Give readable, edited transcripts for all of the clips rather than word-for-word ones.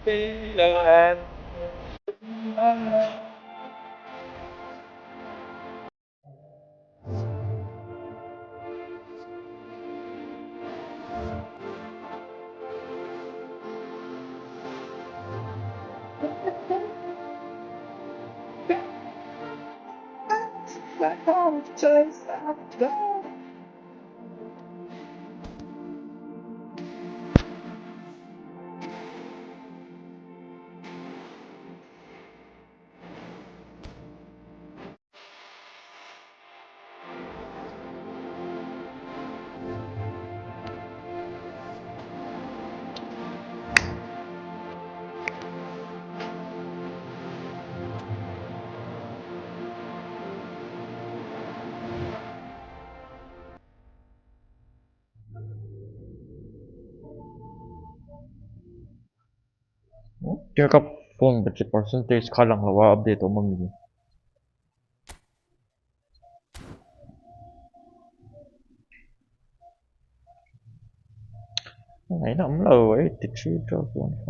Pilihan. กี่ยวกับฟงเป็น10% ค่าหลังเราว่าอัปเดตตัวมันมีไหนน้ำเลยติดชื่อเจ้าส่วน600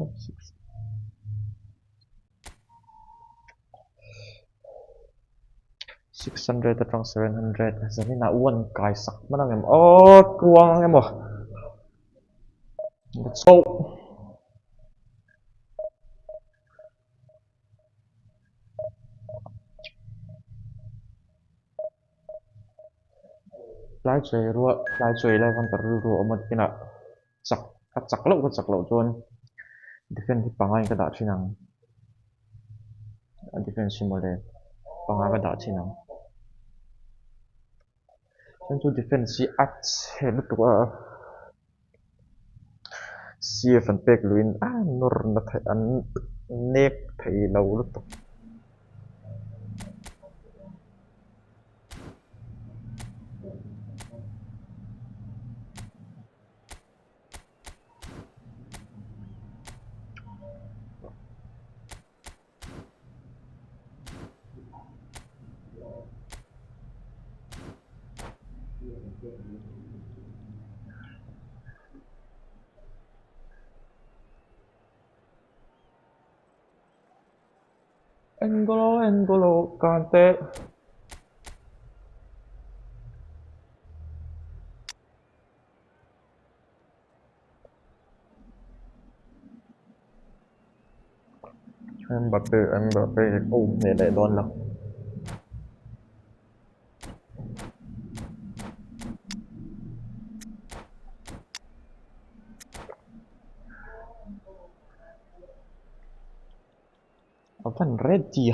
tentang 700 jadi nak uan kaisak mana ngem oh kuang ngem oh let's go ลายช่วยรัวลายช่วยอะไรกันแต่รัวๆมันเป็นอะสักสักเล่าจน defense ที่ปังอะไรก็ด่าที่นัง defense ชิมอะไรปังอะไรก็ด่าที่นังฉันจู defense ที่อัดเห็นตัวเสียฟันเป็กลุยนอร์นัทอันเนกไทยเราลุต N'Golo Kante Mbappe để đón lắm. Van Reggie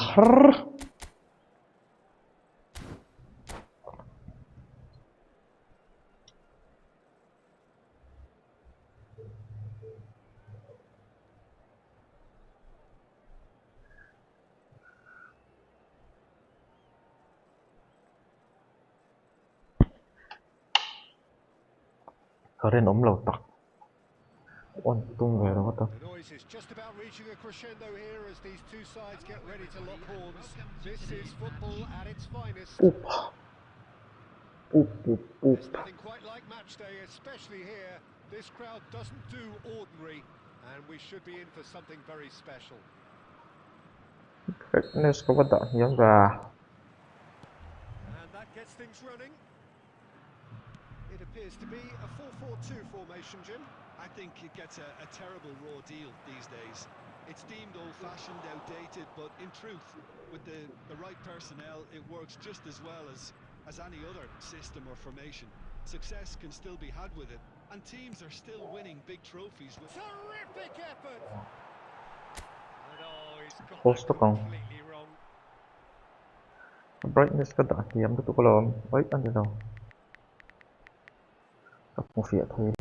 keren om lâu tặc untung về đó ta. The noise is just about reaching a crescendo here as these two sides get ready to lock horns. This is football at its finest. There's nothing quite like match day, especially here. This crowd doesn't do ordinary, and we should be in for something very special. Fitness có bắt đầu giống gà. And that gets things running. It appears to be a 4-4-2 formation, Jim. I think it gets a terrible raw deal these days. It's deemed old-fashioned, outdated, but in truth, with the right personnel, it works just as well as any other system or formation. Success can still be had with it, and teams are still winning big trophies with... Terrific effort! And he's got Post that completely wrong. Brightness có đã hiếm được tụi lắm ấy ăn được đâu các một phía thôi.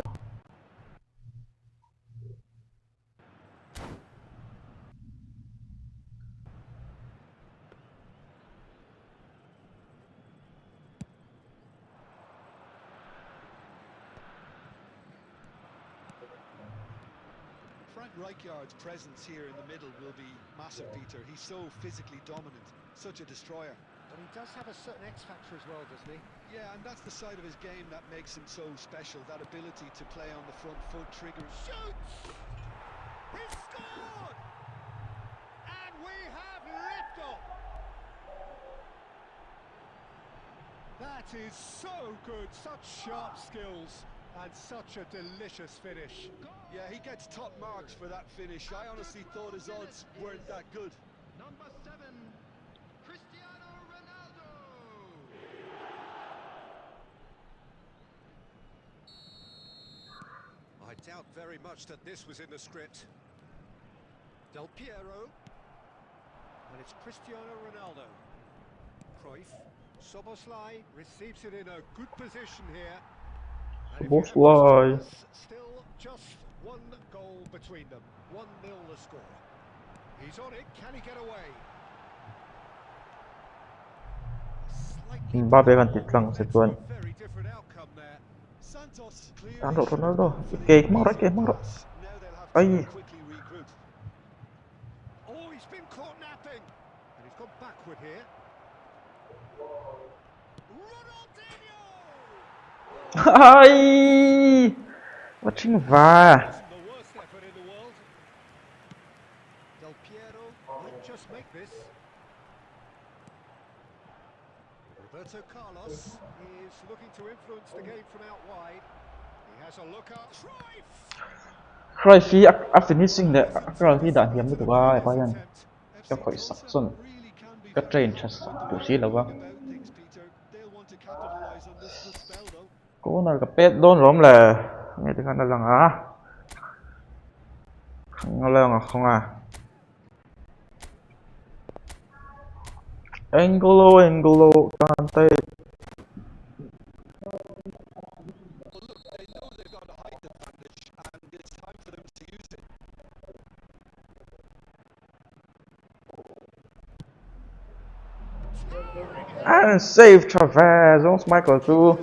Rijkaard's presence here in the middle will be massive, Peter. He's so physically dominant, such a destroyer. But he does have a certain X factor as well, doesn't he? Yeah, and that's the side of his game that makes him so special, that ability to play on the front foot, trigger... Shoots! He scored! And we have liftoff! That is so good, such sharp skills. And such a delicious finish. Yeah, he gets top marks for that finish. I honestly thought his odds weren't that good. Number 7, Cristiano Ronaldo. I doubt very much that this was in the script. Del Piero. And it's Cristiano Ronaldo. Cruyff. Soboslai receives it in a good position here. Soboslai. Still just one goal between them. 1-0 the score. He's on it. Can he get away? Mbappe kan tít lăng sẽ tuần. Ăn độ Ronaldo. Kề mau rồi, kề mau rồi. Ay. Oh, he's been caught napping. And he's gone backward here. Ai. Watching va. Del Piero might just make this. Roberto Carlos is looking to influence the game from out wide. He has a look up. Cruyff finishing the cái thi đã hiếm được qua coi anh cho khỏi sắp xuân cái train chắc sắp bổ sung là vâng cố nào gặp pet đôn lắm là nghe tiếng Anh là rằng á không là không à Angolo Kante. And save Chavez, don't Michael too.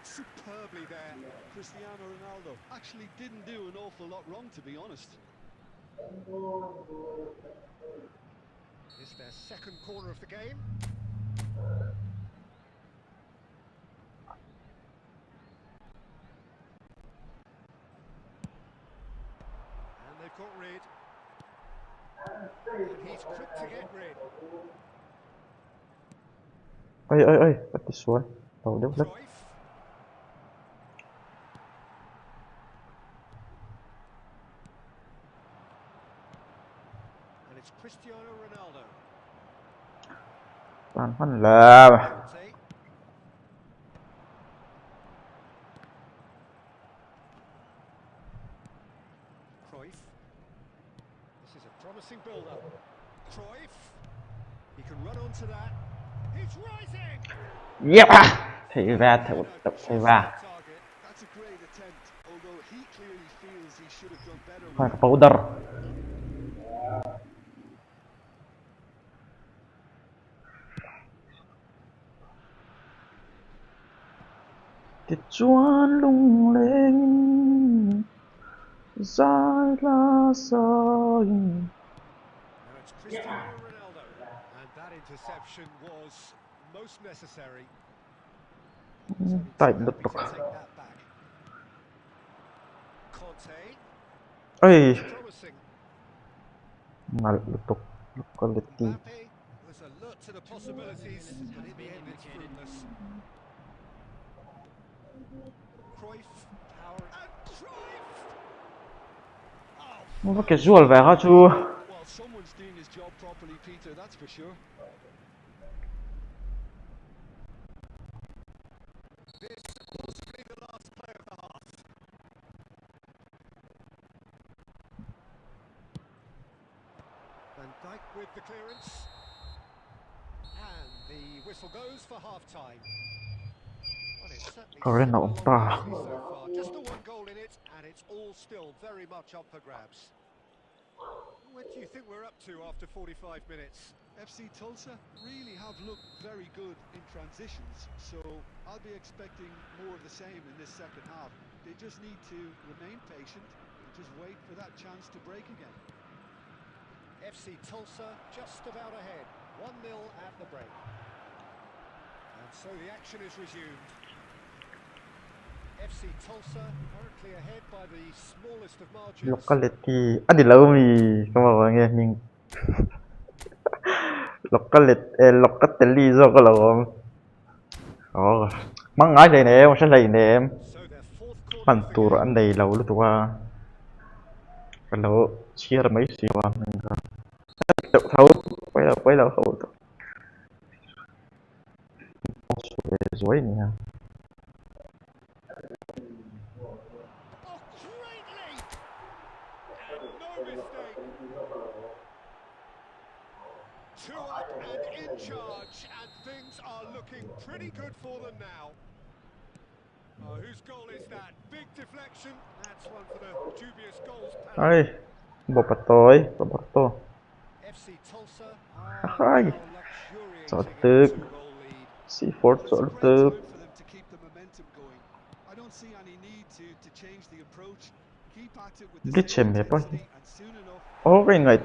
Superbly there. Cristiano Ronaldo actually didn't do an awful lot wrong, to be honest. It's their second corner of the game. And they've got rid. And he's quick to get rid. Ơi, bắt đi xuống. Đầu đéo lắc. it's Cristiano Ronaldo. Toàn phân là Conte. Cruyff. This is a promising build-up. Cruyff. He can run onto that. He's rising. yeah thì ra thử tập thì ra That's a great attempt, although he clearly feels he should have done better with phải it. powder thì chuan lung lên dài la soi. Now it's Cristiano Ronaldo, and that interception was most necessary. He's only Tại too được happy to take that back. Conte. ơi It's promising. mà lục có lịch đi Mbappe was alert to the possibilities, but in the end it's fruitless. Cruyff, power and Cruyff. Oh, nó cái rùa về hả chú Well, someone's doing his job properly, Peter, that's for sure. this was really the last play of the half. Van Dijk with the clearance. And the whistle goes for half-time. Well, it's certainly Có nó along ta nicely so far. Just the one goal in it, and it's all still very much up for grabs. What do you think we're up to after 45 minutes? FC Tulsa really have looked very good in transitions, so I'll be expecting more of the same in this second half. They just need to remain patient and just wait for that chance to break again. FC Tulsa just about ahead, 1-0 at the break. And so the action is resumed. FC Tulsa currently ahead by the smallest of margins. locality đi lâu mi các bạn nghe mình locality do cái là măng ngái này nè sẽ này nè So their fourth corner bản of the tù game. anh này lâu lúc qua cái lâu chia ra mấy xí qua mình tự thấu quay đầu thấu rồi nè Oh, great leap! And no mistake. 2 up and in charge, and things are looking pretty good for them now. Oh, whose goal is that? Big deflection. That's one for the dubious goals panel. ơi bộ bát tối FC Tulsa Hi. are now luxuriating Giọt in aទឹក 2-goal lead. C4 Well, it's chỗ a greatទឹកtime for them to keep the momentum going. I don't see any need to change the approach. Keep at it with the Biết same chèm hẹp intensity, and soon enough. ô cái ngày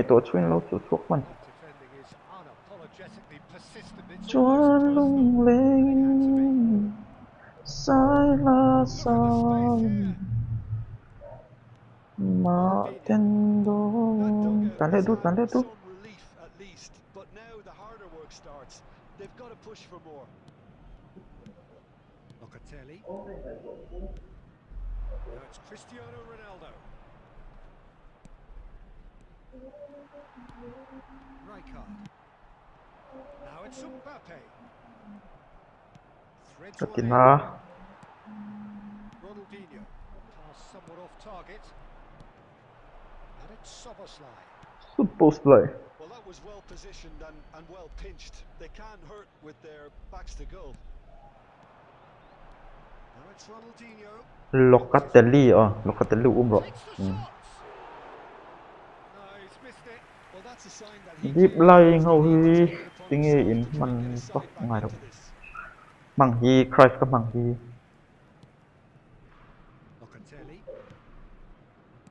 tuổi chú lâu chủ thuốc mình That defending is unapologetically persistent. It's chuan almost personal. lung It had to be. lên sai la Look at the space sai here. mà tên đô That dugout tán lệ has đút had some relief at least, but now the harder work starts. They've got to push for more. Locatelli. Now it's Cristiano Ronaldo. Rijkaard. Now it's Mbappe. Threads one thì in. nó Ronaldinho. Pass somewhat off target. And it's Soboslai. supposed play Well, that was well positioned and well pinched. They can hurt with their backs to goal. Now it's Ronaldinho. Locatelli Locatelli rồi Takes the shot. No, he's missed it. Well, that's a sign that he deep clearly line knows hầu they need hi to get upon tiếng himself nghe in to try and mình get his tóc side back ngoài đâu into this. măng gì Cruyff có măng gì Locatelli.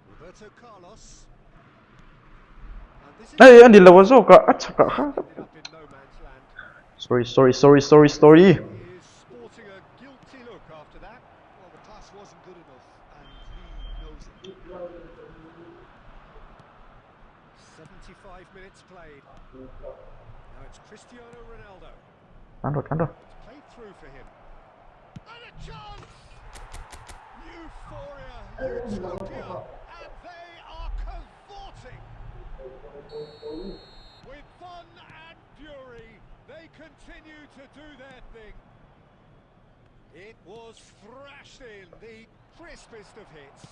Roberto Carlos. And this is ê anh đi lâu rồi cả chắc cả ended up in no man's land. sorry He is sporting a guilty look after that. Well, the pass wasn't good enough, and he knows it. 75 minutes played. Now it's Cristiano Ronaldo. cắn rồi It's played through for him. And a chance! Euphoria, utopia, and they are cavorting. With fun and fury, they continue to do their thing. It was thrashed in, the crispest of hits.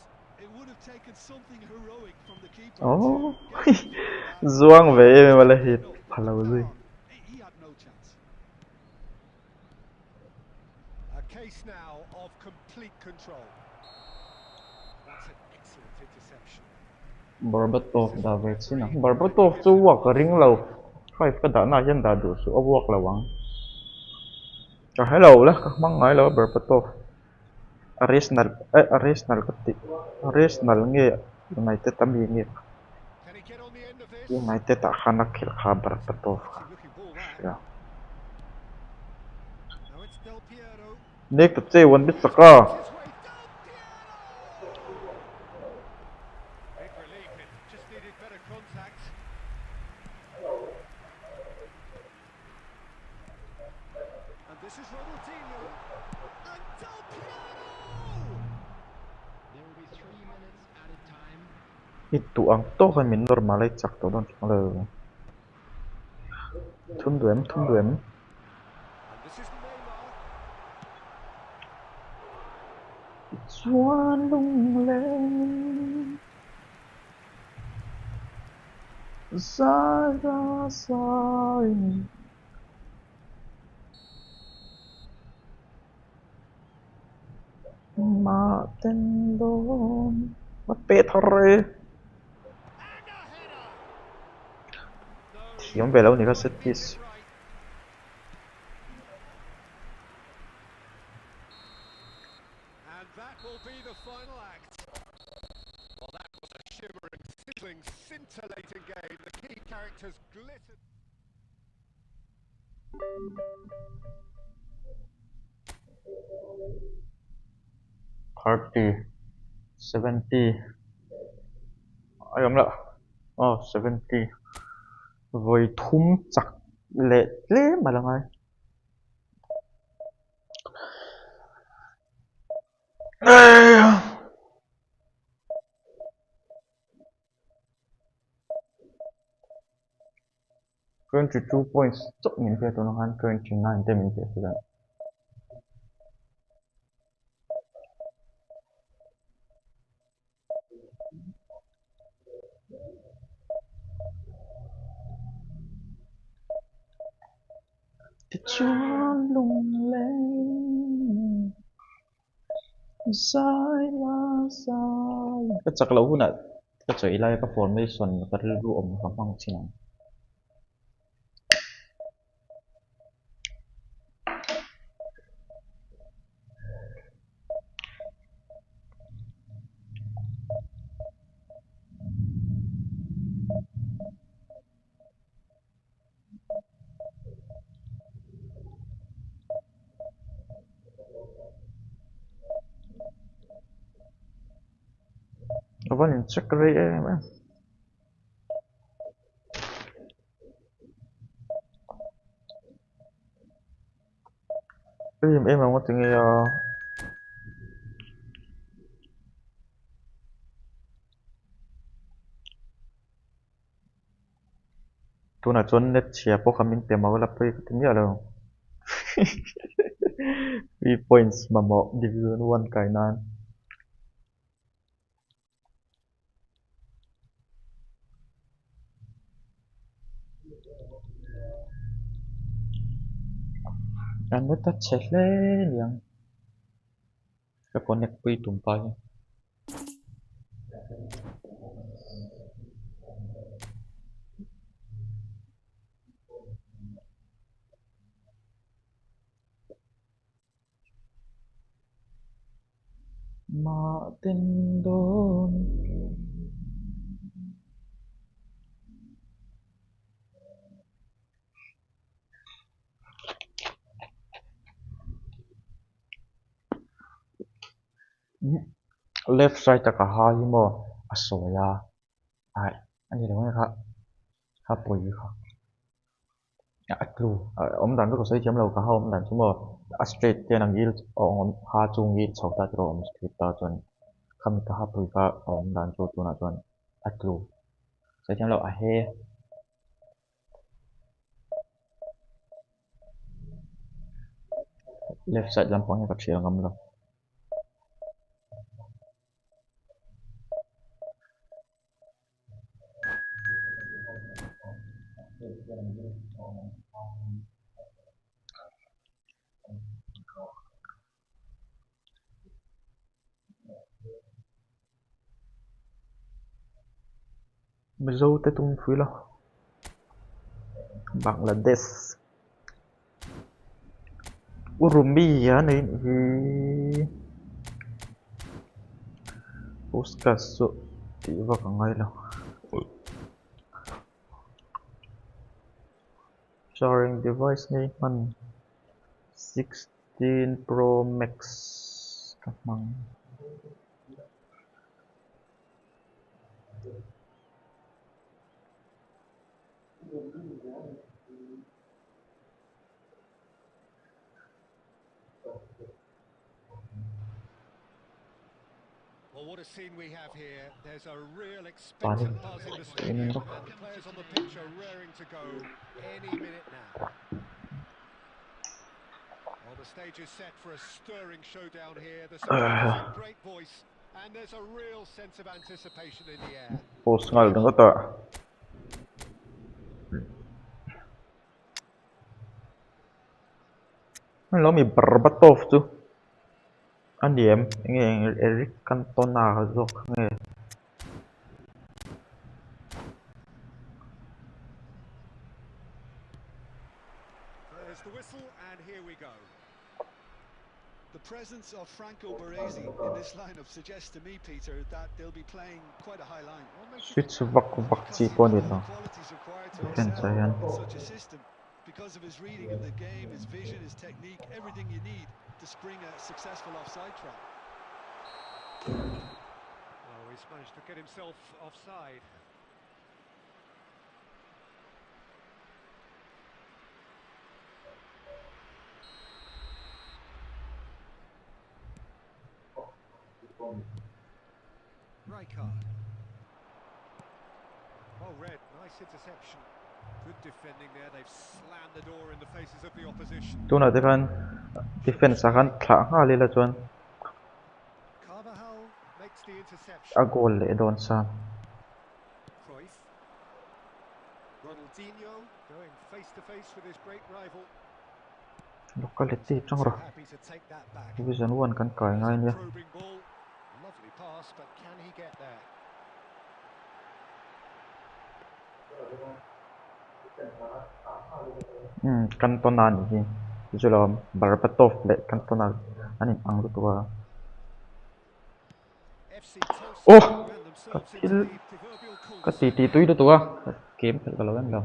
It would have taken something heroic from the keeper Oh, to get him through that. zuang về mà là hit phalau gì. He had no chance. A case now of complete control. That's an excellent interception. Berbatov David sina. Berbatov chu wak ring lo. Five ka da na yan da du su awak lawang. Ka hello lah ka mang ngai lo Berbatov. Arsenal kati. Arsenal nge United tam nge. Can he get on the end of this? United ta khana khil kha Berbatov. Looking ball that. Ya. Now it's Del Piero. Nek ta che won bit saka. His way, Del Piero! Big relief, it just needed better contact. And this is Ronaldinho. And Del Piero! There will be 3 minutes added time. Itu ang to kan min normal ai chak to don chang le. Thun duem. And this is Neymar. Chuan lung lên xa ra sai mà tên đồn mất bê thare And a header! No, thì ông về lâu thì có set he piece. did right. And that will be the final act. Well, that was a shimmering, sizzling, scintillating game. The key characters glittered. Thirty, 70. Ai ông lợ. 70. Với thum chặt lệ lẽ mà là ngay. 22 points chok min phe to han 29 te min phe to dan. Thì chuan lung lên sai la sai cái chak lo hunat cái choi lai cái formation cái ru om ka mang chinang. Vẫn in check rate em. Em không có tiếng nghe tu na chon net chia po khamin te ma wala pe ka timya lo 3 points mà mo division 1 kai nan anh nó tắt chết lên liền cái connect pi tum pa mà tên đồn left side ta ka ha hi mo asoya ai ani lo kha kha poi kha atlu om dan ko sai chem lo ka ha om dan chu mo a straight te nang il om ha chung il chhota tro om straight ta chon kham ta ha poi ka om dan chu tu na chon atlu Sẽ chém lộ à he. Left side lampangnya kecil ngam lo. Mezo te tung phui lo. Bangladesh. Urumbi ya nih. Puskas so tiba kangai lo. Sharing device nih man 16 Pro Max. Kamang. Well, what a scene we have here. There's a real expectant buzz in the stadium, and the players on the pitch are raring to go any minute now. Well, the stage is set for a stirring showdown here. The supporters in great voice, and there's a real sense of anticipation in the air. Post ngal dong kata. Lo mi Berbatov tuh. Anh em nghe Eric Cantona rồi nghe. There's the whistle, and here we go. The presence of Franco Baresi in this lineup suggests to me, Peter, that they'll be playing quite a high line. Switch vak chi po nito. Qualities required to Defense excel ayan. in such a system because of his reading of the game, his vision, his technique, everything you need to spring a successful offside trap. Oh, he's managed to get himself offside. Right card. Oh, red. Nice interception. Good defending there. They've slammed the door in the faces of the opposition. Tu na tekan defense akan thla nga lila chuan. Carvajal makes the interception. A goal le don sa. Cruyff. Ronaldinho going face to face with his great rival. Locality chang ro. Happy to take that back. Division 1 kan kai ngai nia. Probing ball. Lovely pass, but can he get there? Cantona ni. Julo Berbatov le Cantona. Ani ang tua. FC Tulsa Oh! ran themselves into Katil. the proverbial Kati cul-de-sac. ti tu tua. Game kalau kan lo.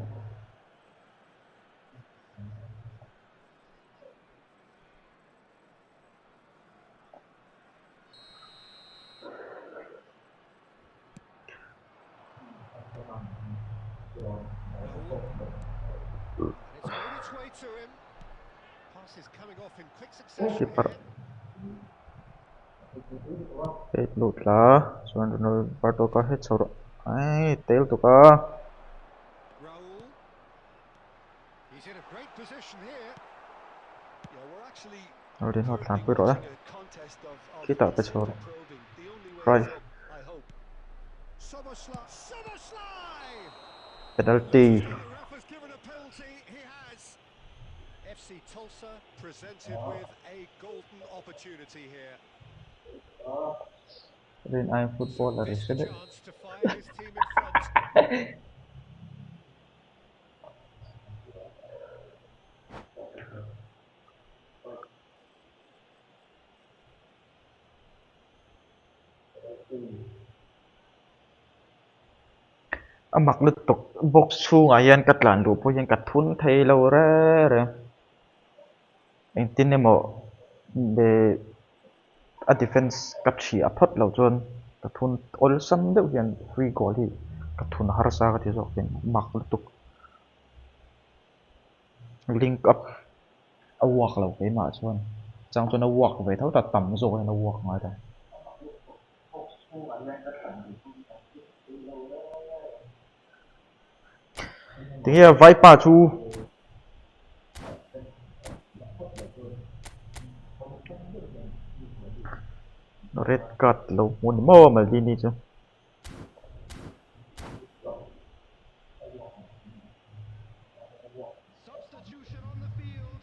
And it's made its way to him. Pass is coming off in quick succession Keeper. here. Hết lụt là xuân rồi bắt đầu có hết sầu rồi. Ai téo tụi có. Raul. He's in a great position here. Yeah, we're actually Rồi đến hoạt làm currently với rồi đó. watching a contest of Khi tạo cái instant sầu rồi. probing. The only way Rồi. is up, I hope. Soboslai! Penalty. The ref has given a penalty. He has. FC Tulsa presented with a golden opportunity here. Bên eFootball là Missed sẽ a đấy. chance to fire his team in front. Mặc lực tục box chu ngài yên cắt làn đủ po yên cắt thun thay lâu ra rồi. Anh tin em mộ để a defense cắt chỉ a phật lâu chuan cắt thun all sam đều yên free goal đi cắt thun har sa cái gì rồi mặc lực tục link up a walk lâu cái mà chuan chẳng chuan a walk về thấu ta tầm rồi nó walk ngoài đây. tiếng nghe vai pa chu red card lâu muốn mò mà đi chứ Substitution on the field.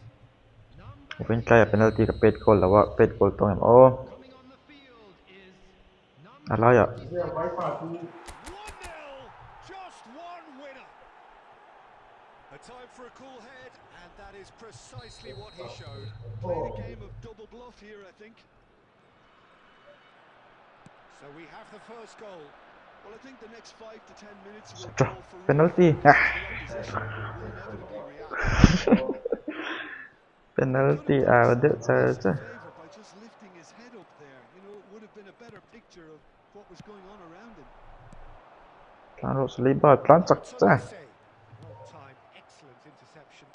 Number เป็นใกล้เป็นนาทีกับเป็ดกอลแล้วว่าเป็ดกอลตรงไหนโอ้ coming on the field is อะไร number อ่ะ 56. 1-0, just one winner. A time for a cool head, and that is precisely what he showed. Played a game of double bluff here, I think. So we have the first goal. Well, I think the next 5 to 10 minutes will Tra- call for penalty. the opposition will inevitably react. เป็นนา Could ที have อ่า done เดือด himself a จ้า massive favour by just lifting his head up there. You know, it would have been a better picture of what was going on around him. พลานโรสลีบาร์พลานจักจ้า Well timed, excellent interception.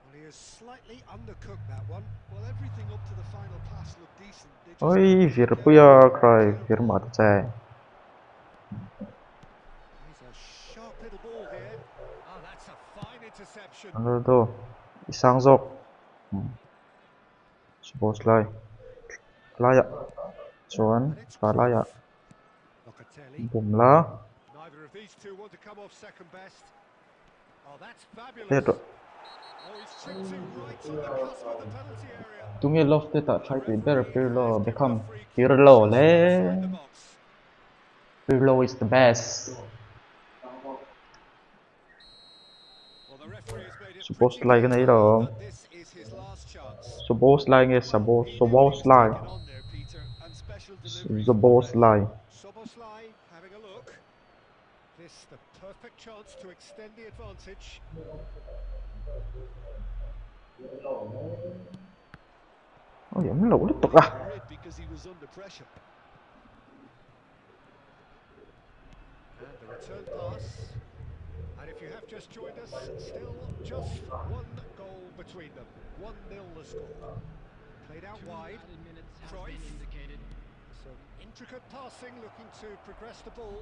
Well, he has slightly undercooked that one. Well, everything up to the final pass looked decent. They just โอ้ย couldn't ฟิ get ร์ it ปุย down. ใครฟิร์มาตใจ He's a sharp little ball here. Oh, that's a fine interception. อันนั้นดูอีสังจกสปอร์ตไลน์ลายะชวน And it's ปาลายะ Locatelli. บุ่มละ Neither of these two want to come off second best. Oh, that's เด็ด fabulous. Oh, he's chipped it right on the cusp of the penalty area. ตุ้งเงี้ยลอฟเตต้าใช้ตัวเบอร์ปิโลเบคอม Free kick ปิโล just เล่ outside the box. ปิโล is the best Well, the referee has made it Supposed pretty like an clear eight-oh. that this is his last chance. สปอร์ตไลน์ไงสปอร์ต He ส knew ปอ what ร์ he ต was ไลน์ taking on there, Peter, and special delivery ส from ปอ the ร์ต ref. ไลน์ Soboslai having a look. This the perfect chance to extend the advantage. โอ้ยมันหลงตกอ่ะ Rid because he was under pressure. And the return pass. And if you have just joined us, still just one goal between them. 1-0 the score. Played out 2 wide. added minutes has Cruyff. been indicated. Some intricate passing, looking to progress the ball.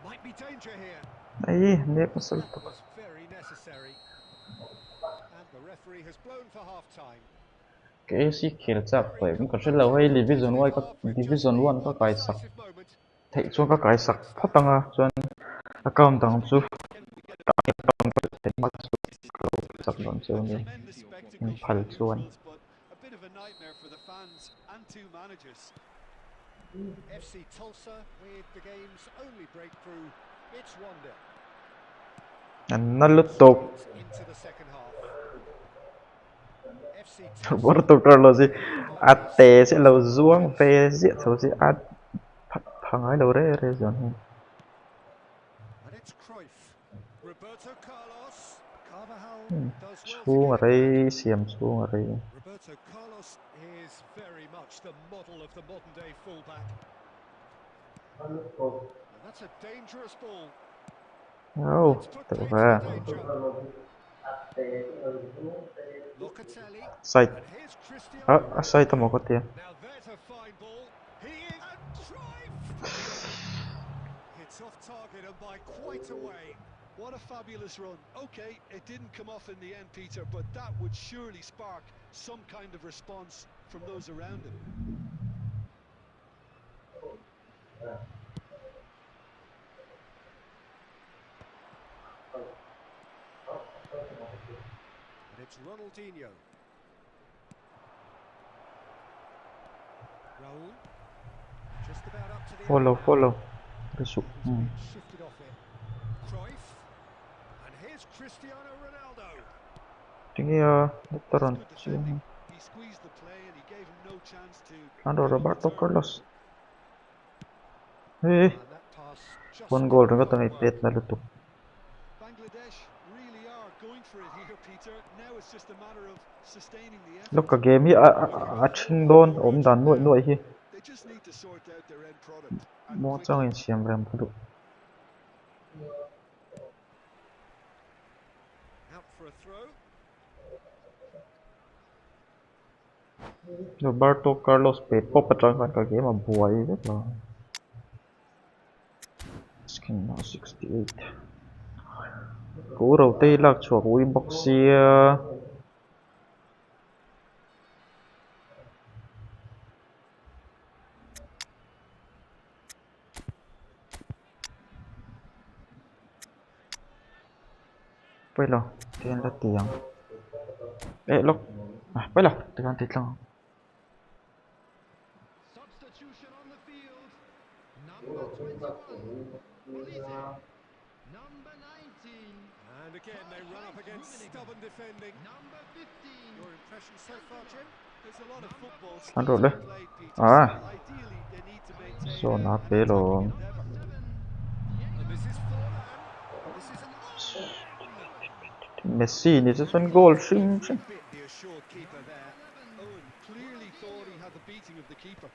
Might be danger here. ไอ้เนี่ยมันสล That ตก was very necessary. And the referee has blown for half time. เกซี่เขียนจับไปมันก็เช่นเราให้ดิวิชั่น1ก็ดิวิชั่น1ก็ไกลสัก Decisive moment. เทช่วงก็ไกลสักพัตังอ่ะส่วนอากาศต่างสู้ต่างก็เป็นมาสู้สักหน่อยส่วนนี้ Tremendous spectacle for Pal the Suan. neutrals, but a bit of a nightmare for the fans and two managers. FC Tulsa with the game's only breakthrough. It's 1-0. อันนั้นลุตก Into the second half. FC บอลตกตลอดสิอัดเตะสิเราจ้วงเฟสสิเราสิอัดพังให้เราเรื่อยๆส่วนนี้ And it's Cruyff. Roberto Carlos. Carvajal does ชู well อะไร to get it เสียมชูอะไร back. Roberto Carlos is very much the model of the modern day fullback. And that's a dangerous ball. เอ้า Let's put แต่ pace ว่า to danger. Locatelli. ใส่ And here's อ่ะ Cristiano. ใส่ตัวหมอกเตีย Now there's a fine ball. He is and Cruyff. It's off target and by quite a way. What a fabulous run. Okay, it didn't come off in the end, Peter, but that would surely spark some kind of response from those around him. And it's Ronaldinho. Raul. Just about up to the follow area. follow รู้สึก He's been shifted off it. Cruyff. And here's Cristiano Ronaldo. ทีนี้นิตรอน Good ชิ defending. He squeezed the play and he gave him no chance to อันโดโรเบร์โตคาร์ลอสเฮ้ย And that pass just บอลโกลถึงก็ตัวนี้เป็ดนั่นลุตุก Bangladesh really are going for it here, Peter. Now it's just a matter of sustaining the ลูก effort. กับเกมที่อาชิงโดนอมดันหน่วยที่ They just need to sort out their end product. And มอ quickly. จ้างเสียมแรมพุดุ out for a throw. โรเบร์โตคาร์ลอสเป็ดพบประจันกันกับเกมมาบวยเรียบร้อยสกิน68 cú đầu tiên là chuột của inboxia. Bây giờ tiền là tiền. Ê lúc bây giờ tiền lang. Substitution on the field. Number 21. Olise. Number 19. And again, they run up against stubborn defending. Number 15. Your impression so far, Jim? There's a lot of football still Ăn to rồi be đấy. played, Peter. À, So ideally, they need to maintain so an nát bế attacking rồi. endeavour. 7. And this is Forlan. This is Messi needs a one goal. Shing. Bit the assured keeper there. Owen clearly thought he had the beating of the keeper.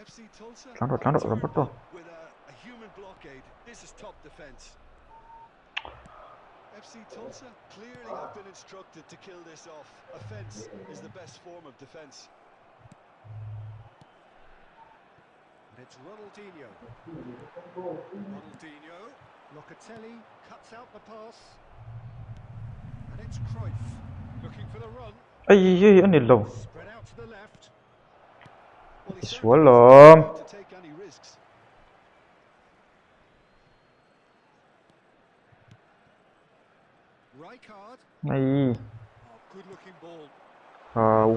FC Tulsa Lăn rồi, turned bắt rồi. up with a human blockade. This is top defence. FC Tulsa clearly have been instructed to kill this off. Offence is the best form of defence. And it's Ronaldinho. Ronaldinho. Locatelli cuts out the pass. And it's Cruyff looking for the run. Ây, anh này lâu. Spread out to the left. Well, he Súa certainly lồm. wasn't to take any risks. Rijkaard. Này, Oh, good looking ball.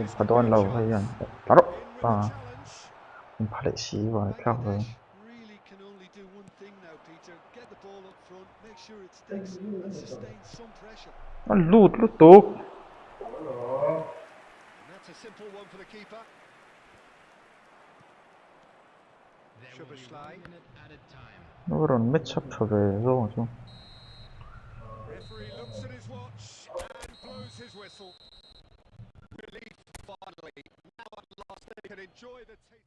phải đón lâu hay anh. Baru, In with a challenge. phải lại xí vào theo rồi. Bangladesh really can only do one thing now, Peter. Get the ball up front, make sure it sticks, and sustain some pressure. Nó lút tục. And that's a simple one for the keeper. There will be 1 minute added time. Nó còn mất sắp trở về rồi chứ. Referee looks at his watch and blows his whistle. Relief finally. Now at last they can enjoy the taste.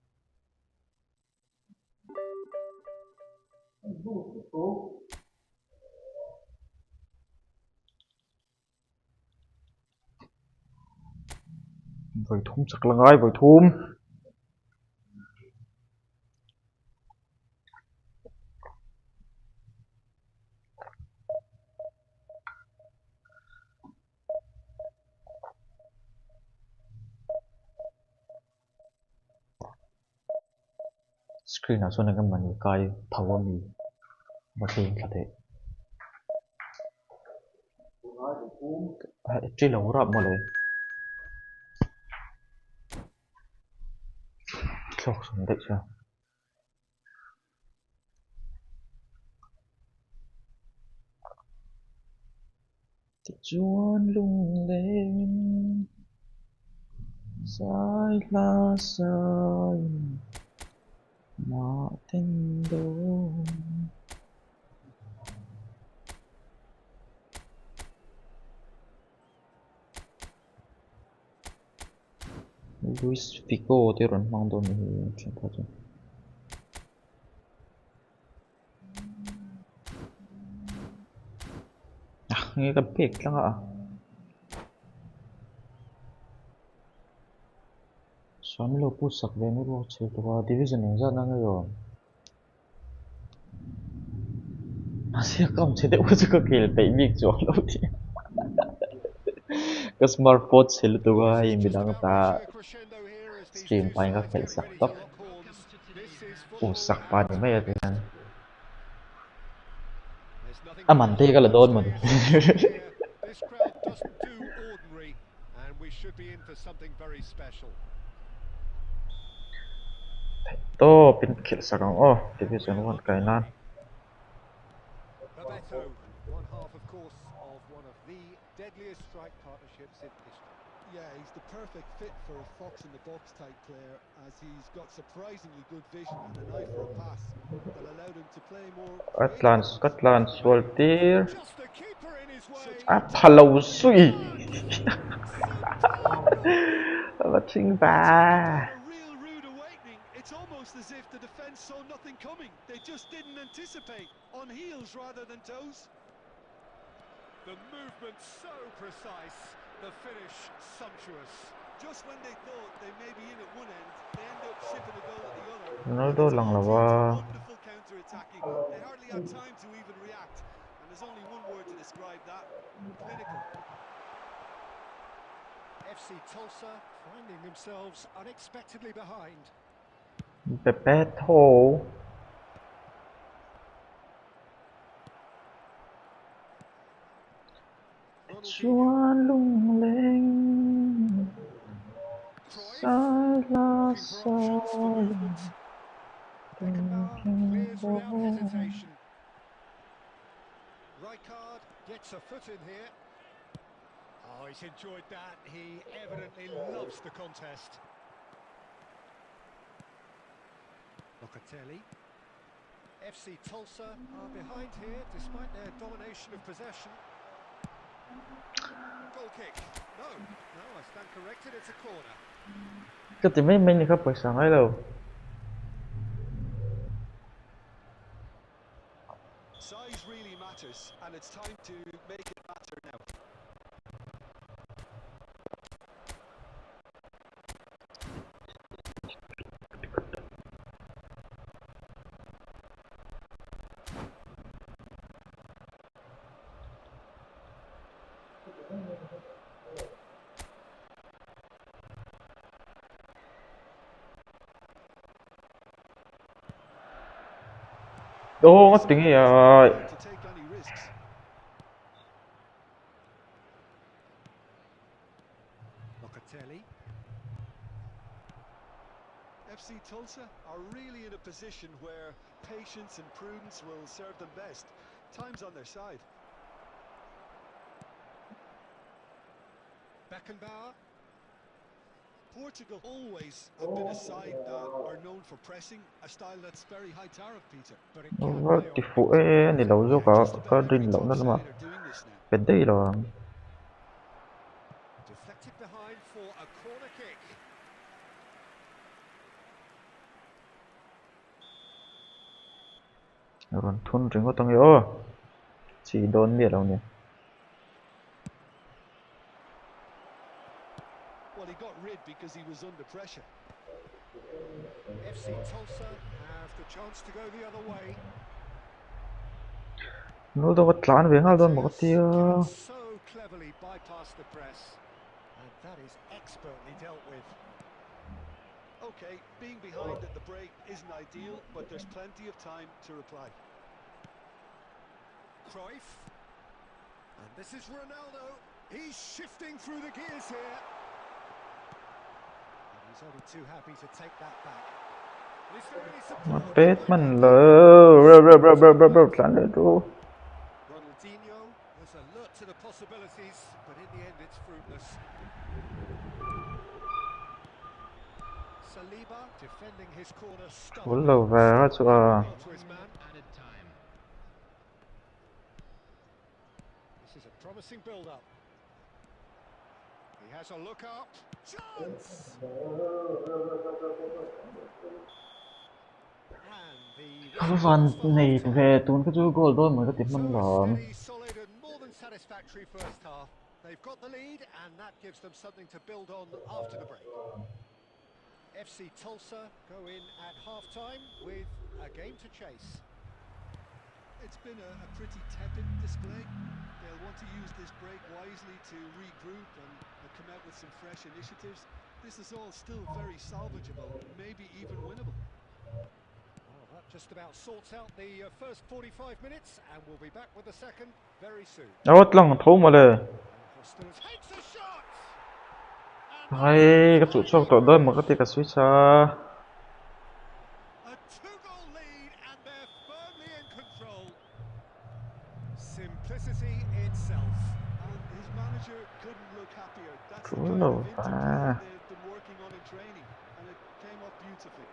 Vòi thum sặc là ngay vòi thum. Screen nào xuân này cái màn hình cay thầu mì và tiền là thế. Chỉ là hurap mà lấy. Chọc xuống đấy chưa? Thì chuan lung lên sai là sai mà tên đâu. Luis Figo thì rồi mang đồ mình chuyển qua chứ. Nghe cái pick lắm ạ. Xóa lô push sak về mới vô chơi tụi division này ra năng rồi. Masih kamu cedek usah ke kill timing jual lo dia. Ke smartphone sel tu yang bilang ta stream paling ka kill sak top. Sak pa ni mai kan. Aman te kala don man. This crowd doesn't do ordinary, and we should be in for something very special. To pin kill sakang oh division 1 kainan. Bebeto, one half, of course, of one of the deadliest strike partnerships in history. Yeah, he's the perfect fit for a fox in the box type player, as he's got surprisingly good vision and an eye for a pass that allowed him to play more. Scotland Soldier. Just the keeper in his way. Hello sui. Watching ba. A real rude awakening. It's almost as if the defence saw nothing coming. They just didn't anticipate. On heels rather than toes. The movement so precise, the finish sumptuous. Just when they thought they may be in at one end, they end up shipping a goal at the other. Ronaldo lang là ba. Wonderful counter-attacking. They hardly had time to even react. FC Tulsa finding themselves unexpectedly behind. เปเป้โถชว Ronaldinho, นลุงเล็ง Cruyff, สายลา looking ส for options for อย movement. Beckenbauer clears without hesitation. Rijkaard gets a foot in here. Oh, he's enjoyed that. He evidently loves the contest. Locatelli. FC Tulsa are behind here despite their domination of possession. Goal kick. No, I stand corrected. It's a corner. ก็จะไม่นี่ครับเปิดสั่งให้เรา Size really matters, and it's time to make it matter now. โอ้ถึงไอ้ To take any risks. Locatelli. FC Tulsa are really in a position where patience and prudence will serve them best. Time's on their side. Beckenbauer. Portugal always have been a side that are known for pressing, a style that's very high tariff, Peter. But it can ว่า pay ติ off ฟู big time. นี่เราโยกก็ Just ก็ about ริน every เรา top นั่นมา side are doing this now. เป็นได้หรอ Deflected behind for a corner kick. รันทุนถึงก็ต้องโยสีโดนเบียดเราเนี่ย Well, he got rid because he was under pressure. FC Tulsa have the chance to go the other way. นู้นตัววัดหลานเวียงเอาโดนหมดที Can so cleverly bypass the press, and that is expertly dealt with. Okay, being behind at the break isn't ideal, but there's plenty of time to reply. Cruyff, and this is Ronaldo. He's shifting through the gears here. And he's only too happy to take that back. Is there any มา support? เป็ดมันเลยเร็วหลานเลยดู Ronaldinho was alert to the possibilities, but in the end it's fruitless. Saliba defending his corner โอ้โหเราแวร์ชัว well to his man. Added time. This is a promising build-up. He has a look up. Chance! And the เขาฟันในเวตูนก็จูโกลโดนเหมือนกับติดมันหลอม steady, solid, and more than satisfactory first half. They've got the lead, and that gives them something to build on after the break. FC Tulsa go in at half-time with a game to chase. It's been a pretty tepid display. They'll want to use this break wisely to regroup and come out with some fresh initiatives. This is all still very salvageable, maybe even winnable. Well, that just about sorts out the first 45 minutes, and we'll be back with the second very soon. เอาหลังทุ่มมาเลย Hostility takes a shot! ให้กระสุนโชคต่อเดินเหมือนกับติดกับสวิชชา A two-goal lead, and they're firmly in control. Simplicity itself. And his manager couldn't look happier. That's the Cool. kind of interplay they've been working on in training, and it came off beautifully.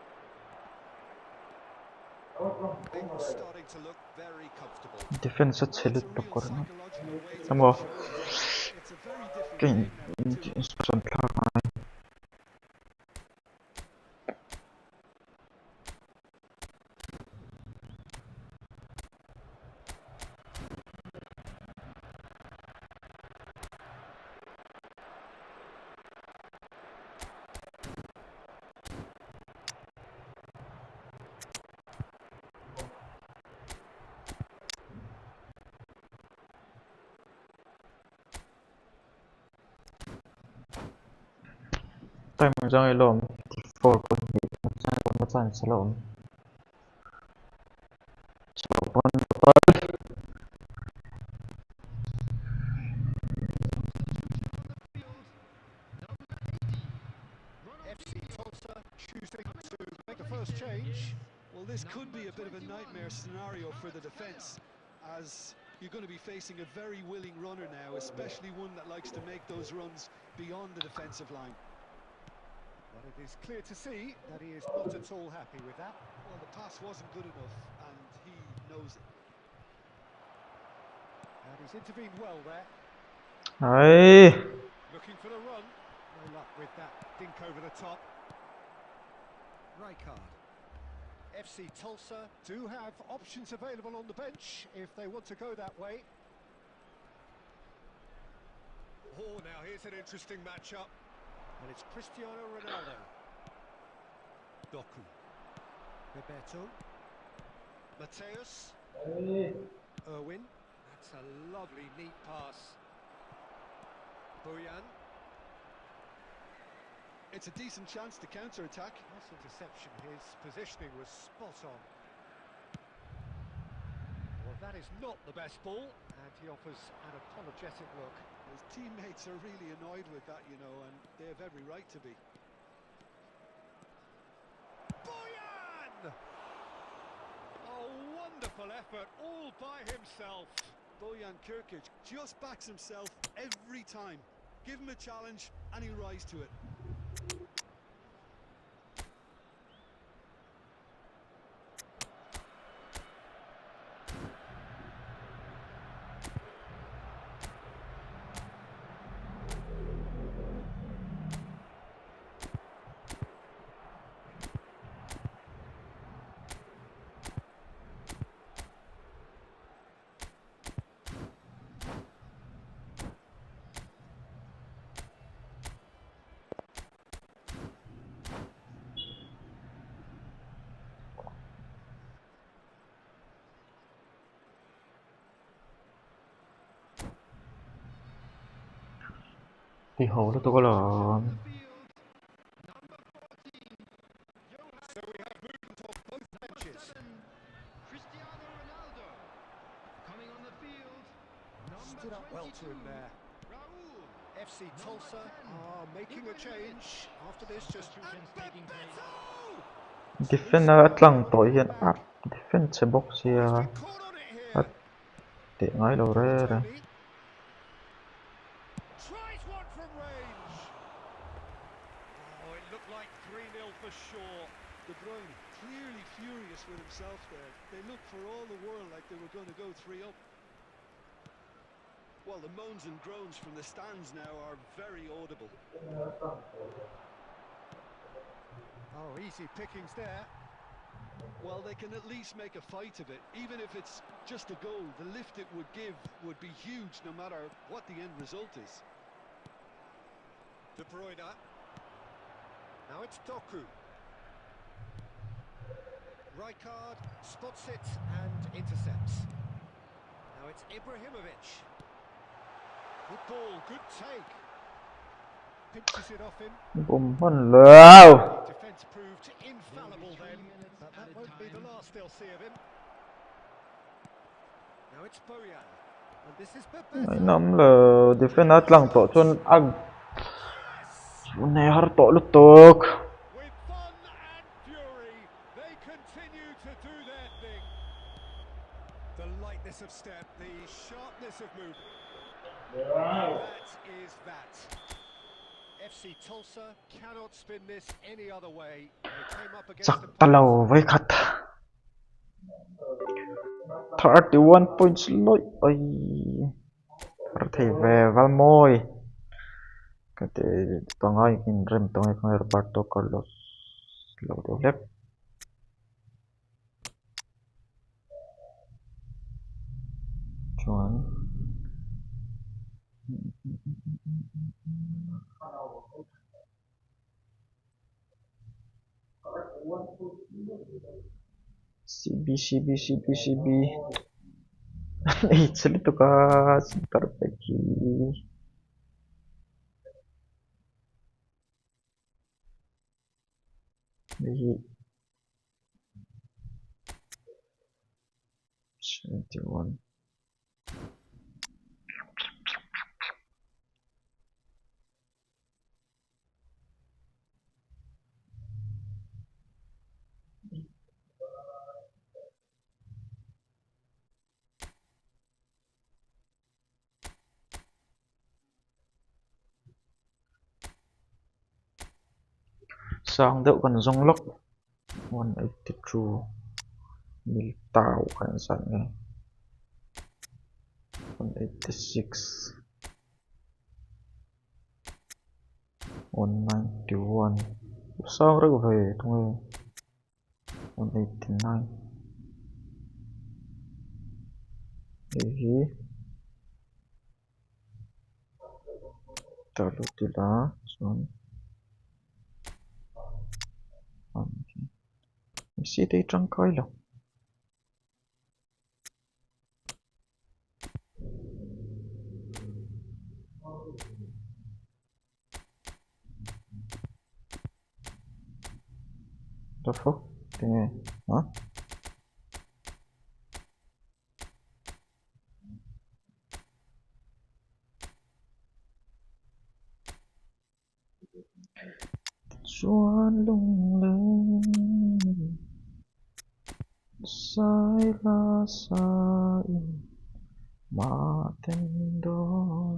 Things starting to look very comfortable. ดิเฟนส์เฉลิดตกก่อนนะ Psychological way to ทำบ่ show it. It's a very different เก่ง game now. ส่วนทาง Ronaldinho Time jang ilom 4 pon hi machan salom. Chopon total. FC Tulsa choosing to make the first change. Well, this could be a bit of a nightmare scenario for the defence, as you're going to be facing a very willing runner now, especially one that likes to make those runs beyond the defensive line. But it is clear to see that he is not at all happy with that. Well, the pass wasn't good enough, and he knows it. And he's intervened well there. Ai. Looking for the run. No luck with that dink over the top. Rijkaard. FC Tulsa do have options available on the bench if they want to go that way. Oh, now here's an interesting matchup. And it's Cristiano Ronaldo. Doku. Bebeto. Mateus. Irwin. That's a lovely, neat pass. Bojan. It's a decent chance to counter-attack. Nice interception. His positioning was spot on. Well, that is not the best ball, and he offers an apologetic look. His teammates are really annoyed with that, you know, and they have every right to be. Bojan! Oh, wonderful effort, all by himself. Bojan Kirkic just backs himself every time. Give him a challenge, and he'll rise to it. Thì hầu nó tôi có là So we have movement off both benches. Cristiano Ronaldo coming on the field. Stood up well to him there. Raul. FC Tulsa are making a change after this. Just taking place. defend atlang tội hiện áp defense box He's here. been caught on it here. Tệ ngay đầu ra. Tony. Tries one from range. Oh, it looked like 3-0 for sure. De Bruyne clearly furious with himself there. They looked for all the world like they were going to go 3 up. Well, the moans and groans from the stands now are very audible. Oh, easy pickings there. Well, they can at least make a fight of it. Even if it's just a goal, the lift it would give would be huge no matter what the end result is. De Bruyne. Now it's Doku. Rijkaard spots it and intercepts. Now it's Ibrahimovic. Good ball, good take. Pinches it off him. Bùm hơn lào. Defence proved infallible then, but that won't be the last they'll see of him. Now it's Bojan. And this is Mấy Bebeto. năm là defend atlang tội chun ag. Chun này har tội lúc tục. With fun and fury, they continue to do their thing. The lightness of step, the sharpness of movement. That is that. FC Tulsa cannot spin this any other way. They came up against Chắc the ta lâu với khát. 31 points lỗi. Ôi. Có thể về vào môi. Có thể tông ai in rem tông ai không Roberto Carlos. Lâu đầu lép. Chuan. CB. It's a little gas. Perfect. Maybe 71. Sang đậu còn rong lốc 182 mil tàu khán giả nghe 186 191 sao rất về thôi 189 Maybe taruh di lah soon isi tay trangkay lang the fuck tingin ha xuân lung linh sai la sai mà tên đó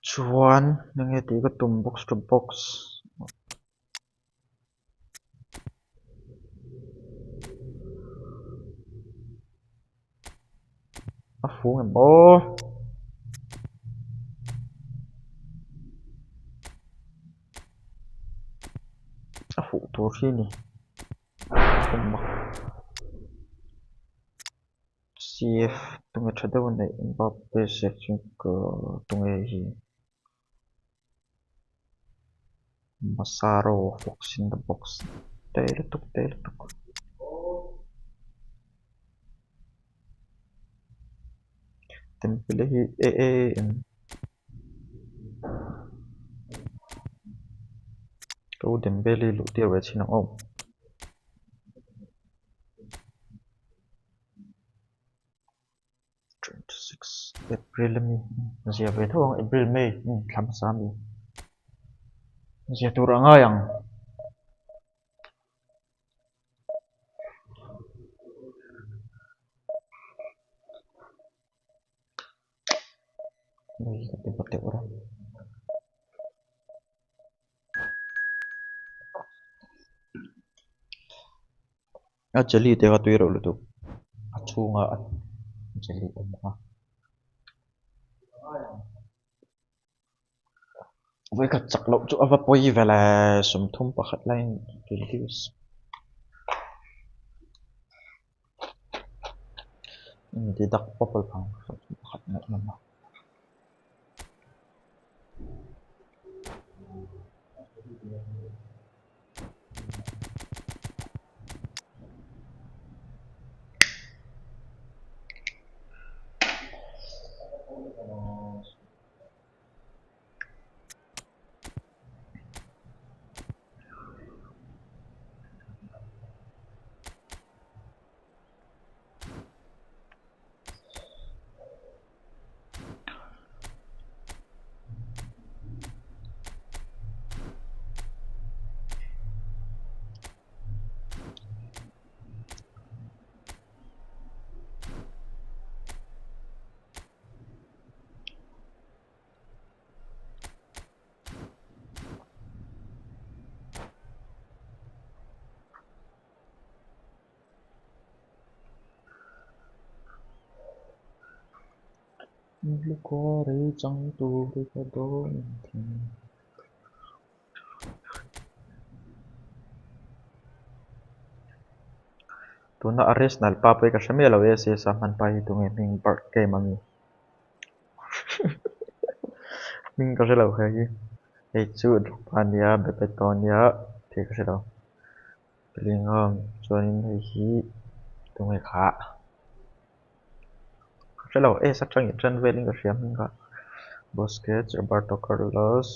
chuan nang heti ka tum box to box a fu em o a fu tur hi ni CF tunga thadaw nei Mbappe section ka tunga hi Masaro fox in the box tail tuk Dembele hi en kau Dembele lu tir wa chinang om 26 April mi zia ve thong April May thlam sami zia tur anga yang ni ka te ora a chali te ka tuiro lu tu a chunga a chali omma với cả chặt lộn chỗ avapoi về là sum thum pakhat lain reduce di dak popol phang sum thum pakhat ngat mama lu có đi chẳng tu đi có đôi thì tụi nó Arsenal pa pe ka shamia lo ese sa man pa hi tu nge ming part game ami ming ka shelo kha hi ei chu pania bepetonia thì ka shelo lingam chuanin hei hi tu nge kha shelo e sa chang in tran veling ka hriam ka Busquets Roberto Carlos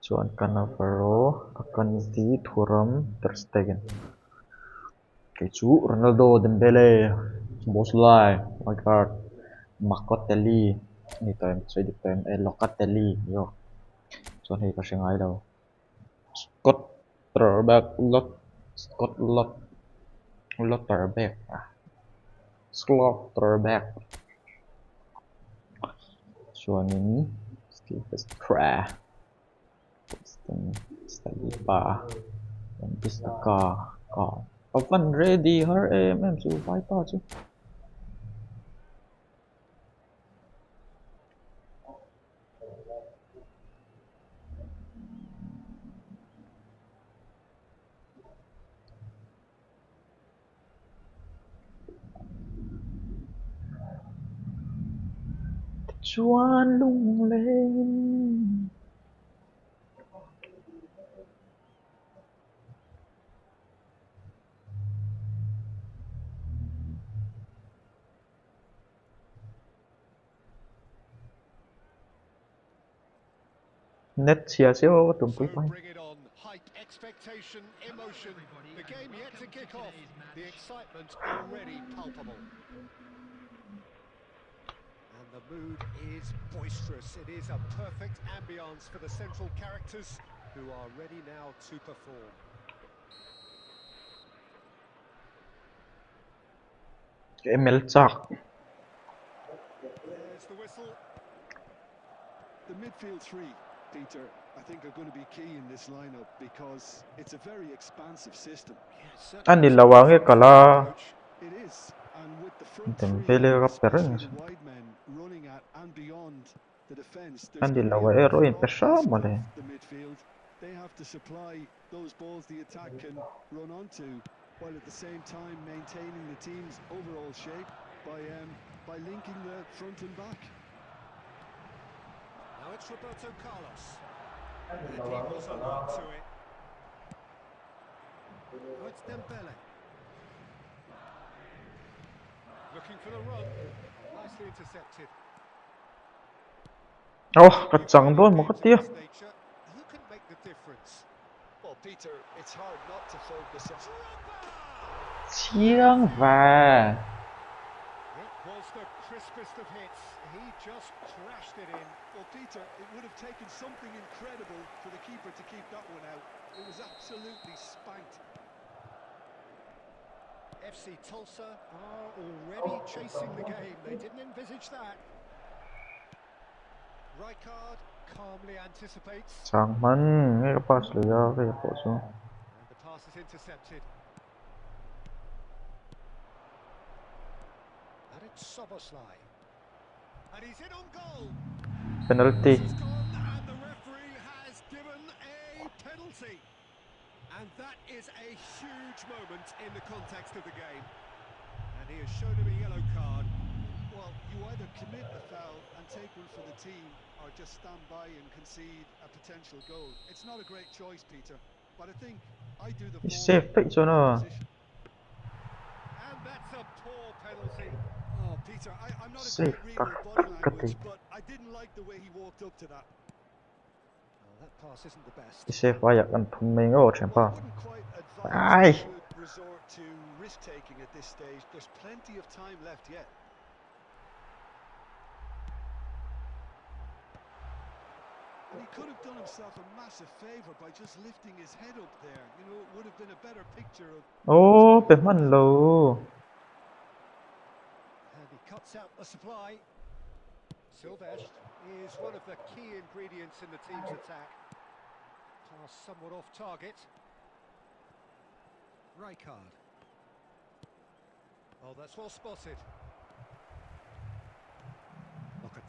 chuan Cannavaro Akanji Thuram Ter Stegen cái chú Ronaldo Dembele Szoboszlai Odegaard Marcotelli ni toem chơi được toem Locatelli yo chuan hei ka hrengai lo Scotterbeck Schlotterbeck chuanin Steve Pra Saliba Wan-Bissaka Van ready her em chu vai pa chu chuan lung lên net chia xíu tụm So quý phái bring it on. Hype, expectation, emotion. The game yet to kick off. The excitement already palpable. And the mood is boisterous. It is a perfect ambience for the central characters who are ready now to perform. ML chắc There's the whistle. The midfield three, Peter, I think are going to be key in this lineup because it's a very expansive system. anh đi lâu ang cái là It is, and with the front Dembele three, gặp especially perang the wide men running at and beyond the defence, there's anh đi going to lâu be an rồi awful lot pesha asked mà of đấy the midfield. They have to supply those balls the attack can run onto, while at the same time maintaining the team's overall shape by linking the front and back. Now it's Roberto Carlos. And he was alert to it. Now it's Dembele. Looking for the run. Nicely intercepted. cái chẳng đôi một cái tia Who can make the difference? Well, Peter, it's hard not to focus on. chiang và It was the crispest of hits. He just crashed it in. Well, Peter, it would have taken something incredible for the keeper to keep that one out. It was absolutely spanked. FC Tulsa are already chasing the game. They didn't envisage that. Rijkaard calmly anticipates. chẳng man nghe cái pass lừa ra cái bộ số And the pass is intercepted. And it's Szoboszlai. And he's in on goal. penalty He's gone and the referee has given a penalty. And that is a huge moment in the context of the game. And he has shown him a yellow card. Well, you either commit the foul and take one for the team, or just stand by and concede a potential goal. It's not a great choice, Peter, but I think I do the safe former vậy cho in nó that position. And that's a poor penalty. Oh, Peter, I'm not a Safe, great reader of tak, body tak, language, tak. but I didn't like the way he walked up to that. Oh, that pass isn't the best. safe vài ăn thùng mình ở trên Well, pa I wouldn't quite advise ai they should resort to risk-taking at this stage. There's plenty of time left yet. And he could have done himself a massive favour by just lifting his head up there. You know, it would have been a better picture of... ô bên mình lù And he cuts out the supply. Silvestre is one of the key ingredients in the team's attack. Pass somewhat off target. Rijkaard. Oh, that's well spotted.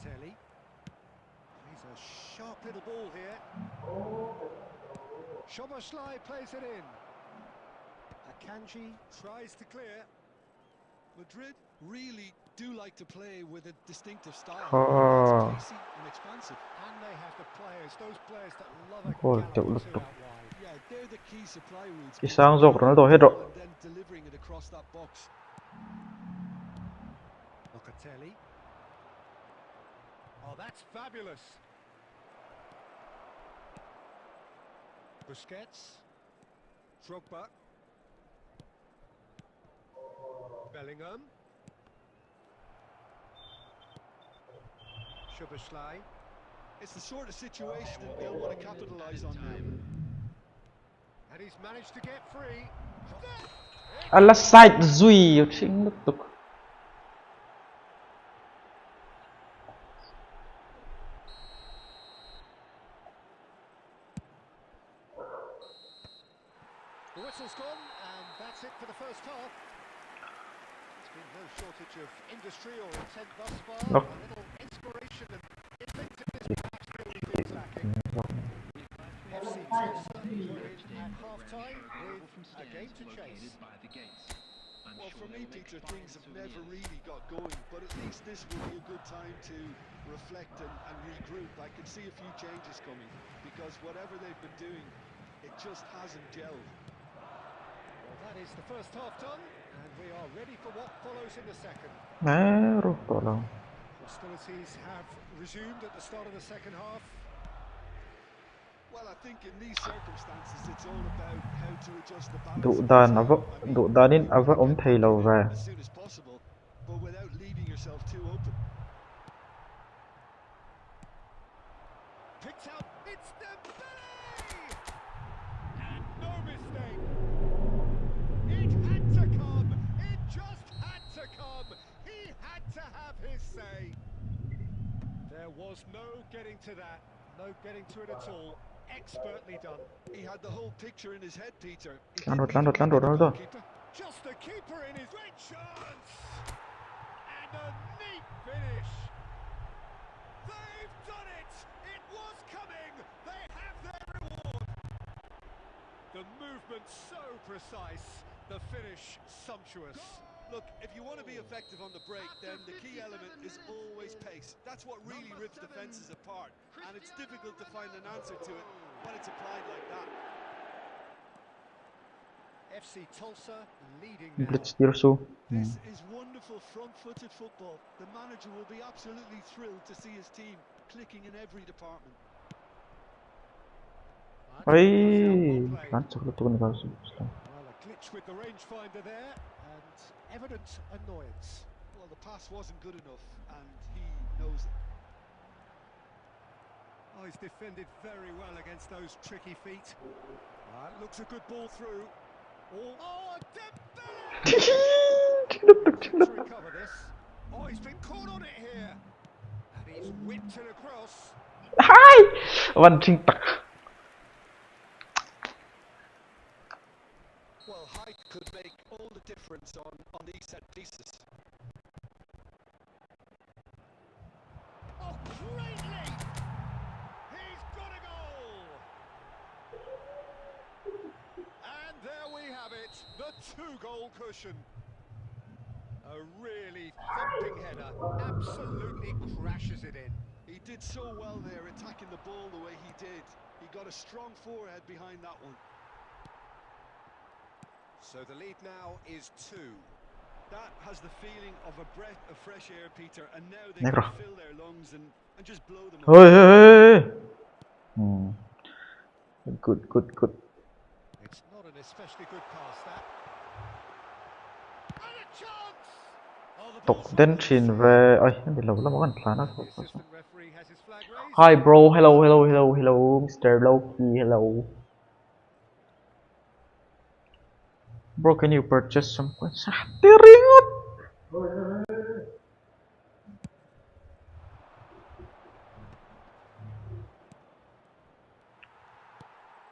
Locatelli. He's a sharp little ball here. Szoboszlai plays it in. Akanji tries to clear. Madrid really do like to play with a distinctive style. Oh. It's pacey and expansive. And they have the players, those players that love a Oh, gallop chậm or lực two tục. out wide. Yeah, they're the key supply routes. Cái sáng rộng nó đổ hết rồi. And then delivering it across that box. Locatelli. Oh, that's fabulous. Busquets. Drogba. Bellingham. Szoboszlai. It's the sort of situation that they'll want to capitalise on now. And he's managed to get free. Là side duy chính lực tục. The whistle's gone, and that's it for the first half. There's been no shortage of industry or intent thus far. No. A little inspiration and inventiveness perhaps still feels lacking. FC Tulsa joined at half-time with a game to chase. Well, for me, Peter, things have never really got going, but at least this will be a good time to reflect and regroup. I can see a few changes coming, because whatever they've been doing, it just hasn't gelled. Well, that is the first half done, and we are ready for what follows in the second. Hostilities have resumed at the start of the second half. Well, I think in these circumstances, it's all about how to adjust the balance. Dụ đàn đến ava ống thầy lầu về. As soon as possible, but without leaving yourself too open. Picked out, it's Dembele! And no mistake. It had to come. It just had to come. He had to have his say. There was no getting to that. No getting to it at all. Expertly done. He had the whole picture in his head, Peter. Lan rồi. Just the keeper in his great chance. And a neat finish. They've done it. It was coming. They have their reward. The movement so precise. The finish sumptuous. Look, if you want to be effective on the break, then the key element is always pace. That's what really rips defences apart, and it's difficult to find an answer to it when it's applied like that. FC Tulsa leading now. Blitz Dirsu. This is wonderful front-footed football. The manager will be absolutely thrilled to see his team clicking in every department. Ay, langsung lực tục Well, a glitch with the rangefinder there, and evident annoyance. Well, the pass wasn't good enough, and he knows it. Oh, he's defended very well against those tricky feet. Looks a good ball through. Oh, Dembele! To recover this. Oh, he's been caught on it here. And he's whipped it across. Hi! One thing. Well, height could make all the difference on these set pieces. Oh, greatly! He's got a goal! And there we have it, the two-goal cushion. A really thumping header, absolutely crashes it in. He did so well there, attacking the ball the way he did. He got a strong forehead behind that one. So the lead now is 2. That has the feeling of a breath of fresh air, Peter, and now they can fill their lungs and just blow them up. Good. It's not an especially good pass, that. And a chance! Oh, the Tục ball's đến on the trình side. về. Ơi, bị lầu lắm còn phá nó. The assistant referee has his flag raised. Hi bro, hello, Mr. Loki, hello. Bro, can you purchase some coins? Tiringot!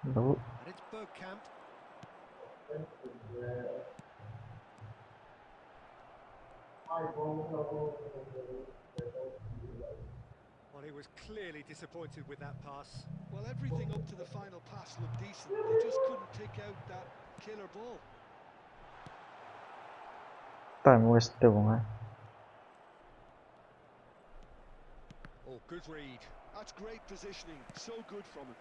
Hello. And it's Bergkamp. he was clearly disappointed with that pass. Well, everything up to the final pass looked decent. They just couldn't pick out that killer ball. Time waste ngay. Oh, good read. That's great positioning. So good from him.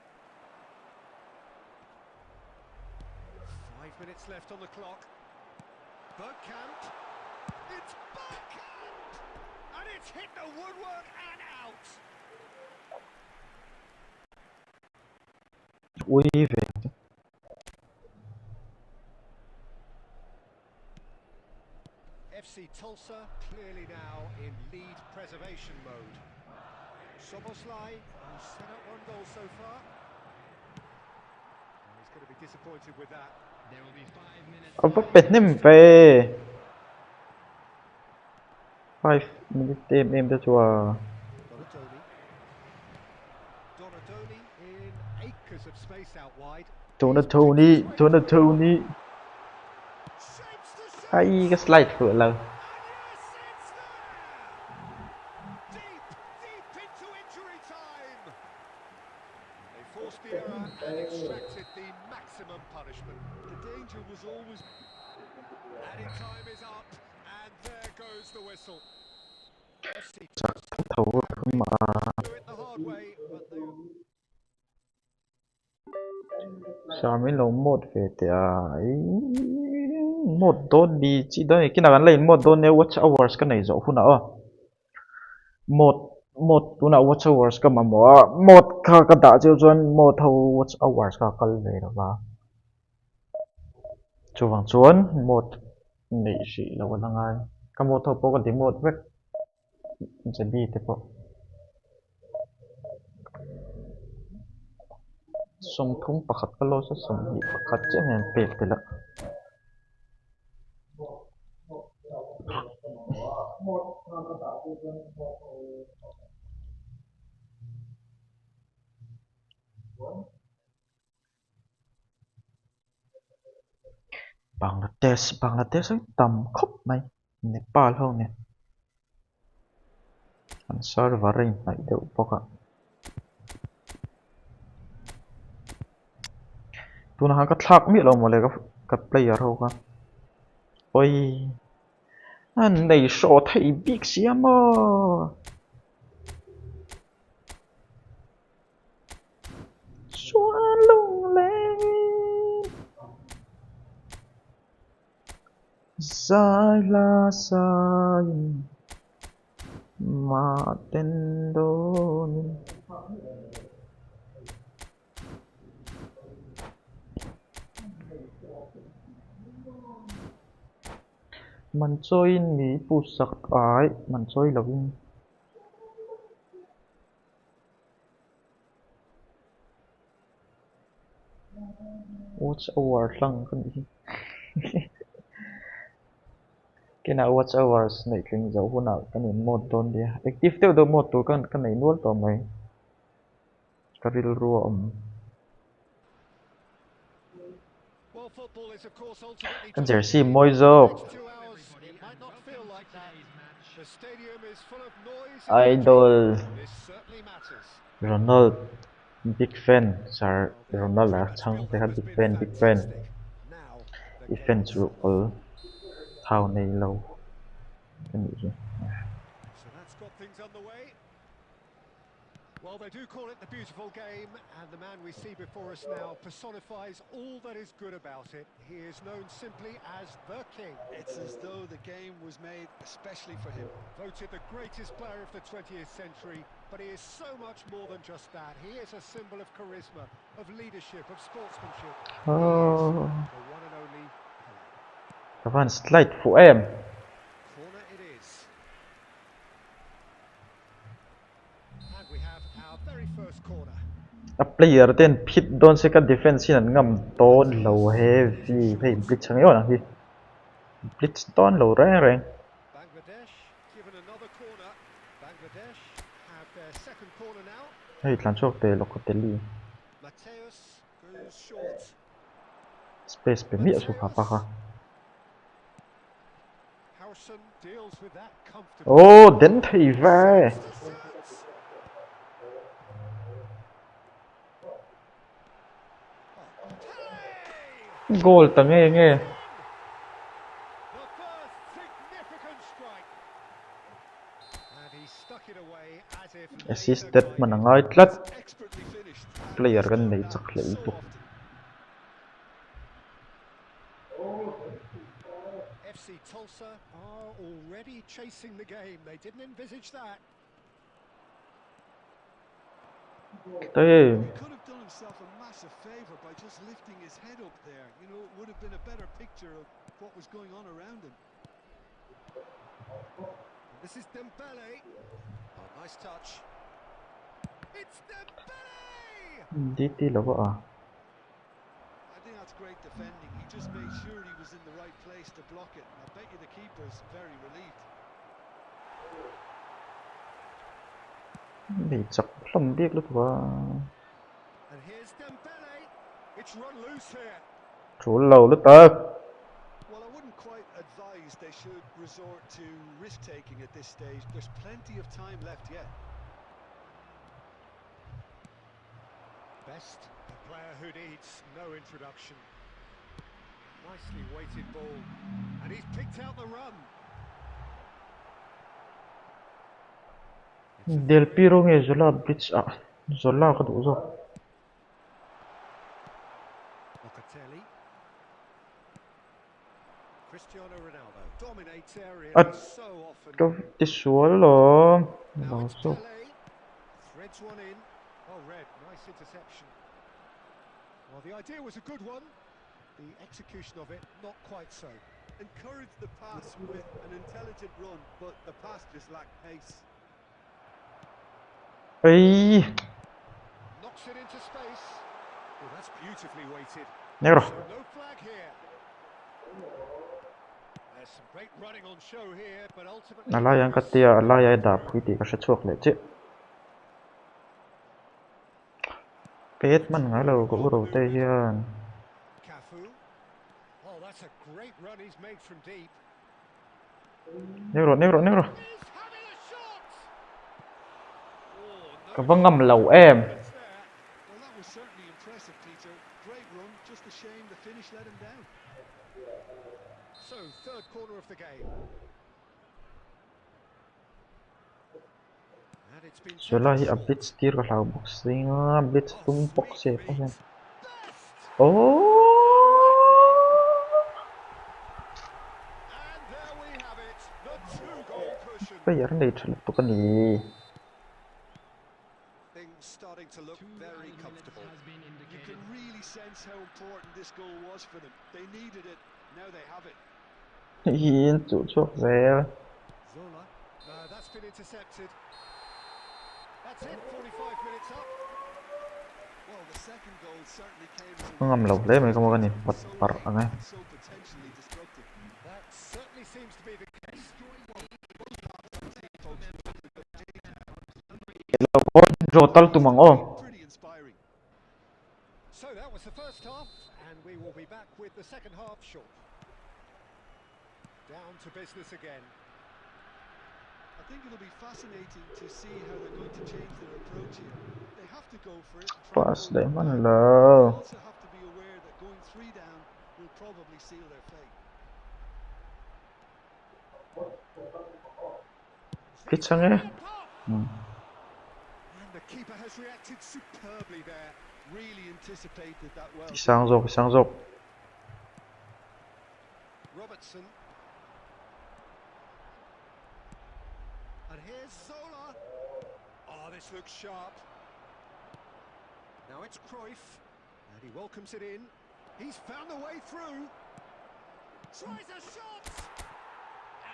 5 minutes left on the clock. Bergkamp. It's Bergkamp! And it's hit the woodwork and out. Ui về. FC Tulsa clearly now in lead preservation mode. Soboslai, who's set up 1 goal so far. And he's going to be disappointed with that. There will be 5 minutes. Apa petnya mpe. 5 minutes em cho chùa. Donadoni in acres of space out wide. Donatoni. Shapes the shot. Ai cái slide vừa là. And yes, it's there! Deep into injury time. They forced the error and extracted the maximum punishment. The danger was always... Added time is up, and there goes the whistle. FC Thầu không mà. do it the hard way, but they... Sao mới lâu một về thì một đôn đi chỉ đây cái nào gắn lên một đôn nếu watch hours cái này rõ phun nào một tu nào watch hours cái mà một cái đã chiêu chuẩn một thầu watch hours cái về đó vào cho vàng chuẩn một này chỉ là cái thằng ai cái một thầu có cái tiếng một vết sẽ đi thế bộ song thung pakat ka lo sa sumbi pakat siya ngayon peke la Bangladesh ay tam khop may Nepal ho nè ang server rin na idew po ka tu na ka thak mi lo mo le ka player ho ka oi anh này so thầy biết gì mà xóa lung lên dài là dài mà tên đồn mình chơi mỹ pu sak ai mình chơi là vinh watch hours lang cái gì cái nào watch hours này kinh dấu hôm nào cái này một tuần đi active tiêu được một tuần cái này nuốt vào mấy cái reel rùa cái jersey môi dâu idol Ronald big fan sir Ronald là chẳng thể big fan fan chụp ở thao này lâu cái gì Well, they do call it the beautiful game, and the man we see before us now personifies all that is good about it. He is known simply as the King. It's as though the game was made especially for him. Voted the greatest player of the 20th century, but he is so much more than just that. He is a symbol of charisma, of leadership, of sportsmanship. He is the one and only Pelé. các bạn slide phụ em Corner it is. And we have our very first corner. player tên pit don second defense nan ngam ton low heavy hey blitz chẳng yếu nào đi blitz ton low reng Bangladesh given another corner. Bangladesh have their second corner now. hey làm cho tê lộc tê li Mateus goes short. space pe mi su pa ha Harrison deals with that comfortably. đến thầy về goal ta nghe nghe The first significant strike. And he stuck it away as if assisted laser man guided. ngai tlat Expertly finished. And player he's kan done nei that chak hlei so tu often. FC Tulsa are already chasing the game. They didn't envisage that. tay He could have done himself a massive favour by just lifting his head up there. You know, it would have been a better picture of what was going on around him. And this is Dembele. Oh, nice touch. It's Dembele! DT lawa ah I think that's great defending. He just made sure he was in the right place to block it. And I bet you the keeper's very relieved. nei chak hlam biak lu tua And here's Dembele. It's run loose here. chul lo lu ta Well, I wouldn't quite advise they should resort to risk-taking at this stage. There's plenty of time left yet. Best, a player who needs no introduction. Nicely weighted ball. And he's picked out the run. del piro nge zola blitz ah zola ka du zo Locatelli. Cristiano Ronaldo dominates area so often. to ti sual lo Now lo it's so Pele. Threads one in. Oh, Red, nice interception. Well, the idea was a good one. The execution of it, not quite so. Encourage the pass with an intelligent run, but the pass just lacked pace. ai Knocks it into space. Oh, that's beautifully weighted. negro So no flag here. There's some great running on show here, but ultimately ala yang katia ala ya da phui ti ka sha chuak le che pet man ngai lo ko ro te hian Cafu. Oh, that's a great run he's made from deep. negro negro negro He's having a shot. Oh, no ka vangam lo em chance there. Well, that was certainly impressive, Peter. Great run, just a shame the finish let him down. So, third corner of the game. And it's been zola taken hi a short. blitz tir ka hlau boxing a blitz Oh, tum box se sweet pa hian feet. Best! oh And there we have it, the two-goal cushion. player nei thal tu ka ni Things starting to look very comfortable. You can really sense how important this goal was for them. They needed it, now they have it. hin chu chuak zel Zola. No, that's been intercepted. That's it, 45 minutes up. Well, the second goal certainly came as a ngam lo le mai ka mo ka ni pat par angai and so potentially destructive. That certainly seems to be the case. lo ko jo tal tu mang o Pretty inspiring. So that was the first half, and we will be back with the second half shortly. Down to business again. I think it'll be fascinating to see how they're going to change their approach here. They have to go for it and try pas and dai pull man it back. lo They also have to be aware that going 3 down will probably seal their fate. blitz ange And the keeper has reacted superbly there. Really anticipated that well. isang zok Robertson. And here's Zola. Oh, this looks sharp. Now it's Cruyff. And he welcomes it in. He's found the way through. Tries a shot.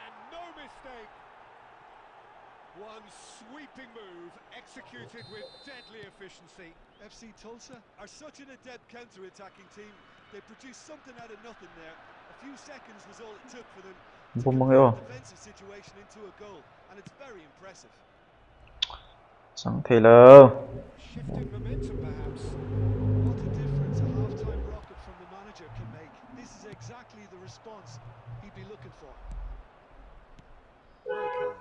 And no mistake. One sweeping move executed with deadly efficiency. FC Tulsa are such an adept counter-attacking team. They produced something out of nothing there. A few seconds was all it took for them to bumang convert yo a defensive situation into a goal, and it's very impressive. sang thei lo Shift in momentum, perhaps. What a difference a half-time rocket from the manager can make. This is exactly the response he'd be looking for. Red card.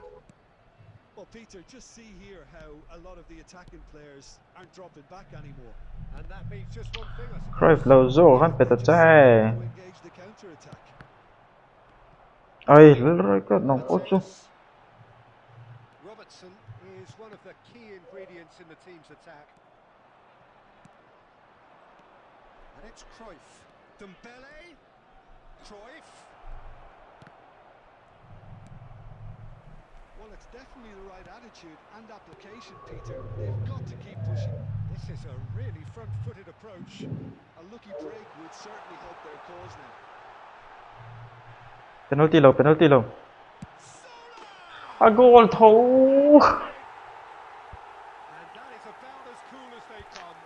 Well, Peter, just see here how a lot of the attacking players aren't dropping back anymore. And that means just one thing, I suppose. Cruyff lâu rổ kan They peta just simply chai. want to engage the counter-attack. Ai lỡ cái nòng cốt chung. Martinez. Robertson is one of the key ingredients in the team's attack. And it's Cruyff. Dembele. Cruyff. Well, it's definitely the right attitude and application, Peter. They've got to keep pushing. This is a really front-footed approach. A lucky break would certainly help their cause now. Penalty lâu, penalty lâu. A goal thấu. And that is about as cool as they come.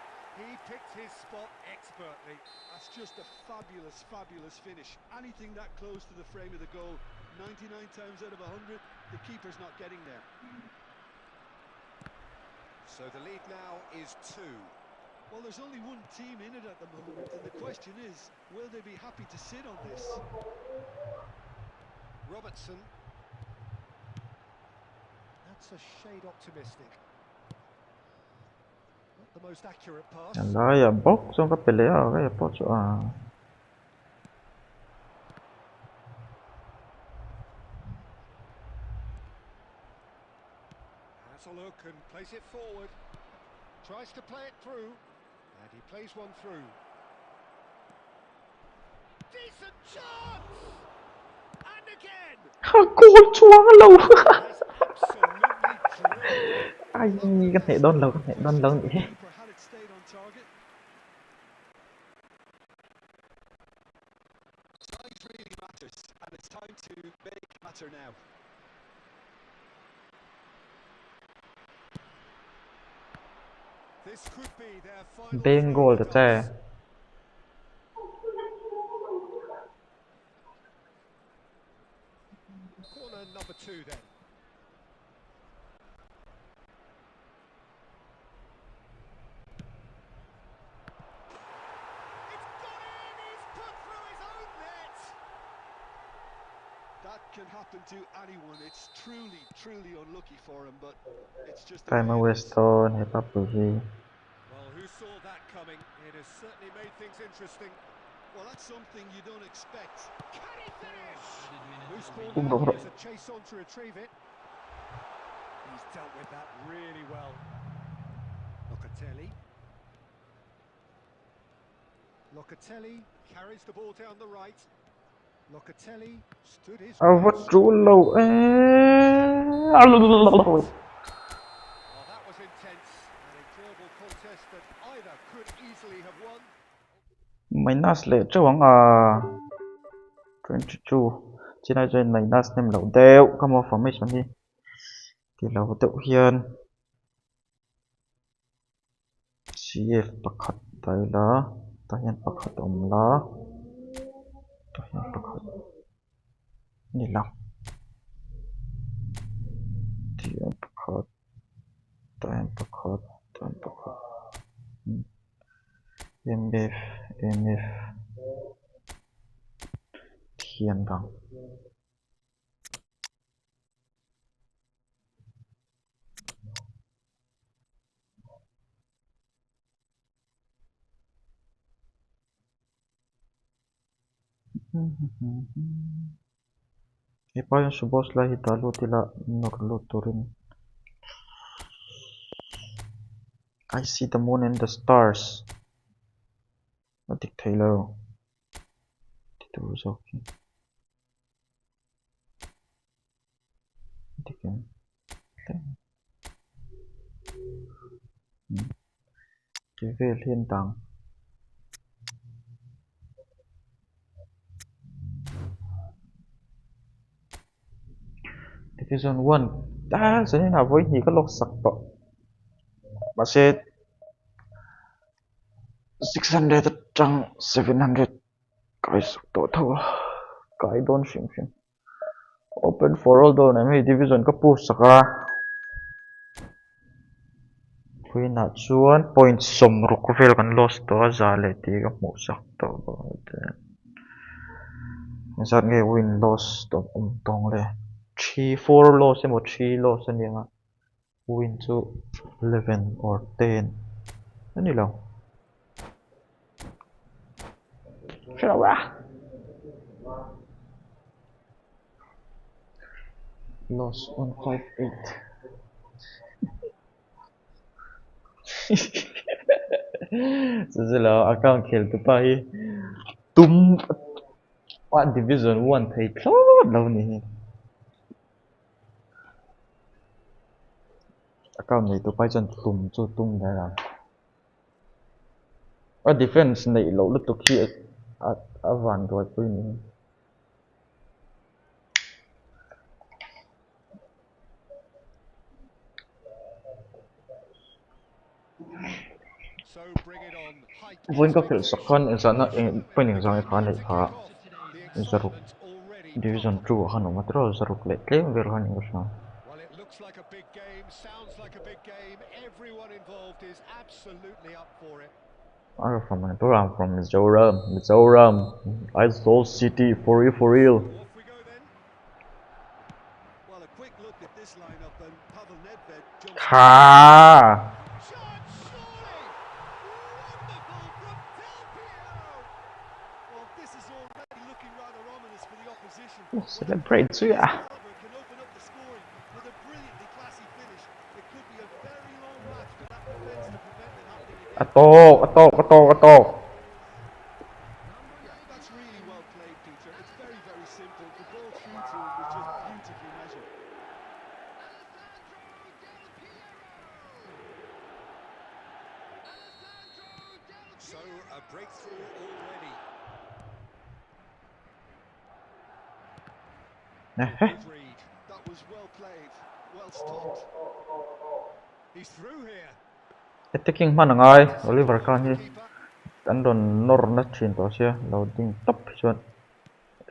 He picked his spot expertly. That's just a fabulous, fabulous finish. Anything that close to the frame of the goal, 99 times out of 100, the keeper's not getting there. So the lead now is 2. Well, there's only one team in it at the moment, and the question is, will they be happy to sit on this? Robertson. That's a shade optimistic. Not the most accurate pass. Là ya bóc xong cái pele à cái bóc cho à. Has a look and plays it forward. Tries to play it through. And he plays one through. Decent chance! And again! Goal choáng lâu. Has absolutely drilled. Ai cái này đón lâu vậy. Keeper had it stayed on target. Size really matters, and it's time to make it matter now. This could be their final Bên throw goal of the thật ra. dice. Corner number 2 then. It's gone in! He's put through his own net! That can happen to anyone. It's truly, truly unlucky for him, but it's just the Time way it is. Weston hay Papuji. Well, who saw that coming? It has certainly made things interesting. Well, that's something you don't expect. Can he finish? Loose ball Đúng now, rồi. there's a chase on to retrieve it. He's dealt with that really well. Locatelli carries the ball down the right. Locatelli stood his À vật ground. trụ lâu. Well, that was intense. An enjoyable contest that either could easily have won. Minus lệ cho bằng 22. Chỉ là trên minus nem lâu đều. Come on formation đi. Thì lâu tự hiền. CF pakhat tay la. Tahian pakhat la. Tahian pakhat. Ni lang. Tahian pakhat. Tahian pakhat. Tahian pakhat. MF. Thiền bằng. Ipa yung subos la hitalo tila nagluturin. I see the moon and the stars. Matik Taylor. Dito was okay. Matik yan. Kivel hiên tang. Division 1. Sa nên là với gì có lọc sặc bọ. Mà sẽ 600 trăng 700 cái sặc tổ thâu. Cái đôn xuyên. Open for all đồ này mấy division có push sặc ra. Kui na chuan point som rukvel kan lost to za le ti ka mu sak to ba te. Zat nge win loss to tong le. 3-4 loss mo 3 loss ani nga. win to 11 or 10. Ano lang? Shut up! Lost on 5-8. So sila account खेल तो पाए तुम what division 1 thấy close đâu nè account này tôi phải chân tùm cho tung đây là ở defense này lỗ lực tôi kia ở vàng rồi tôi nè vốn có kiểu sọc con in sana bên những dòng cái này phá zaruk division 2 han nó matro zaruk lệ cái ver han những cái Well, it looks like a big game, sounds like a big game. Everyone involved is absolutely up for it. I'm from Mizoram. I stole city for you for real. Off we go then. Well, a quick look at this lineup, and Pavel Nedved jumps. Ha! Shot, surely! Wonderful from Del Piero! Well, this is already looking rather ominous for the opposition. Celebrate too, yeah. Can open up the scoring with a brilliantly classy finish. It could be a very long match for that defense to prevent it happening again. Atok. That's really well played, Peter. It's very, very simple. The ball through to him was just beautifully measured. So, a breakthrough already. Good read. That was well played. Well stopped. He's through here. Attacking man ngai Oliver Kahn hi an don nor na chin to sia loading top chuan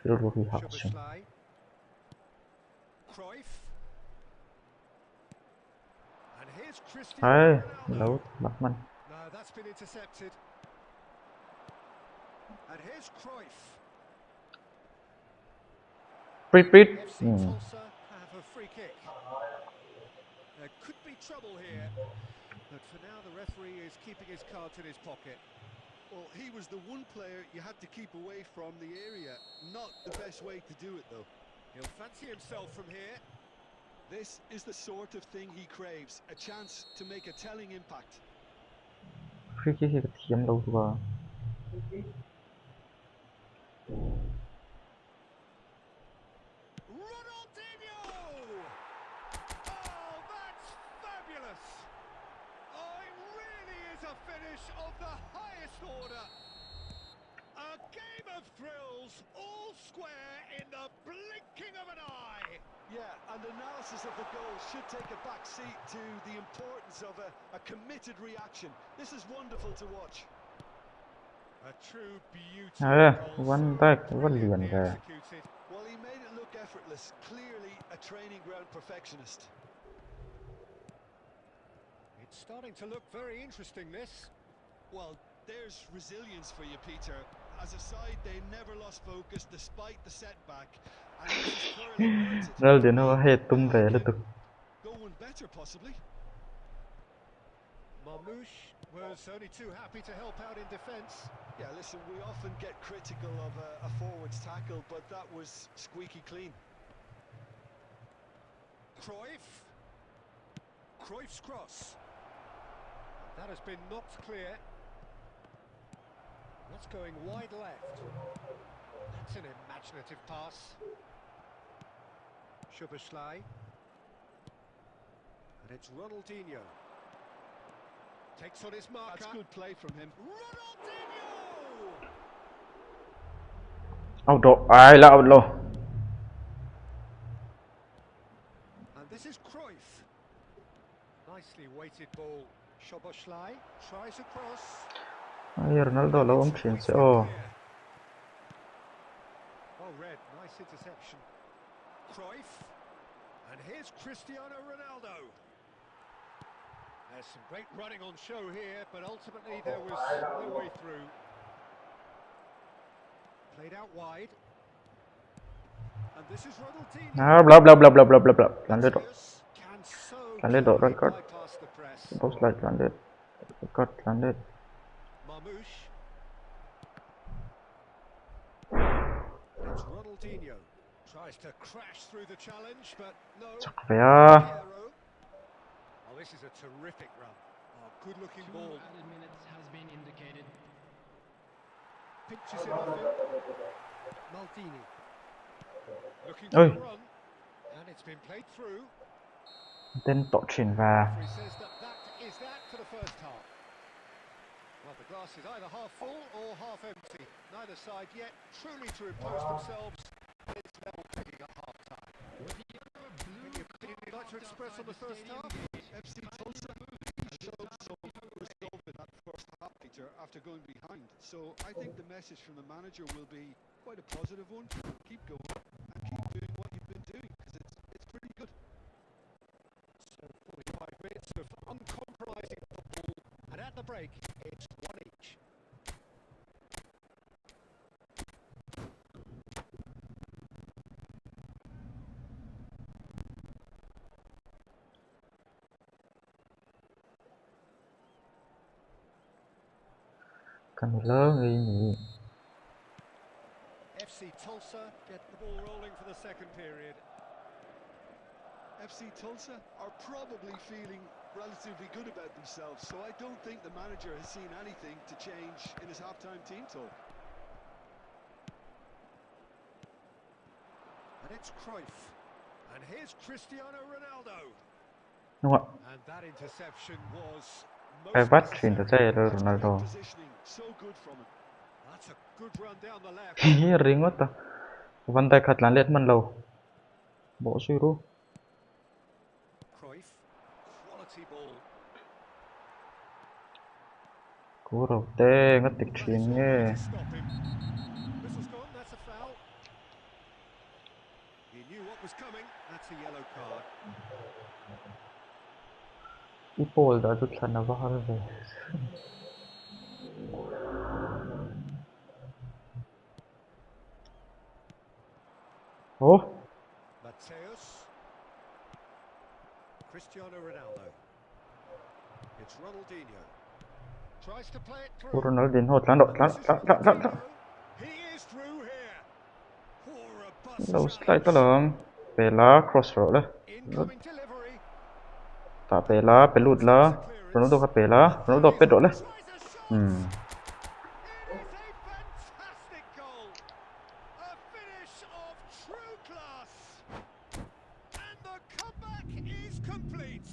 thil ru hi hak chin Szoboszlai. Cruyff. And here's Cristiano ai Ronaldo. load lak man No, that's been intercepted. And here's Cruyff. Prit FC Tulsa have a free kick. There could be trouble here, but for now the referee is keeping his cards in his pocket. Well, he was the one player you had to keep away from the area. Not the best way to do it, though. He'll fancy himself from here. This is the sort of thing he craves, a chance to make a telling impact. free kick hi ka thiam lo tu ba Ronaldinho! Oh, that's fabulous! Oh, it really is a finish of the highest order. A game of thrills, all square in the blinking of an eye. Yeah, and analysis of the goal should take a back seat to the importance of a committed reaction. This is wonderful to watch. A true beauty. one back one liền Brilliantly kìa executed. Well, he made it look effortless. Clearly a training ground perfectionist. It's starting to look very interesting, this. Well, there's resilience for you, Peter. As a side, they never lost focus despite the setback. And this is thoroughly warranted. Ronaldinho hết tum về là tục Go one better, possibly. Marmoush was only too happy to help out in defence. Yeah, listen, we often get critical of a forward's tackle, but that was squeaky clean. Cruyff. Cruyff's cross. That has been knocked clear. That's going wide left. That's an imaginative pass. Szoboszlai. And it's Ronaldinho. Takes on his marker. That's good play from him. Ronaldinho! out độ ai là out lo And this is Cruyff. Nicely weighted ball. Szoboszlai tries across. ai Ronaldo lo ông chuyển sẽ oh Well read, nice interception. Cruyff. And here's Cristiano Ronaldo. There's some great running on show here, but ultimately there was no way through. Played out wide. And this is Ronaldinho. blah blah blah blah blah blah blah landed Can so landed cleverly right card. bypassed the press. Both like landed. Cut landed. Marmouche. It's Ronaldinho. Tries to crash through the challenge, but no. Chắc phải à. Piero. Oh, this is a terrific run. Oh, good-looking Two ball. added minutes has been indicated. Pinches it off him. Maldini. Looking Ôi, for a run. And it's been played through. tên tổ truyền và Referee says that is that for the first half. Well, the glass is either half full or half empty. Neither side yet truly to impose themselves. It's level pegging at half-time. Any opinion you'd like to express on the first half? FC Tulsa showed some resolve in that first half, Peter, after going behind. So I think the message from the manager will be quite a positive one. Keep going and keep doing what you've been doing, because it's pretty good. So 45 minutes of uncompromising football, and at the break, it's one each. cần lớn đi nhỉ. FC Tulsa get the ball rolling for the second period. FC Tulsa are probably feeling relatively good about themselves, so I don't think the manager has seen anything to change in his half-time team talk. And it's Cruyff. And here's Cristiano Ronaldo. Đúng không And that interception was ạ? Cái most bắt chuyển necessary. từ chạy rồi That's Ronaldo. great positioning, so good from him. That's a good run down the left. Hi ring quá ta. Vân tay khát landed mình lâu. Bộ suy ru. Cruyff, quality ball. Cú đầu tê ngất tịch Well, that is chiến all nghe. right to stop him. Whistle's gone, that's a foul. He knew what was coming, that's a yellow card. eFootball đã rút sẵn vào rồi. Ủa? Mateus. Cristiano Ronaldo. It's Ronaldinho. Tries to play it Cú through. Ronaldo đến hột lăn độ And lăn this is lăn lăn lăn. Ronaldinho. He is through here. Poor a bus Đầu slide ta challenge. lợm. Về lá cross rồi đấy. Incoming delivery. Tạ về lá, về lụt lá. Ronaldo khá về lá. Ronaldo về độ đấy. Tries a shot. Hmm. It is a fantastic goal. A finish of true class. And the comeback is complete.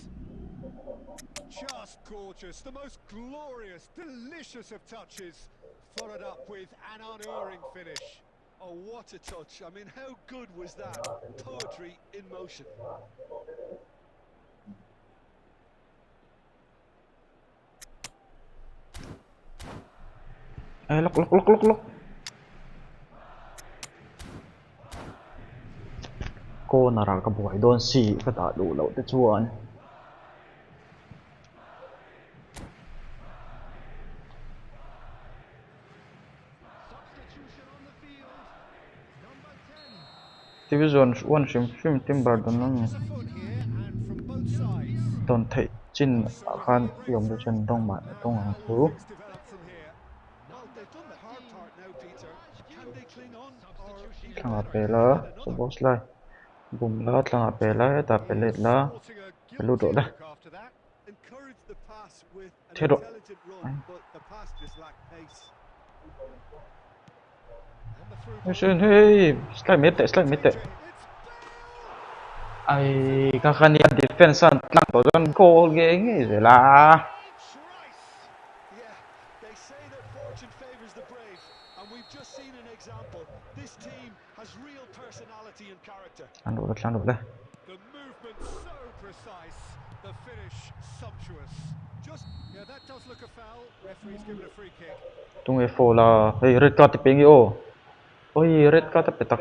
Just gorgeous. The most glorious, delicious of touches. Followed up with an unerring finish. Oh, what a touch. I mean, how good was that? Poetry in motion. Ê, lóc. Cô nào ra cái buổi đôn xì cái tạ đủ lậu tới chuồn. Substitution on the field. Number 10. Division 1 phim team bảo đồn nó Changes afoot here and from both sides. đồn thị chín khan dùng cho chân đông bản đông hàng How thứ. will things develop from here? Well, they've done the hard part now, Peter. Can they cling on? Or even Thằng hợp better, về lá, get số another? boss lại. Bùm lá, thằng hợp về lá, tập về lệch lá. Sporting a Phải lùi độ guilty đây. look after that. Encourage the pass with an Chế độ. intelligent run, but the pass just lacked pace. And the through Ôi ball. xin, hey, slide mid tệ. It's Bale. Ai, các khán giả defense ăn lăng tổ dân cô ghế nghĩ rồi là. It's Rice. Yeah, they say that fortune favours the brave, and we've just seen an example. This team has real personality and character. Lăn độ đây. The movement so precise, the finish sumptuous. Yeah, that does look a foul. Referee's given a free kick. Tung nghe phô là, hey, red card thì pengi ô. Ôi, red card tapi tak.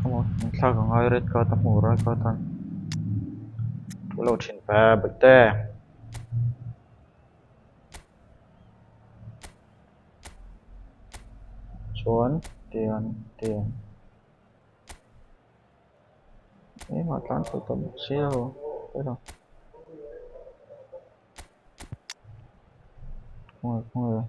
Come on, sao cả ngay red card tập mù ra card tan. Lâu chín phá bực tê. Xuống, tiền. mà tán tụi tụi một siêu thế đâu không rồi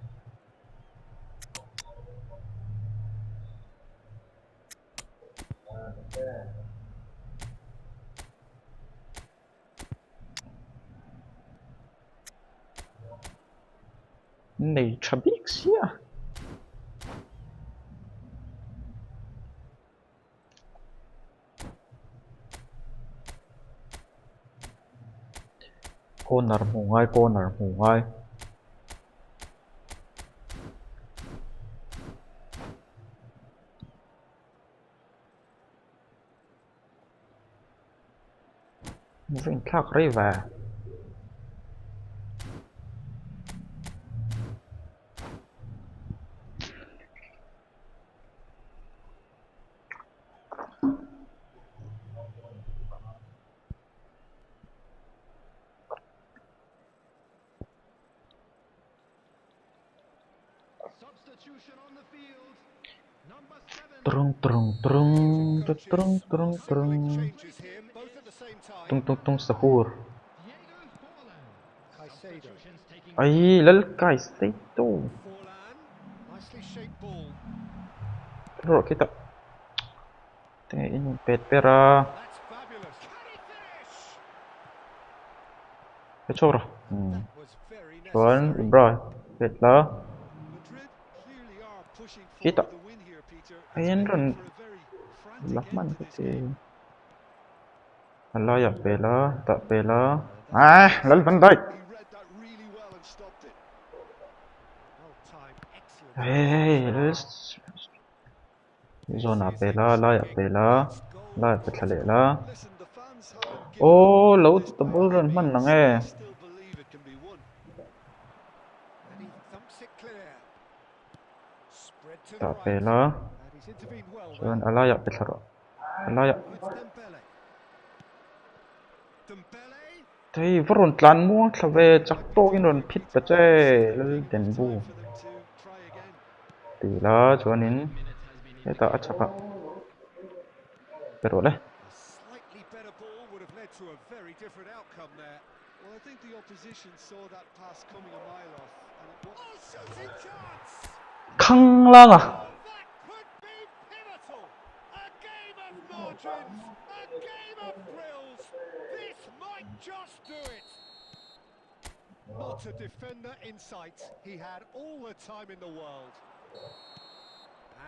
này chả biết gì à corner mù ngay vinh khác đấy và Substitution on the field. Number 7. trung trung Changing trung trung coaches trung signaling trung changes here, both at the same tung time. tung tung sahur Diego Forlan. Caicedo. Substitutions taking ấy place. lal kai stay tu Forlan, nicely shaped ball. rồi kita ini pet pera That's fabulous. Can he finish? pechora That was very Tuan necessary. Ibrahim pet lah Madrid clearly are pushing kita for the win here, Peter. It's ayan making ron for a very frantic end lakman to this peti game. Allah ya pela tak pela That's lal Van Dijk he read that really well and stopped it. Well timed, excellent. hey zona pela la ya pela la ya petlale la Listen, the fans haven't given up oh on lo this to by any buran man means. nang They still believe it can be won. And he thumps it clear. Spread to the tak right. pela And he's intervened well Tuan there. Allah ya petlaro Allah ya It's Dembele. Dembele. Thì vẫn còn tlan mua là về chắc tôi cái lần pit bật chơi lên đèn bu For them to try again. thì là cho nên cái ta chắc à pero đấy A slightly better ball would have led to a very different outcome there. Well, I think the opposition saw that pass coming a mile off, and it was. Oh, shooting chance! khăng lang à Oh, that could be pivotal! A game of margins! A game of thrills! This might just do it! Not a defender in sight. He had all the time in the world.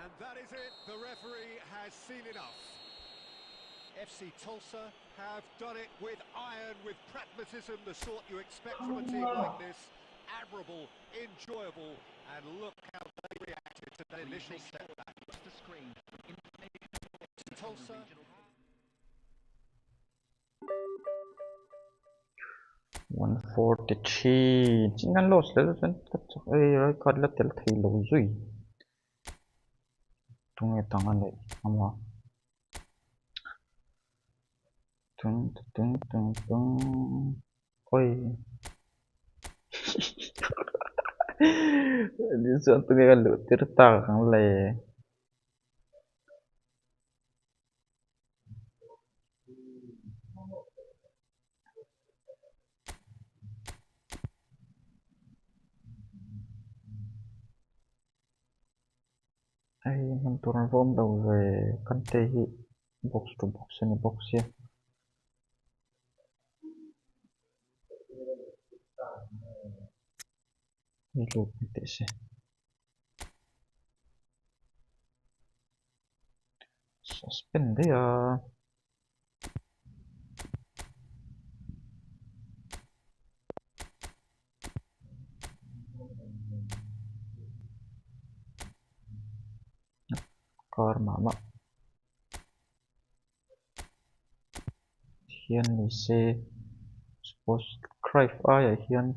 And that is it. The referee has seen enough. FC Tulsa have done it with iron, with pragmatism, the sort you expect from a team like this. Admirable, enjoyable, and look how they reacted to that initial setback. The screen. Tulsa 143 chính ngắn lột lấy rất tất ấy còn là tiền thì lỗi rồi tung nghe tăng anh đấy không hả tung ôi đi xuống tung nghe lửa tiết ta kháng lệ ai mình tuần vôm đầu về căn tê box to box này box kia đi lụp tệ xe suspend đấy à Kar mama hian ni se suppose crave ai hian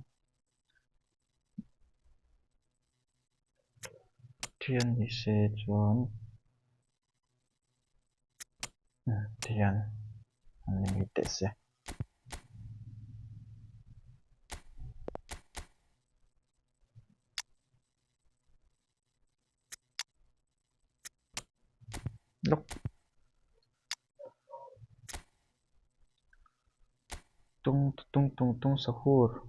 hian ni se chuan hian an ni te se look tung sahur.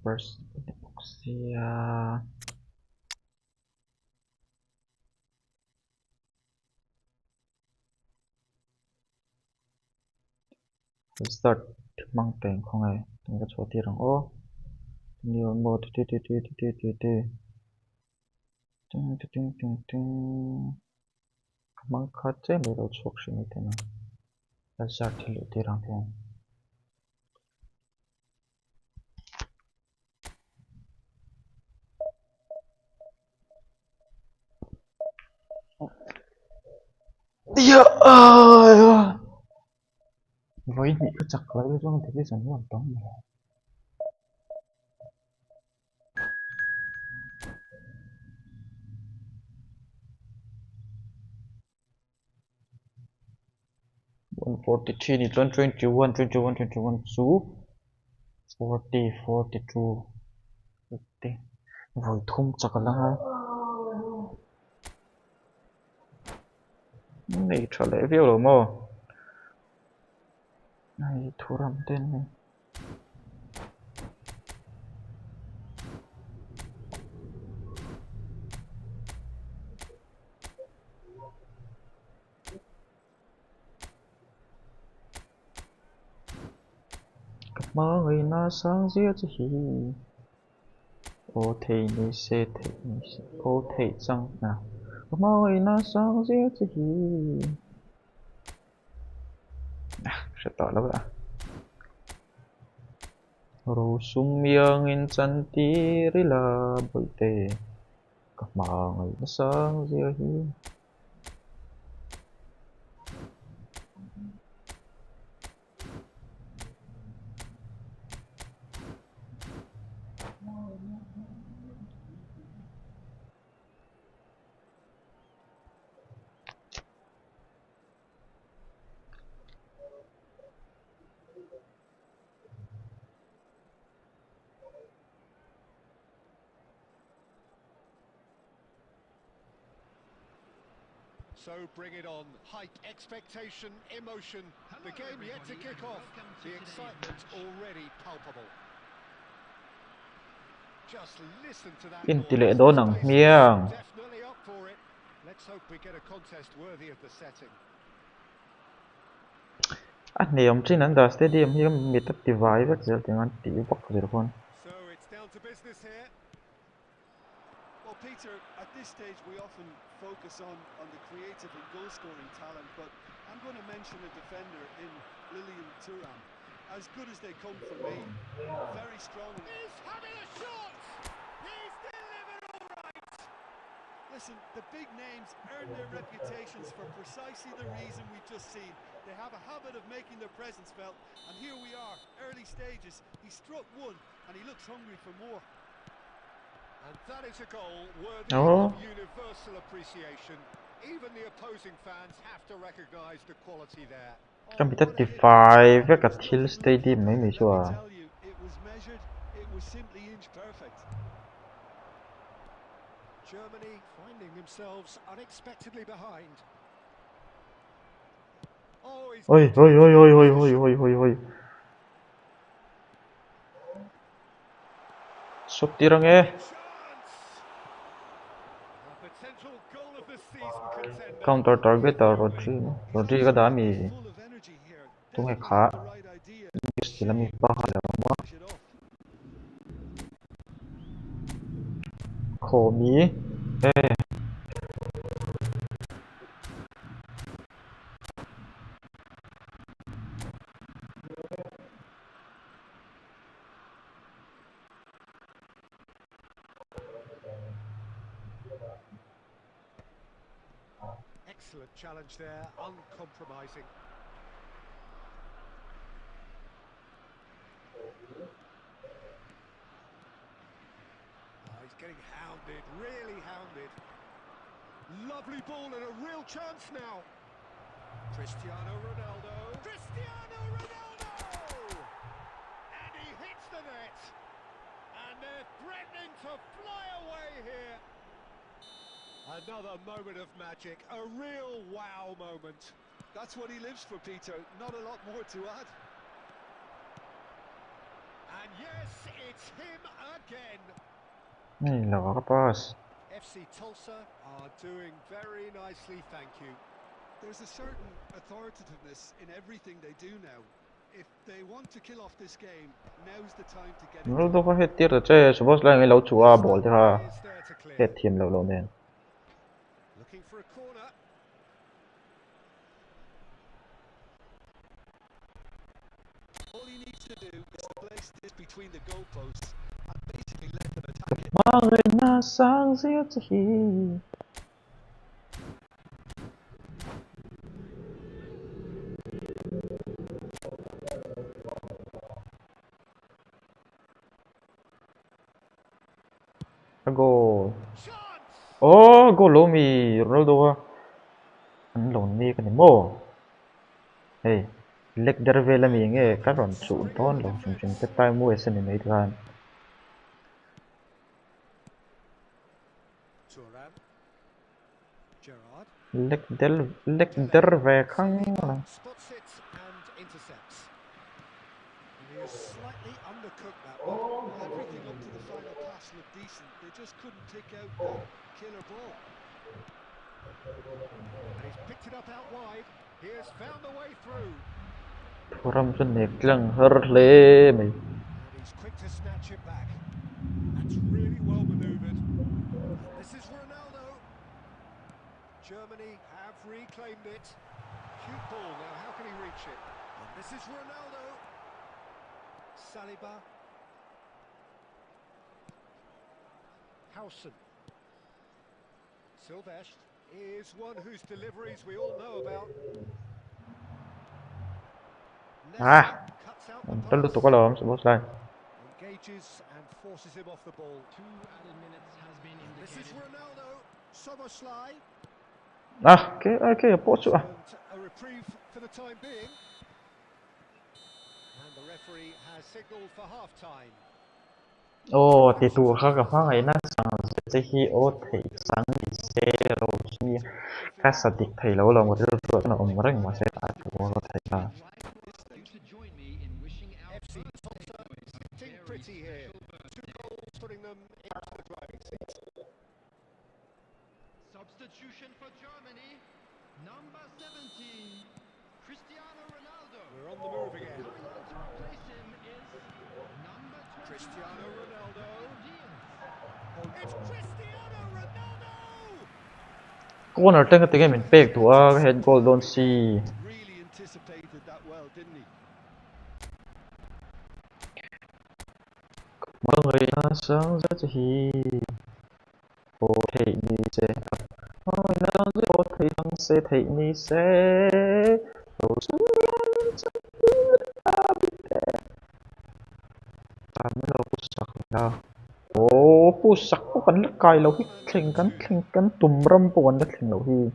First Epoxia. Start mang teng không ai tung cái chỗ tiền ô nhiều một mang khát chế mấy đồ chọc xin thế nào là start thì lựa tiền thế Iya, với những cái chặt lấy trong thế giới hoàn toàn này. 143 ni 21 số 40 42 50 với thum chắc là hai này trở lại việc rồi mà này thu làm tên này mơ người na sáng giết chỉ ô thầy ni sẽ thầy ô thầy chăng nào mơ người na sáng giết chỉ sẽ tỏ lắm ạ rồi sung miệng in chân tí ri là bụi tê mơ người na sáng giết So bring it on. Hype, expectation, emotion. The game yet to kick off. The excitement already palpable. Just listen to that. in tỷ lệ đố nặng miệng Definitely up for it. Let's hope we get a contest worthy of the setting. anh này ông trên anh đã stadium hiếm miệt tập divide với giờ tiếng anh tiểu bọc rồi con So it's down to business here. Well, Peter, at this stage we often focus on the creative and goal-scoring talent, but I'm going to mention a defender in Lilian Thuram. As good as they come for me, very strong. He's having a shot! He's delivered all right! Listen, the big names earn their reputations for precisely the reason we've just seen. They have a habit of making their presence felt, and here we are, early stages. He struck one, and he looks hungry for more. And that is a goal worthy Oh. of universal appreciation. Even the opposing fans have to recognise the quality there. trong miệt tập divide với cả Hill Stadium mấy mấy chưa Let me tell you, it was measured, it was simply inch perfect. Germany finding themselves unexpectedly behind. Oh, he's ôi ôi ôi ôi ôi ôi ôi ôi ôi sút tirang chance. A potential goal of the season contender. counter target Rodri cái đá mì Full of energy here. tung hay Definitely khá the right idea. chỉ là mì ba là quá Finish it off. khổ mí ê Excellent challenge there, uncompromising. He's getting hounded, really hounded. Lovely ball and a real chance now. Cristiano Ronaldo. Cristiano Ronaldo! And he hits the net. And they're threatening to fly away here. Another moment of magic, a real wow moment. That's what he lives for, Peter. Not a lot more to add. And yes, it's him again. นี่เหรอครับ boss FC Tulsa are doing very nicely, thank you. There's a certain authoritativeness in everything they do now. If they want to kill off this game, now's the time to get it nó done. đâu có hết tiết rồi chứ suppose là người lâu chúa bỏ cho ha Is there to clear. hết team lâu lâu nên Looking for a corner. All he needs to do is place this between the goalposts and basically let them attack it. mà người na sang giết chi goal Chance! oh goal lố mì Ronaldo anh lộn mi cái này mô hey leg derve là mì nghe các đoạn trụ thon lộn chúng chúng cái tay mua sân này mấy thằng Turan. Gerrard. leg derve khăng là Spots it and intercepts. And he is slightly undercooked that one. Everything up to the final pass looked decent. They just couldn't pick out the killer ball. And he's picked it up out wide. He has found the way through. Ram chân nè lăng hở lê mày And he's quick to snatch it back. That's really well manoeuvred. And this is Ronaldo. Germany have reclaimed it. Cute ball. Now how can he reach it? And this is Ronaldo. Saliba. Howson. Silvestre is one whose deliveries we all know about. à Cuts out the rất là pass. tốt cái lắm suppose là Engages and forces him off the ball. 2 added minutes has been This is indicated. Ronaldo. Soboslai. à cái bộ chỗ à A reprieve for the time being. And the referee has signalled for half-time. ô thì tụ khác gặp hoa ngày na sang sẽ khi ô thầy sáng thì sẽ rồi khi các sở tịch thầy lâu lòng một đứa vợ nó ông rất mà sẽ tại tụ có thầy là You to join me in wishing our FC Tulsa sitting pretty here. 2 goals putting them into the driving seat. substitution for Germany. Number 17, Cristiano Ronaldo. We're on the move again. Coming on to replace him is number 21, Cristiano Ronaldo. Diaz. It's Cristiano Ronaldo! cô nào trên cái tiếng mình bẹt tụ cái head goal don't see Really anticipated that well, didn't he? mọi người na sáng rất hi ô thầy ni sẽ mọi người na rất ô thầy thằng sẽ thầy ni sẽ rồi xuống ta mới đâu có sặc ra ô pu sặc có cần lắc cài lâu hít khen cắn tùm râm po cần lắc khen lâu hi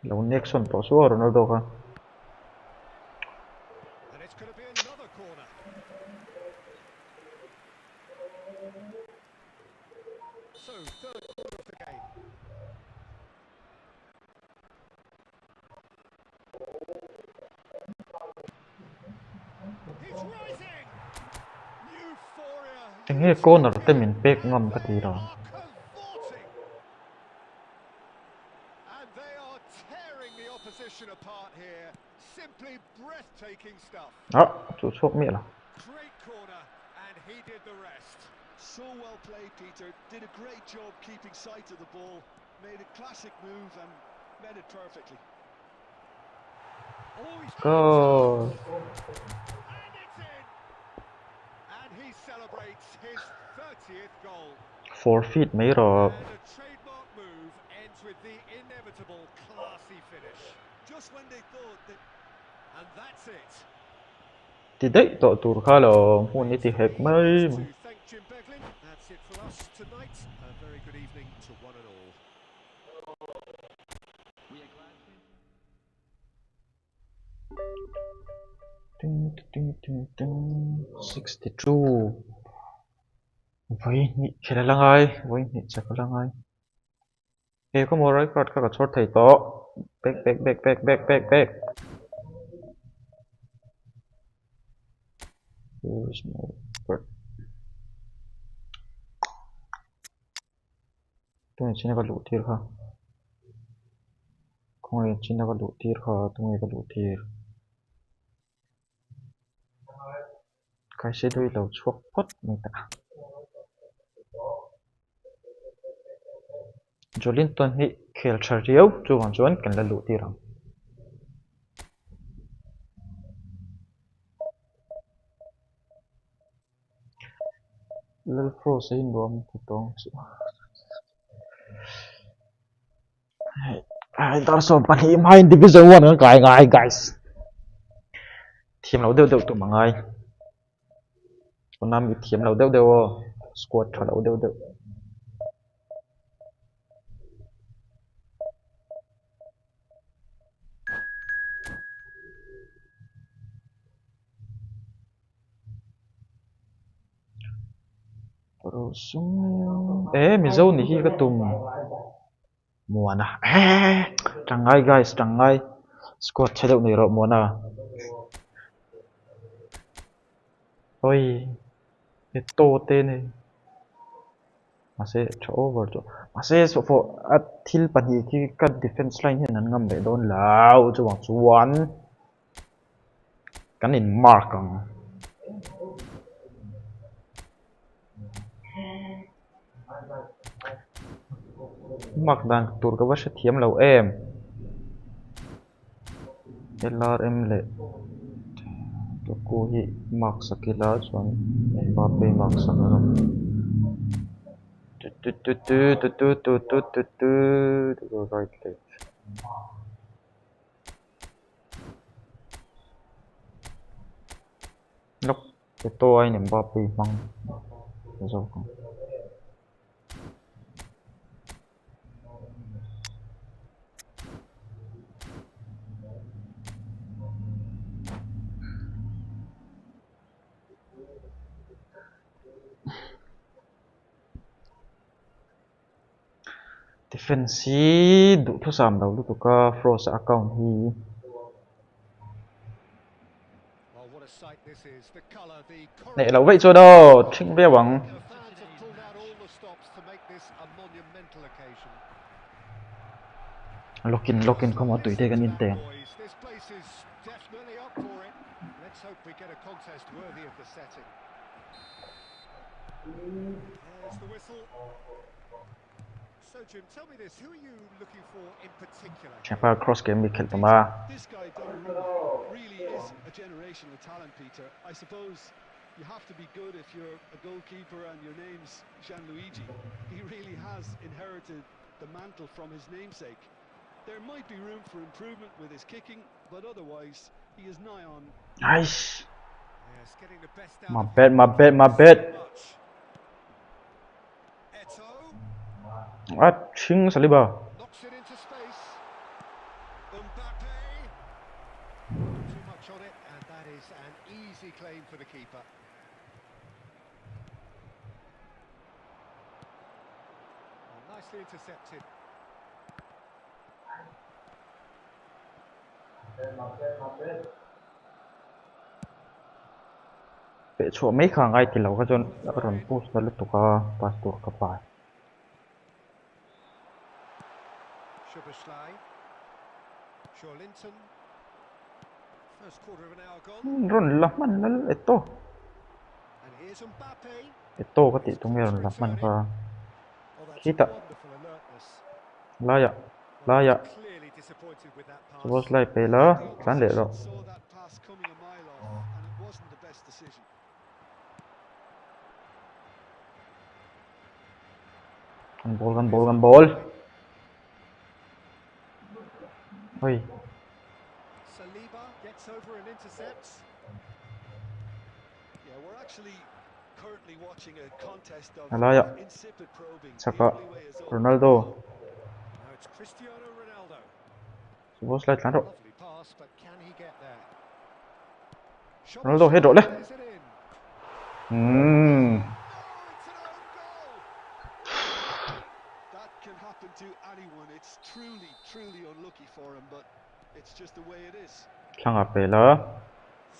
lâu next one to số Ronaldo ha And it's going to be another corner. So, third quarter of the game. He's rising! Euphoria! anh nghe cô nào tên mình bẹt ngầm cái gì đó Are cavorting! And they are tearing the opposition apart here. Simply breathtaking stuff. đó chủ chốt miệng là Great corner, and he did the rest. So well played, Peter. Did a great job keeping sight of the ball. Made a classic move and met it perfectly. Oh, he's go and it's in! And he celebrates his 30th goal. forfeit mấy rồi And a trademark move ends with the inevitable classy finish. Just when they thought that And that's it. thì đấy tội tụt khá là muốn đi thì hết mấy To thank Jim Beglin. That's it for us tonight. A very good evening to one and all. We are glad to. Ding, ding, ding, ding. 62 với nhị khi là ngay với nhị chắc là ngay e có một record các cái short thầy to back here's my record tung chỉ là cái lũ thiệt ha không phải chỉ là cái lũ thiệt ha tung cái lũ thiệt cái sẽ đôi đầu chuột phốt mình ta Jolinton hi khel thar riau chuan chuan kan la lu tirang lel pro se in rom thutong chu ai dar som pan hi mai division 1 ang kai ngai guys team lo deu tu mangai nam team lo deu squad thar lo deu pro sung mi zo ni hi ka tum muana tangai guys tangai squad chadeu ni ro muana oi to te ne mase cho over cho mase so for at thil pani ki ka defense line hin an ngam le don lau chuang chuan kan in mark ang mark dan tur ka washa thiam lo em LRM le to ko hi mark sakila chuan Mbappe mark sakara tu right leg lúc cái tôi anh Mbappe mang rồi không defense đủ thứ sàm đầu lúc ka frost account hi này là vậy cho đâu chính biết bằng lock in không có tuổi thế cái nhìn tiền chẳng phải cross game bị khelt mà You have to be good if you're a goalkeeper and your name's Gianluigi. He really has inherited the mantle from his namesake. There might be room for improvement with his kicking, but otherwise he is nigh on. Nice. My bad. Ah, ching Saliba. Knocks it into space. Mbappe. Too much on it, and that is an easy claim for the keeper. Nicely intercepted. Be cho mấy khang ai thì lâu cái chọn cái run push đó lúc tụi ka pass tur ka pa. Run laman lal ito. Ito cái tung run laman ka. Kita. Laya. Suppose like pela kan le ro. Gan ball. Oi. Saliba gets over and intercepts. Yeah, we're actually currently watching a contest of insipid probing. Saka Ronaldo. Now it's Cristiano Ronaldo. Suppose like lan ro. Lovely pass, but can he get there? Ronaldo hết rồi đấy. happen to anyone. It's truly unlucky for him, but it's just the way it is. Thanga pela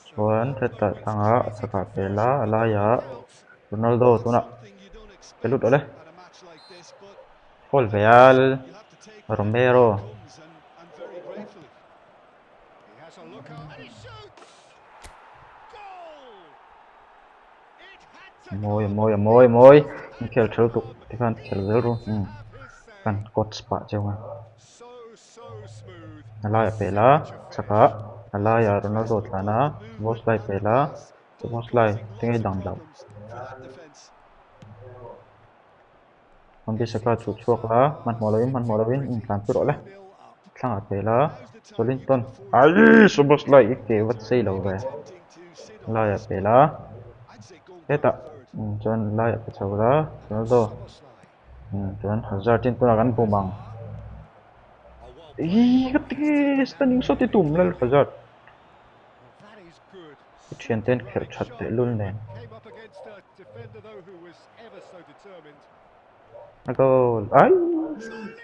chuan reta thanga saka pela alaya Ronaldo tuna Something you don't pelut expect ole at a match like this, but Paul I guess Veal you'll have to take whatever way Romero it comes, and very gratefully. He has a look up and he shoots! Goal! It had to moi come. moi It moi moi just had khel to thel tu come. tikhan He khel had ru to have his kan say. kot spa chewa So smooth. A alaya pela signature saka finish. That's alaya Ronaldo impressive, tlana both the movement boss lai and the pela pass, both boss lai causing tingai lots of dang dang problems for that defence. Mambi FC saka chu chuak la man top man sitting molawin pretty, tlan pi ro le 2-0 up. thanga pela And now's the time you Solinton can afford to ai play so a boss lai little ikke wat better. sei lo Maybe ve tempting to sit on laya this, but pela I'd say go and grab eta a third. chuan laya pe chawra And it's Ronaldo Soboslai. chuan Hazard tin tuna kan bumang Hazard. Oh, well played. ih He's taken katis that taning so ti really tum lal cleanly. Hazard Well, that is good. thian Super ten khel running, that te sharp lul movement. nen Came up against a defender, though, who was ever so determined. a goal ai Joelinton!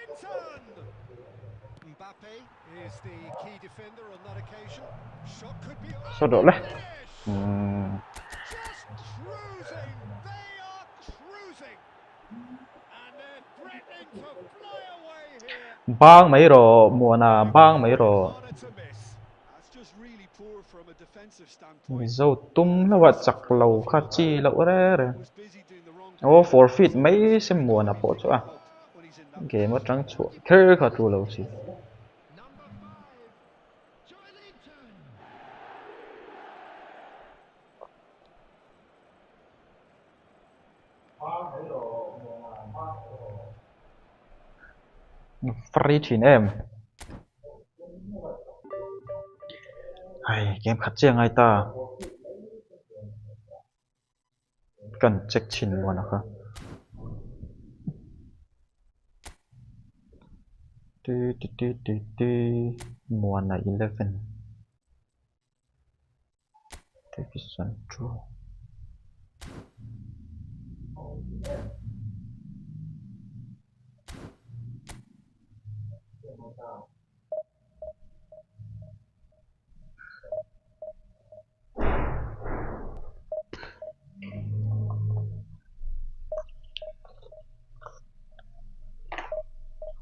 Mbappe is the key defender on that occasion. Shot could be... so And do the le finish! Just cruising! They are cruising! And they're threatening to fly away here. bang mai ro muana They bang would mai have been ro harder to miss. That's just really poor from a defensive standpoint. zo tum la Very wa chak soft lo ball if you kha look chi at it. lo re The re man was busy doing the wrong o thing, forfeit so mai you sem really muana can't be po picking chu a him up when he's in that game position. atang chu kher kha tu lo si Number 5, Joelinton. free thin em ai game khat chiang ai ta kan check chin muana kha ti muana 11 division 2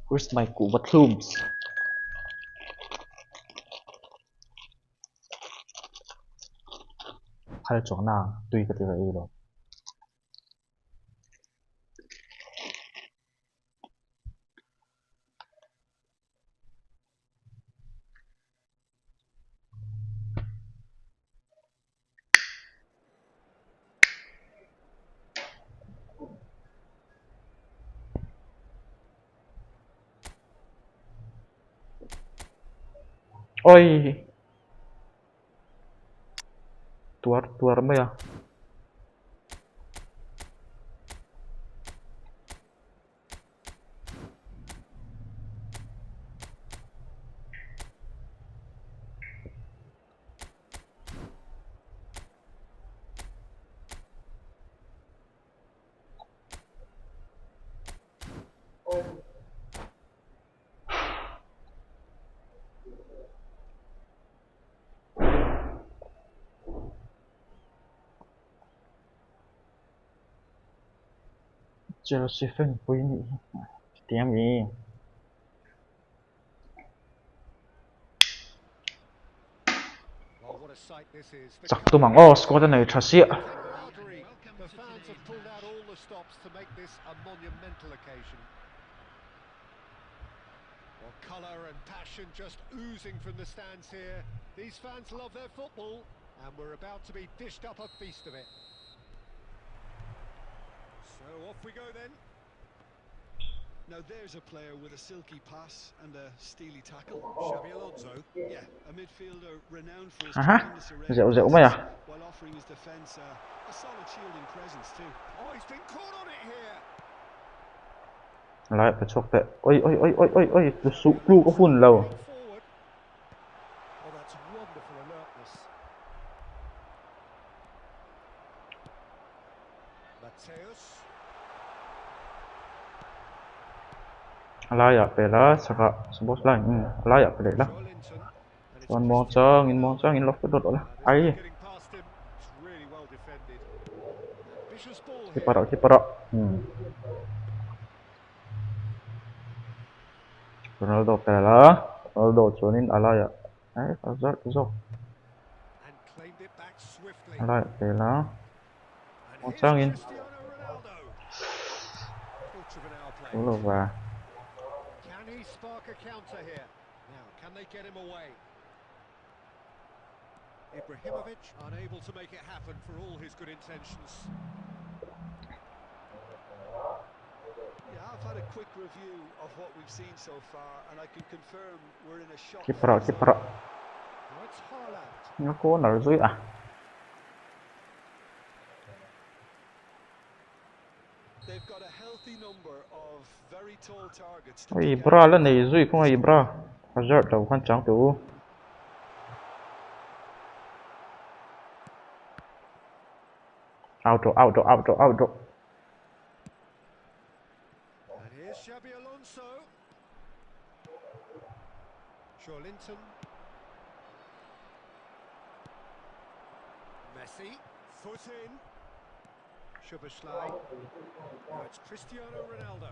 where's my cụ bathrooms khai chỗ nào tùy cái gì rồi ôi tuar tuar mấy à Chelsea fan quý nhỉ tiếng gì Well, what a sight this is. The chắc tôi mang colour oh score này thật sự camaraderie. The fans have pulled out all the stops to make this a monumental occasion. Well, colour and passion just oozing from the stands here. These fans love their football, and we're about to be dished up a feast of it. So off we go then. Now there's a player with a silky pass and a steely tackle. Xabi Alonso. Yeah, a midfielder renowned for his aha tremendous array dẻo of dẻo mày passes, à while offering his defence a solid shielding presence too. Oh, he's been caught on it here. lại phải chọc tệ ôi ôi ôi ôi ôi ôi tôi sụ Xabi lu có phun Alonso lâu getting forward. Oh, that's wonderful alertness. Mateus. Alaya pela saka suppose line alaya pela lah Linton, and it's one more Cristiano chang in Ronaldo. lock cái đột lah There's no ai getting past him. It's really well defended. Ambitious ball keeper here. keeper Ronaldo pela Ronaldo chunin alaya ai Hazard zok And claimed it back swiftly. alaya pela And one here's chang in Cristiano Ronaldo. Quarter of an hour số played. lô và Can he spark a counter here? Now, can they get him away? Ibrahimovic unable to make it happen for all his good intentions. Yeah, I've had a quick review of what we've seen so far, and I can confirm we're in a shock keeper zone. keeper Now it's Haaland. nó cố nở dưới à They've got a healthy number of very tall targets to ôi pick Ibra out. lần này dưới không ai Ibra Hazard đầu quan trọng tụ out And here's Xabi Alonso. Linton. Messi. Foot in. Szoboszlai. Now it's Cristiano Ronaldo.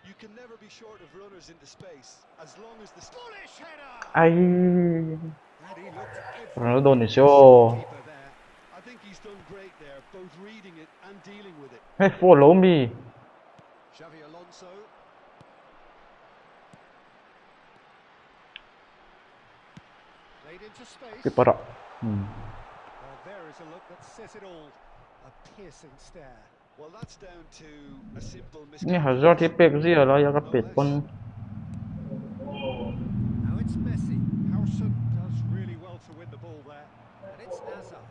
You can never be short of runners into space as long as the Bullish header! ai And he looked Ronaldo này every siêu keeper there. I think he's done great there, both reading it and dealing with it. hey follow me Xabi Alonso. Played into space. keeper Well, there is a look that says it all. A piercing stare. Well, that's down to a simple nghe Hazard thì miscalculation. pek gì ở lại cái No pet less. con Now it's Messi. Howson does really well to win the ball there. And it's Hazard.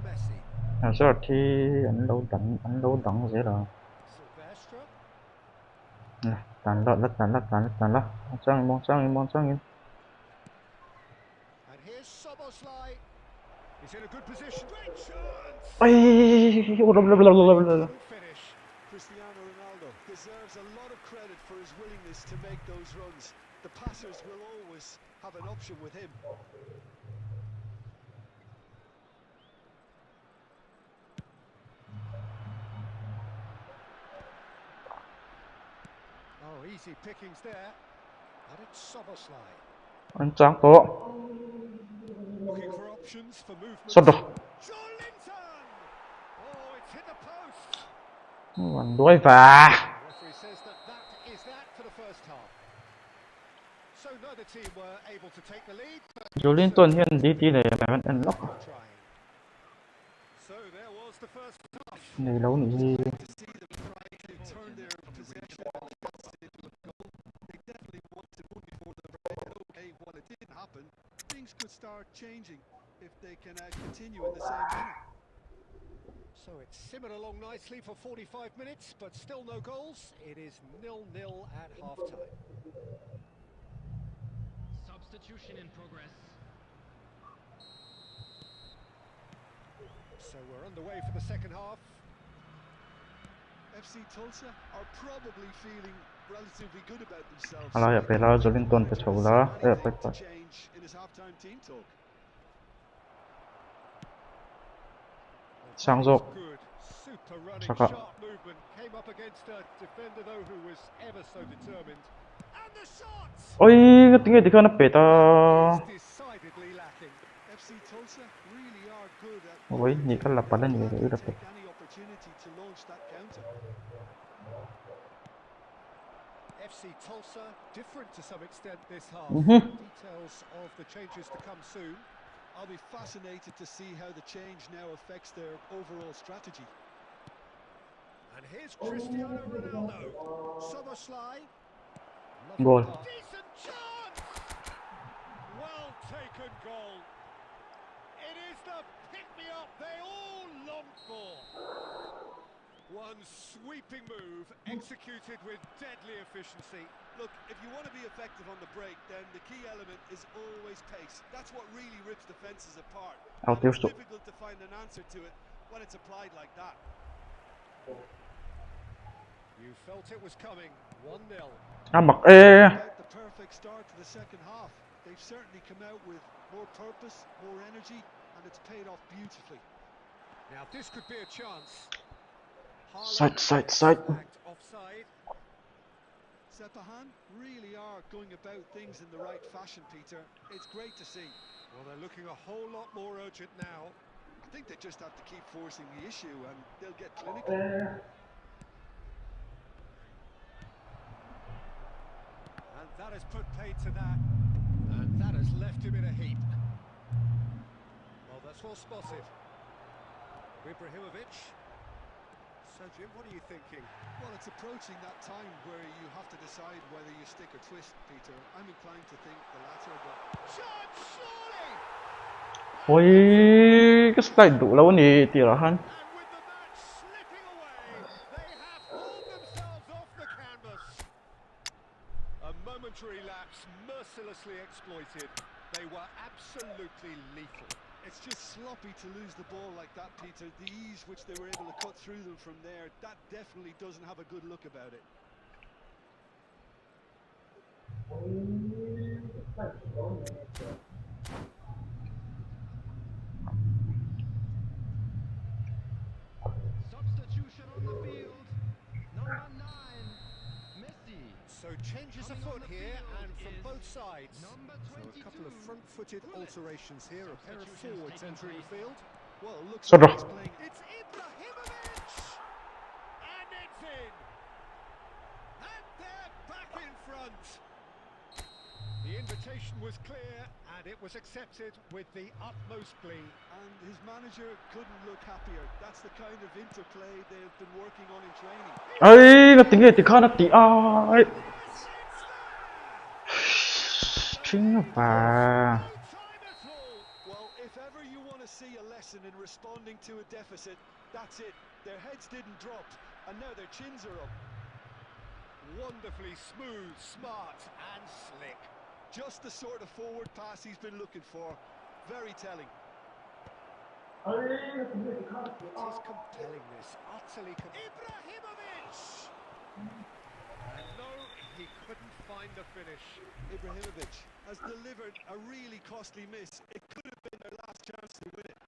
Messi. Hazard thì anh đâu đẳng dễ là Silvestre. tàn lắm một trang in And here's Szoboszlai. He's in a good position. Great chance! ai Couldn't finish. Cristiano Ronaldo deserves a lot of credit for his willingness to make those runs. The passers will always have an option with him. Oh, easy pickings there. And it's Szoboszlai. anh trang to Looking for options for movement. sốt rồi Linton! Oh, it's hit the post. anh đuổi và The referee says that is that for the first half. So neither team were able to take the lead. Jolinton hiện đi tí này mà vẫn ăn lóc Trying. So there was the first half. này lâu này To see them trying to turn their possession and chances into a goal. They definitely wanted one before the break. Okay, while it didn't happen, things could start changing if they can continue in the same manner. So it's simmered along nicely for 45 minutes, but still no goals. It is 0-0 at half-time. Substitution in progress. So we're underway for the second half. FC Tulsa are probably feeling relatively good about themselves. Alaya pela Jolinton pe chola pe to change in his halftime team talk. sang That was rộ good. Super running, Saka. sharp movement. Came up against a defender though who was ever so determined. And the shots! ôi cái tiếng thì nó pet Is decidedly lacking. FC Tulsa really are good at ôi nhị cái là bắn lên nhị cái take any opportunity to launch that counter. FC Tulsa different to some extent this half. Mhm. Details of the changes to come soon. I'll be fascinated to see how the change now affects their overall strategy. And here's Cristiano Ronaldo. Szoboszlai. Goal. Decent chance! Well taken goal. It is the pick-me-up they all longed for. One sweeping move executed with deadly efficiency. Look, if you want to be effective on the break, then the key element is always pace. That's what really rips defenses apart. And it's difficult to find an answer to it when it's applied like that. You felt it was coming. 1-0. อ่ะหมักเอ๊ะ About the perfect start to the second half. They've certainly come out with more purpose, more energy, and it's paid off beautifully. Now this could be a chance. Side. Flagged offside. Sepahan really are going about things in the right fashion, Peter. It's great to see. Well, they're looking a whole lot more urgent now. I think they just have to keep forcing the issue and they'll get clinical. And that has put paid to that. And that has left him in a heap. Well, that's well spotted. Ibrahimovic. So, Jim, what are you thinking? Well, it's approaching that time where you have to decide whether you stick or twist, Peter. I'm inclined to think the latter, but... Shot, surely! โอ้ยก็สไตล์ดุแล้วนี่ตีละฮัน And with the match slipping away, they have hauled themselves off the canvas. A momentary lapse mercilessly exploited. They were absolutely lethal. It's just sloppy to lose the ball like that, Peter. The ease which they were able to cut through them from there, that definitely doesn't have a good look about it. Substitution on the field. Number 9, Messi. So changes afoot here, and from both sides. Number So a couple of 22. front-footed alterations here. A pair of forwards entering the field. Well, it looks Sort like of. he's playing... It's Ibrahimovic! And it's in! And they're back in front! The invitation was clear, and it was accepted with the utmost glee. And his manager couldn't look happier. That's the kind of interplay they've been working on in training. เอ้ยนัดติงเอติข้านัดติอ้าย Yes, it's there! ทิ้งป่า No time at all! Well, if ever you want to see a lesson in responding to a deficit, that's it. Their heads didn't drop, and now their chins are up. Wonderfully smooth, smart, and slick. Just the sort of forward pass he's been looking for. Very telling. It is compelling, this. Utterly compelling. Ibrahimovic! And no, he couldn't find the finish. Ibrahimovic has delivered a really costly miss. It could have been their last chance to win it.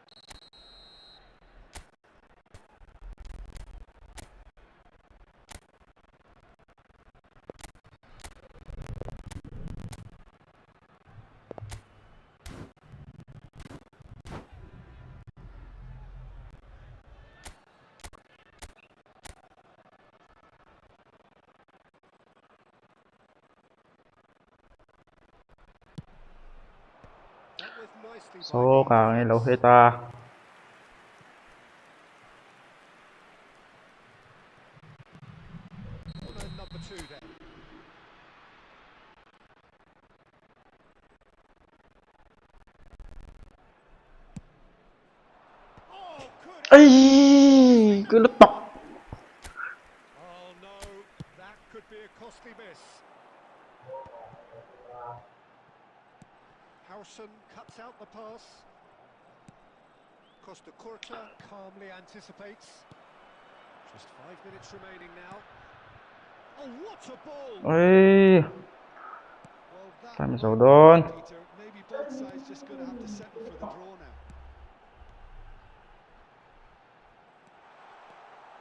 That was nicely โซ by กลางนี่เราเฮตา And number 2 then. Oh, could เอ้ยกูละตก Oh no, that could be a costly miss. Howson cuts out the pass. Costa Curta calmly anticipates. Just 5 minutes remaining now. Oh, what a ball! เอ้ย Well, that Time is might all be done. it, Peter. Maybe both sides just going to have to settle for the draw now.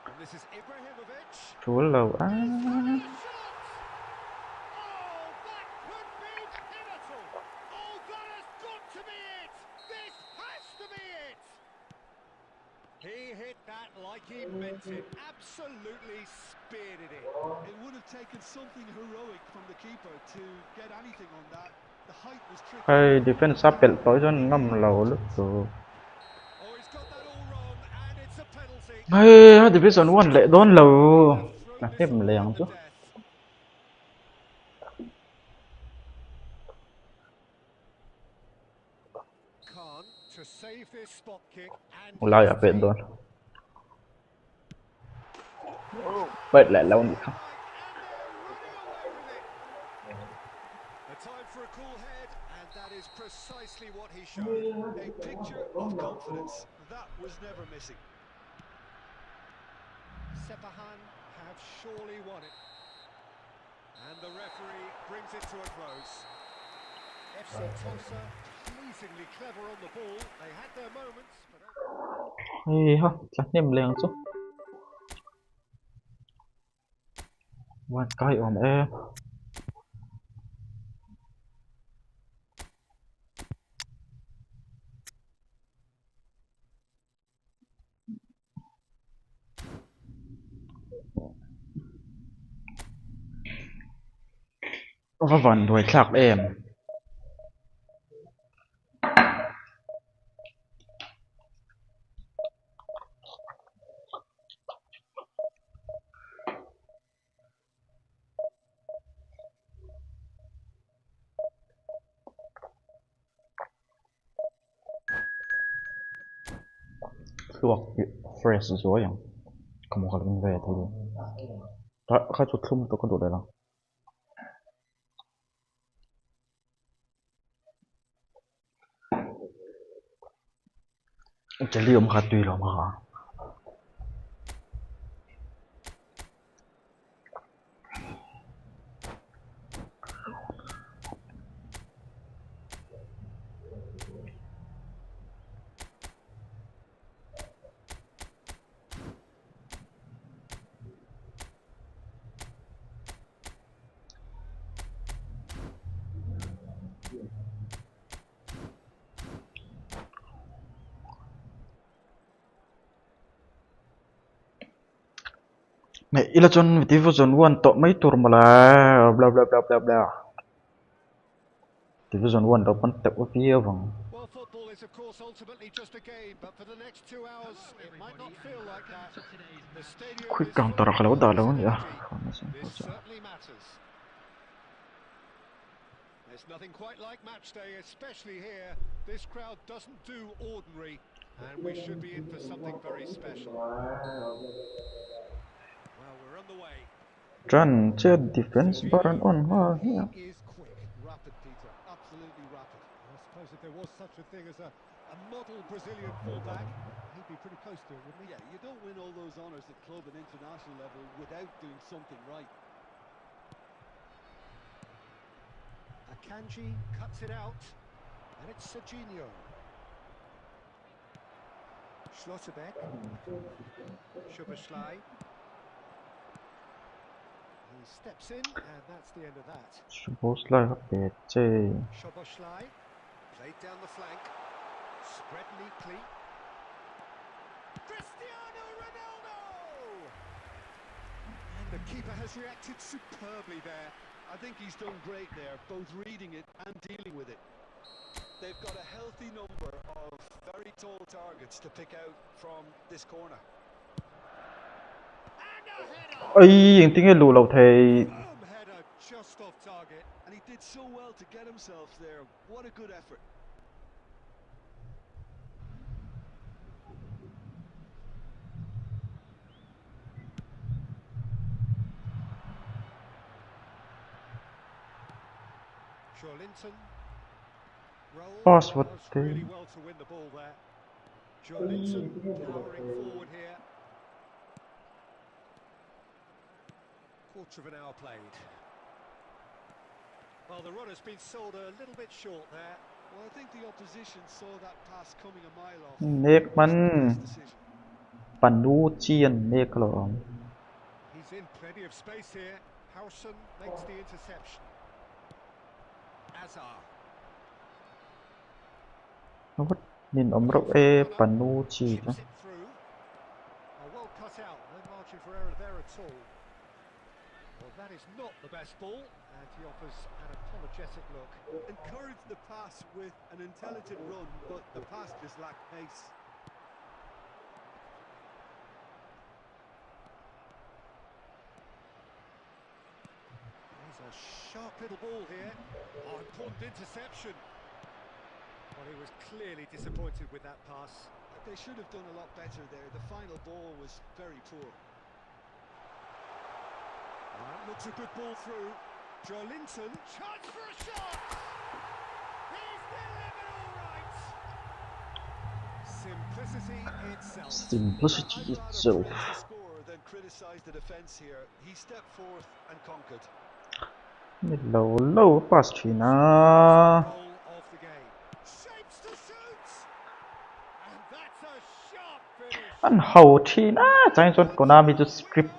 And this is Ibrahimovic. ชูเราอ้า He's having a shot! Oh, that could be pivotal! Oh, that has got to be it! This has to be it! He hit that like he meant it. Absolutely speared it. It would have taken something heroic from the keeper to get anything on that. The height was tricky. ไอ้ดิเฟนซ์ซับเป็นต่อยจนน้ำเราลึกตัว Oh, he's got that all wrong, and it's a penalty. เฮ้ยดิเฟนซ์วันเละโดนเราหนักเทพแรงจ้ะ Khan to save this spot kick and เราอย่าเป็ดโดนเปิดแหละแล้วนี่ครับ a time for a cool head, and that is precisely what he showed. A picture of confidence. That was never missing. Sepahan have surely won it. And the referee brings it to a close. FC Tulsa pleasingly clever on the ball. They had their moments, but ha, chắc niệm liền chứ. Quan cái ổn em. Có vẫn đuổi chắc em. Luộc fresh rồiอย่าง không có lần về thì đã khai chút không tôi có đủ đấy không chỉ liều mà tùy rồi mà này ila chọn division 1 to mấy tour mà là bla bla bla bla bla division 1 đó vẫn tập ở phía vòng well, football is of course ultimately just a game, but for the next 2 hours it might not feel like that. The stadium quick is càng full tao of ra lâu đã lâu energy. nhỉ This certainly matters. There's nothing quite like match day, especially here. This crowd doesn't do ordinary, and we should be in for something very special. Well, we're on the way. run check defense button on He is quick. Rapid, Peter. Absolutely rapid. I suppose if there was such a thing as a model Brazilian fullback, he'd be pretty close to it, wouldn't he? Yeah, you don't win all those honours at club and international level without doing something right. Akanji cuts it out, and it's Serginho. Schlotterbeck. Szoboszlai. He steps in, and that's the end of that. Szoboszlaiครับเบสเจ Szoboszlai played down the flank, spread neatly. Cristiano Ronaldo! And the keeper has reacted superbly there. I think he's done great there, both reading it and dealing with it. They've got a healthy number of very tall targets to pick out from this corner. ấy tiếng nghe lù lầu thầy Firm header just off target. And he did so well to get himself there. What a good effort. Joelinton. Roll. Pass what Does the- really well to win the ball there. Joelinton powering forward here. Quarter of an hour played. Well, the run has been sold a little bit short there. Well, I think the opposition saw that pass coming a mile off. เน็กมัน Best decision. ปันดูเจียนเน็กหรอ He's in plenty of space here. Howson makes the interception. Azar. วัดนินอมรบปันดูจี Chips it through. Well cut out. No margin for error there at all. Well, that is not the best ball, and he offers an apologetic look. Encouraged the pass with an intelligent run, but the pass just lacked pace. There's a sharp little ball here. Oh, important interception. Well, he was clearly disappointed with that pass. They should have done a lot better there. The final ball was very poor. That looks a good ball through. Joelinton, chance for a shot! He's delivered all right! Simplicity itself. Simplicity I'd rather itself. praise the scorer than criticise the defence here. He stepped forth and conquered. Low pass China. Goal of the game. Shapes to shoot. And that's a sharp finish. Anh hậu China. Chẳng chọn Konami just script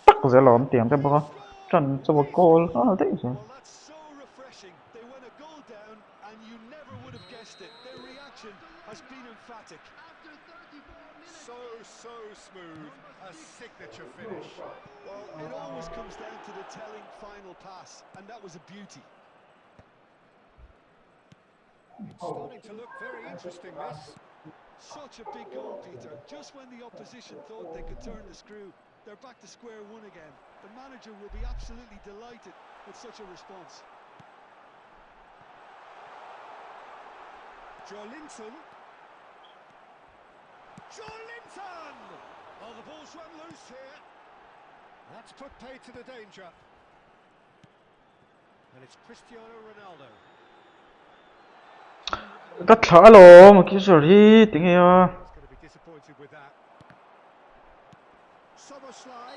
tắc ra lòm tiền cho bố. Chẳng cho bố goal. Thế chứ. Well, that's so refreshing. They went a goal down, and you never would have guessed it. Their reaction has been emphatic. After 34 minutes. So smooth. A signature finish. Well, it always comes down to the telling final pass, and that was a beauty. It's starting to look very interesting, this. Such a big goal, Peter. Just when the opposition thought they could turn the screw, they're back to square one again. The manager will be absolutely delighted with such a response. Joelinton. Joelinton! Oh, the ball's run loose here. That's put pay to the danger. And it's Cristiano Ronaldo. Đã thả lò mà kia sorry tiếng nghe. He's going to be disappointed with that. Soboslai.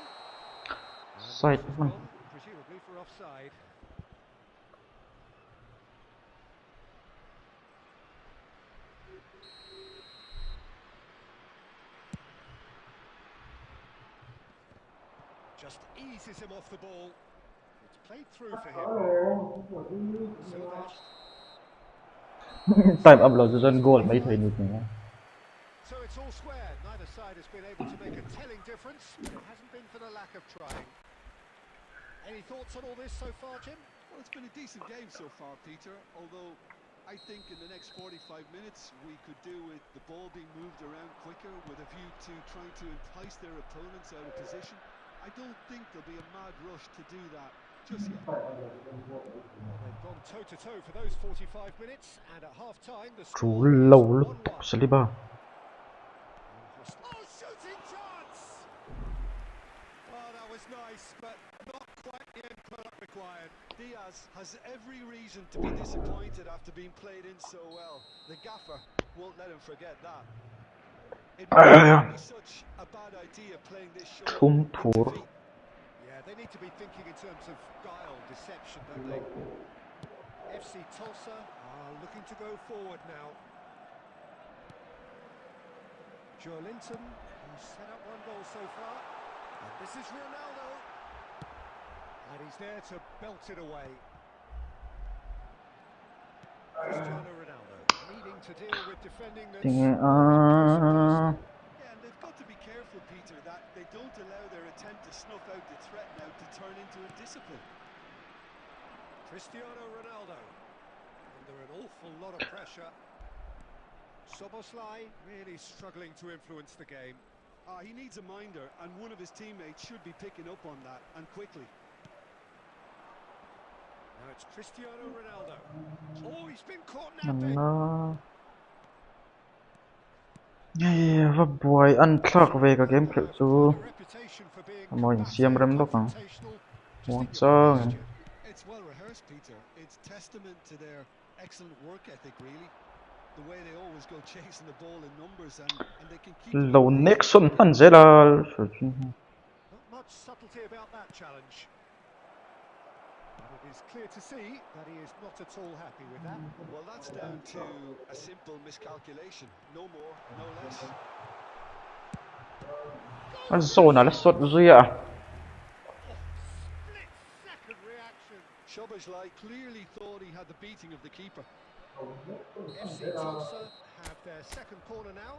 Side man. Presumably for offside. Just eases him off the ball. It's played through for him. So that. Time upload cho dân goal mấy thời nhịp này. So it's all square. Neither side has been able to make a telling difference, but it hasn't been for the lack of trying. Any thoughts on all this so far, Jim? Well, it's been a decent game so far, Peter, although I think in the next 45 minutes we could do with the ball being moved around quicker with a view to trying to entice their opponents out of position. I don't think there'll be a mad rush to do that just yet. They've gone toe-to-toe for those 45 minutes, and at half-time the Chú score is lâu lúc 1-1. Saliba. Oh, shooting chance! Oh, that was nice, but not quite the end product required. Diaz has every reason to be disappointed after being played in so well. The gaffer won't let him forget that. It would be such a bad idea playing this short Thum into thur. feet. Yeah, they need to be thinking in terms of guile, deception, don't they? FC Tulsa are looking to go forward now. Joelinton, who's set up one goal so far. And this is Ronaldo. And he's there to belt it away. Cristiano Ronaldo needing to deal with defending that's Tiếng more up close and personal. Yeah, and they've got to be careful, Peter, that they don't allow their attempt to snuff out the threat now to turn into a discipline. Cristiano Ronaldo under an awful lot of pressure. Soboslai really struggling to influence the game. He needs a minder, and one of his teammates should be picking up on that, and quickly. Now it's Cristiano Ronaldo. Oh, he's been caught napping. Nó và buổi ăn thắc về cái game kiểu chú A reputation for being mọi xem combative, rem đó cả confrontational. Just một think of the sao posture. It's well rehearsed, Peter. It's testament to their excellent work ethic, really. The way they always go chasing the ball in numbers, and they can keep it lâu at next pace. xuân ăn dễ là Not much subtlety about that challenge. But it is clear to see that he is not at all happy with that. Well, that's down to a simple miscalculation. No more, no less. ăn sâu nào là sốt duy à Split-second reaction. Szoboszlai clearly thought he had the beating of the keeper. FC Tulsa have their second corner now.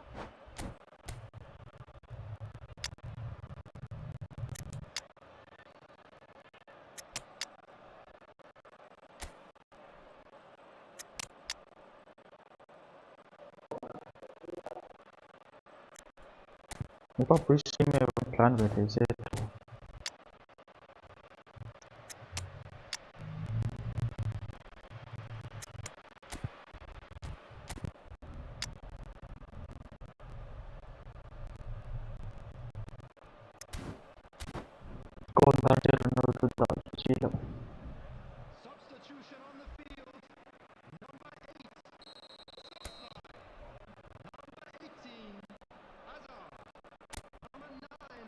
Nếu có quý sĩ mê plan về thế sẽ con ta chơi nó cứ đợi chỉ là Substitution on the field. Number 8. Number 18. Hazard. Number 9.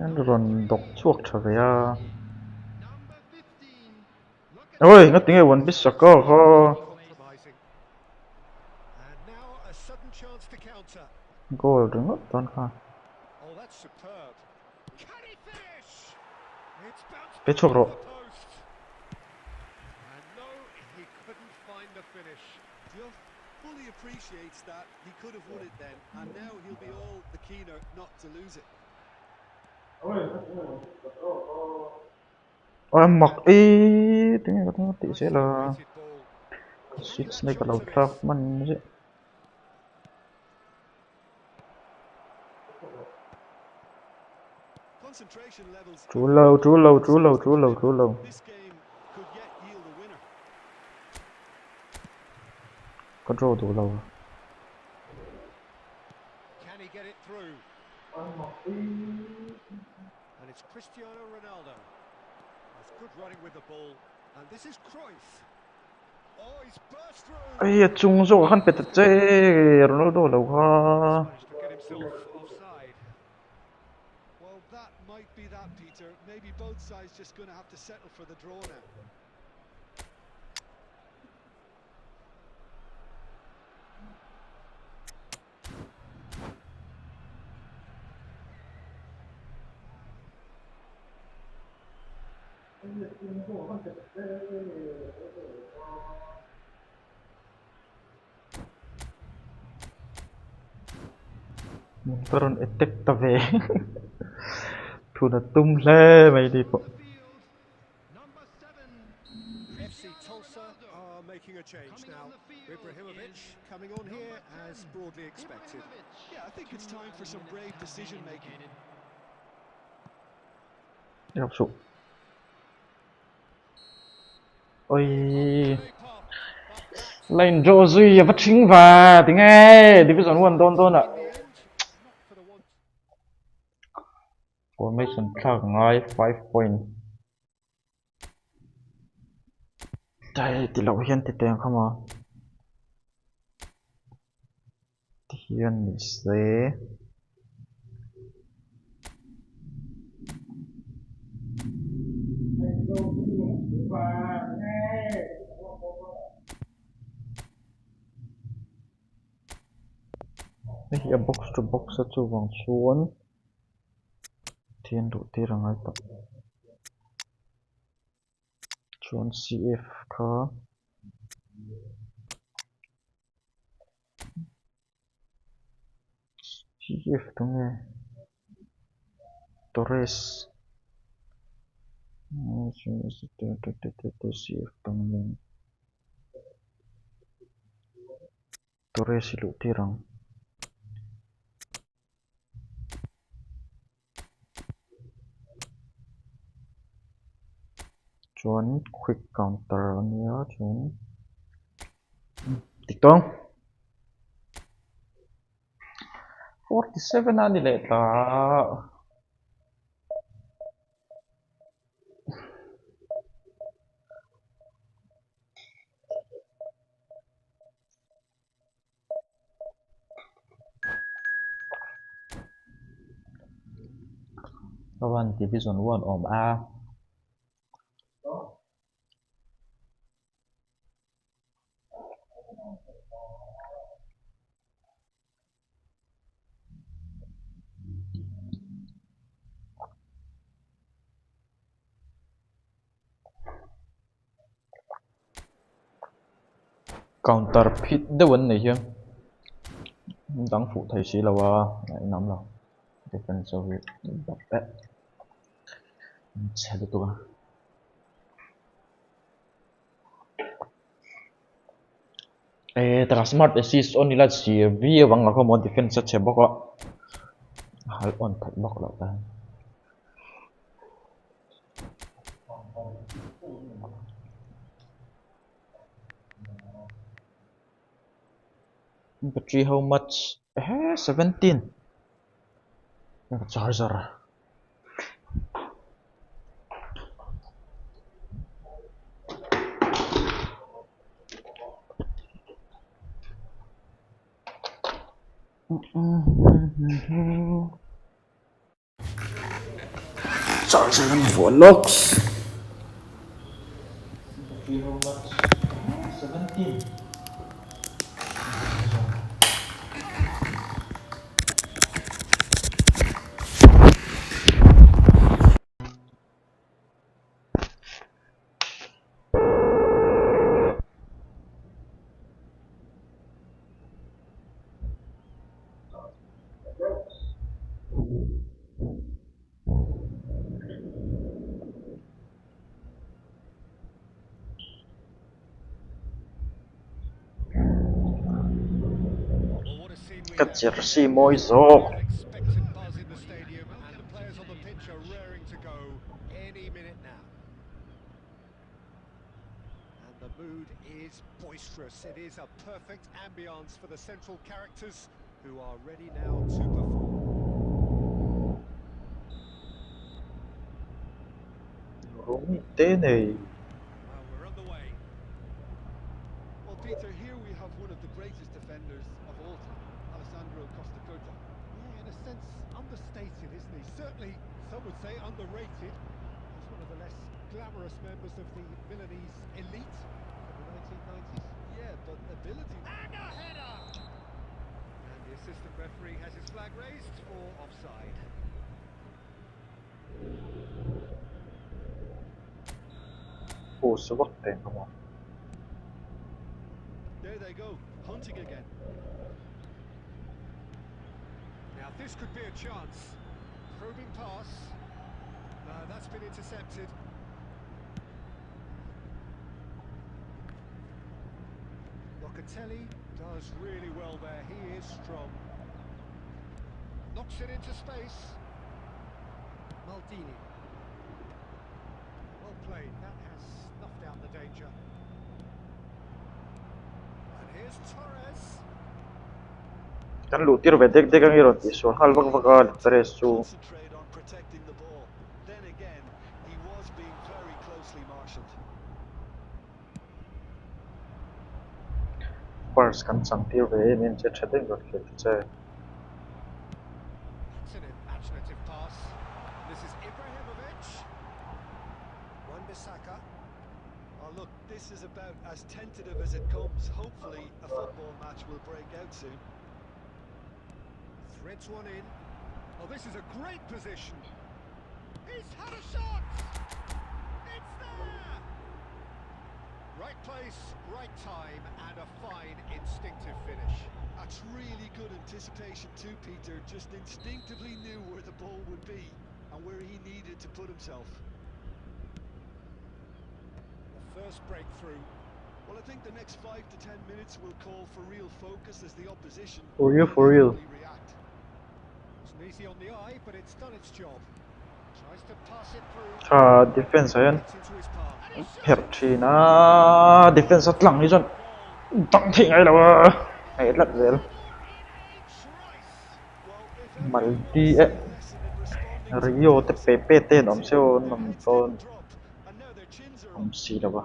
nên run độc chuột trở về à Number 15. Look at ôi nó tiếng ai quên biết sạc cơ ho Compromising. And now a sudden chance to counter. goal đừng ngất toàn kha Oh, that's superb. Can he finish? It's bounced biết back chuột off rồi the post. And no, he couldn't find the finish. Just fully appreciates that he could have won it then, and now he'll be all the keener not to lose it. ôi em mặc ý tiếng ai có tiếng tí sẽ là Weighted ball. switch này cả đầu trap mình chứ Concentration levels. chú lâu chú lâu chú lâu chú lâu chú lâu This game could yet yield a winner. control đủ lâu Can he get it through? And it's Cristiano Ronaldo. That's good running with the ball. And this is Cruyff. Oh, he's burst through. ấy chung rồi khăn bệt chế Ronaldo lâu ha Managed to get himself offside. Well, that might be that, Peter. Maybe both sides just going to have to settle for the draw now. Peron attack ta về thu là tung lê mày đi bộ the field. Number 7. FC Tulsa are making a change Coming now. on the field Ibrahimovic is coming on here as broadly expected. Ibrahimovic. Yeah, I think it's time for some brave decision making. đi học sụp ôi Great pass, but that lên rô duy vắt chính và tiếng nghe division 1 tôn tôn ạ in the end, not for the want. formation khác ngay 5 point đây thì lâu hiền thì tiền không à thì hiền thì sẽ đây là box to box sa chu wang chuan thiên đủ tê ra ngay tập chuan CF kha CF tung nghe Torres CF tung lên Torres lụ tê răng chuan quick counter nia chuan tiktok 47 ani le ta kawan division 1 om a counter pit de wan nei hiam dang phụ thầy sĩ là ngai nam lo defensive bap bap chhe tu tra smart assist on ila chi vi wang la ko mo defense che bok hal on thak bok la ta battery how much 17 charger Charging for locks. 17. Well, what a scene we Cắt have chẹt here. xì môi There's a gió. real expectant buzz in the stadium, and the players on the pitch are raring to go any minute now. And the mood is boisterous. It is a perfect ambience for the central characters who are ready now to perform. Rumi tế này. Well, we're on the way. Well, Peter, here we have one of the greatest defenders of all time, Alessandro Costa Curta. Yeah, in a sense, understated, isn't he? Certainly, some would say underrated. He's one of the less glamorous members of the Milanese elite of the 1990s. Yeah, but ability. And a header! And the assistant referee has his flag raised for offside. Ủa sao bắt tiền không ạ? There they go, hunting again. Now, this could be a chance. Probing pass. No, that's been intercepted. Locatelli does really well there. He is strong. Knocks it into space. Maldini. Well played. That has snuffed out the danger. And here's Torres. Kan lutir bedek dek ang iron iso hal bakal preso. Concentrate on protecting the ball. Then again, he was being very closely marshalled. Bars kan santir ve men che chadeng got ke che. That's an imaginative pass. This is Ibrahimovic. Wan-Bissaka. Oh, look, this is about as tentative as it comes. Hopefully, a football match will break out soon. Threads one in. Oh, this is a great position. He's had a shot. It's there. Right place, right time, and a fine instinctive finish. That's really good anticipation too, Peter. Just instinctively knew where the ball would be and where he needed to put himself. The first breakthrough. Well, I think the next 5 to 10 minutes will call for real focus as the opposition For real. react. Wasn't easy on the eye, but it's done its job. Tries to pass it through. Defense ayan. Gets into his path. And he shoots. Perchina defense at lang ni John. Tang thi ngay là ngay lật rồi. Maldi Rio te PPT nom seo nom ton nom si là ba.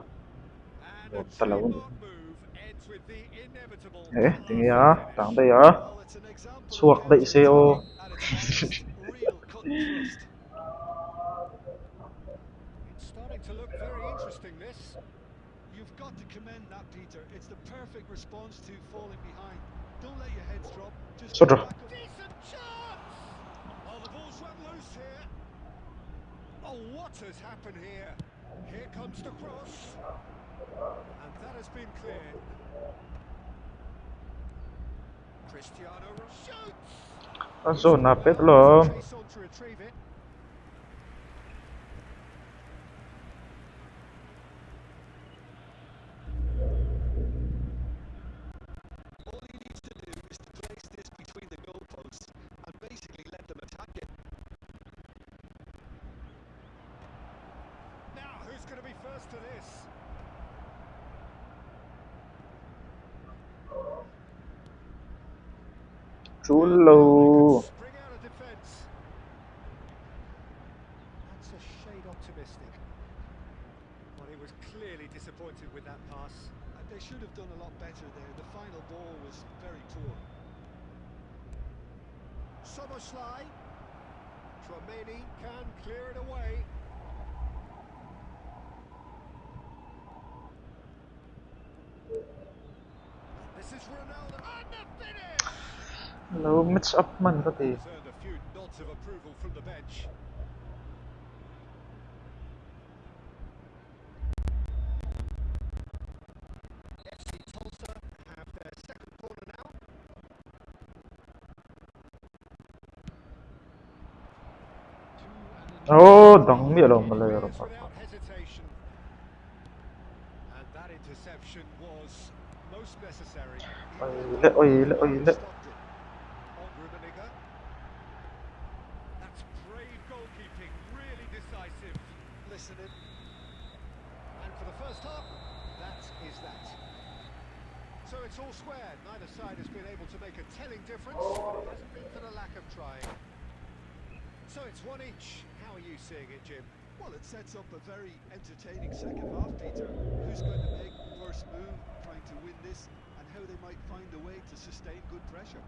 And a Talagun. trademark move ends with the inevitable. Tingi à, tang đây à. Well, it's an example Suak of dậy seo. at its finest, real cut and thrust. It's starting to look very interesting, this. You've got to commend that, Peter. It's the perfect response to falling behind. Don't let your heads drop. Just So get true. back up. Decent chance! Oh, the ball's run loose here. Oh, what has happened here? Here comes the cross. And that has been cleared. Cristiano shoots! Zona Pedro. Chase on to retrieve it. All he needs to do is to place this between the goalposts and basically let them attack it. Now, who's going to be first to this? Chulo. Spring out of defence. That's a shade optimistic. But he was clearly disappointed with that pass. They should have done a lot better there. The final ball was very poor. Soboslai Chouameni can clear it away. This is Ronaldo and the finish. Hello, match up man pati. He's earned a few nods of approval from the bench. FC Tulsa have their second corner now. Oh, dang mi alam malay Clears without hesitation. And that interception was most necessary. Oile. Stopped it. On Rummenigge. That's brave goalkeeping, really decisive. Listening. And for the first half, that is that. So it's all square. Neither side has been able to make a telling difference. It hasn't been for the lack of trying. So it's one each. How are you seeing it, Jim? Well, it sets up a very entertaining second half, Peter. Who's going to make first move, trying to win this, and how they might find a way to sustain good pressure.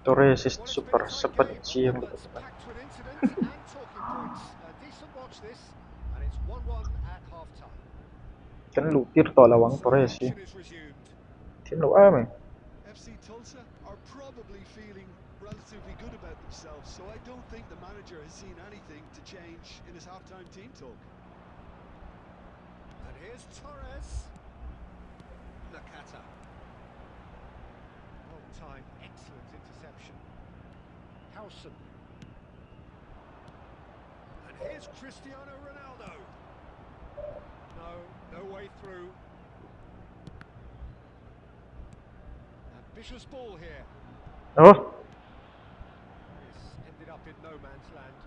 Torres is Well, it's super been a tight cepat game, sih yang one that's lupa. packed with incidents and talking points. A decent watch this, and it's 1-1 at half-time. Kan lupir to lawang So the Torres sih. action is resumed. Tin lo ame. FC Tulsa are probably feeling relatively good about themselves, so I don't think the manager has seen anything to change in his half-time team talk. And here's Torres. Nakata. Well-timed, excellent interception. Howson. And here's Cristiano Ronaldo. No way through. Ambitious ball here. Oh, This ended up in no man's land.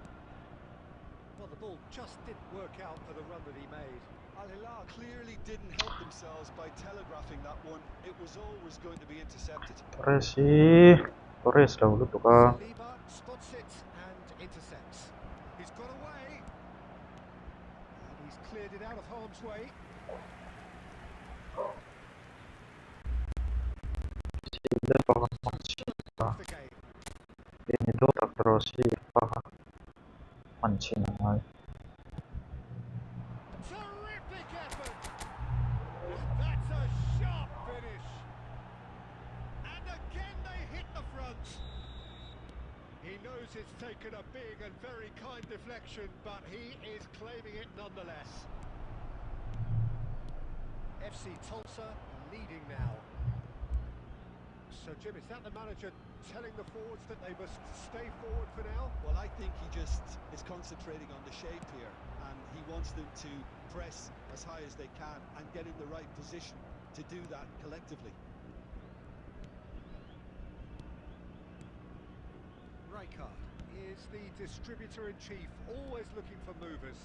Well, the ball just didn't work out for the run that he made. Al Hilal clearly didn't help themselves by telegraphing that one. It was always going to be intercepted. Torres sih. Torres lah lu tuh ka. Saliba spots it and intercepts. He's got away. And he's cleared it out of harm's way. Sila pa Off the game. ini do tak terus sih pa. Mancing na. Terrific effort. That's a sharp finish. And again they hit the front. He knows it's taken a big and very kind deflection, but he is claiming it nonetheless. FC Tulsa leading now. So Jim, is that the manager telling the forwards that they must stay forward for now? Well, I think he just is concentrating on the shape here, and he wants them to press as high as they can and get in the right position to do that collectively. Rijkaard is the distributor-in-chief, always looking for movers.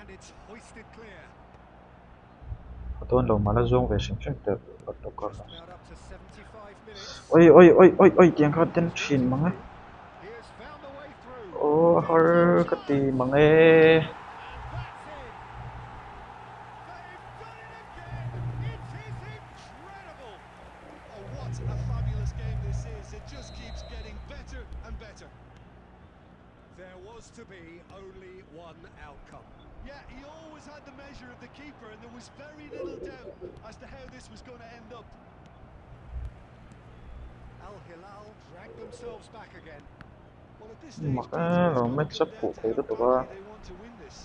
And it's hoisted clear. Tuan lo malah zong version center protokol. Just about up to 75 minutes. Oi, tiang ka ten chin mga. He has found a way through. Oh, har kati mga. And that's it. They've done it again. It is incredible. Oh, what a fabulous game this is. It just keeps getting better and better. There was to be only one outcome. Yeah, he always had the measure of the keeper, and there was very little doubt as to how this was going to end up. Al Hilal dragged themselves back again. Well, at this stage, Maka Peter, it's lo gonna match come up down po to kayo how to ba? badly they want to win this.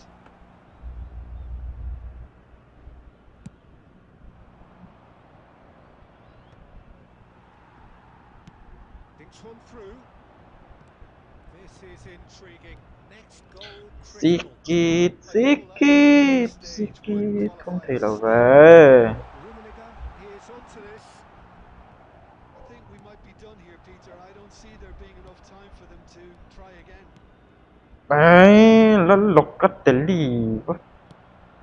Thinks one through. This is intriguing. Next goal, critical. Sikit không thể là về. Rummenigge is onto this. I think we might be done here, Peter. I don't see there being enough time for them to try again. Đấy, lăn lọc cắt tên lì quá.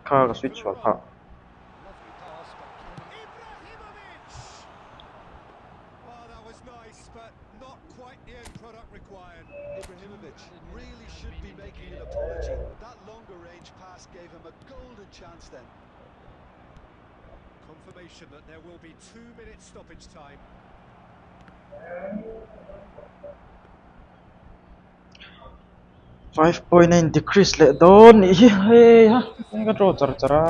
Kha cái switch vào thả. Lovely pass, but Ibrahimovic! Oh, that was nice, but not quite the end product required. Ibrahimovic really should be making an apology. That longer range pass gave him a golden chance then. Confirmation that there will be 2 minutes stoppage time. 5.9 decrease le don hey ha cái draw char chara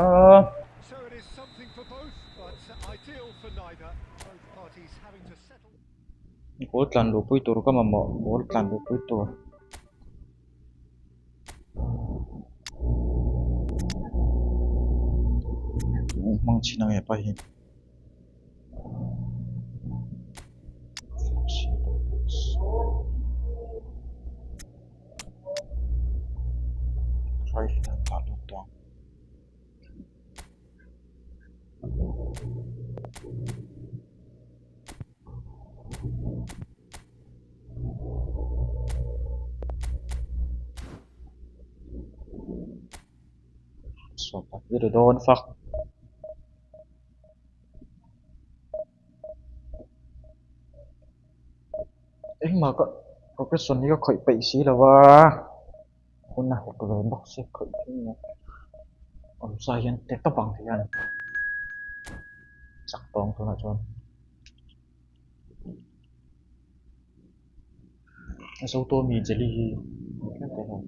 So it is something for both, but ideal for neither. Both parties having to settle. goal tlan lu pui tur ka mamo goal tlan lu pui tur mang china nge pa hi right ta lu to so pa vi don fak mà có cái xuân này có khởi bậy xí là wa hôm nay có cái bóc xí khởi cái này ông sai hiện tết tao bằng thì anh chắc tông thôi là chọn số tô mì jelly cái này không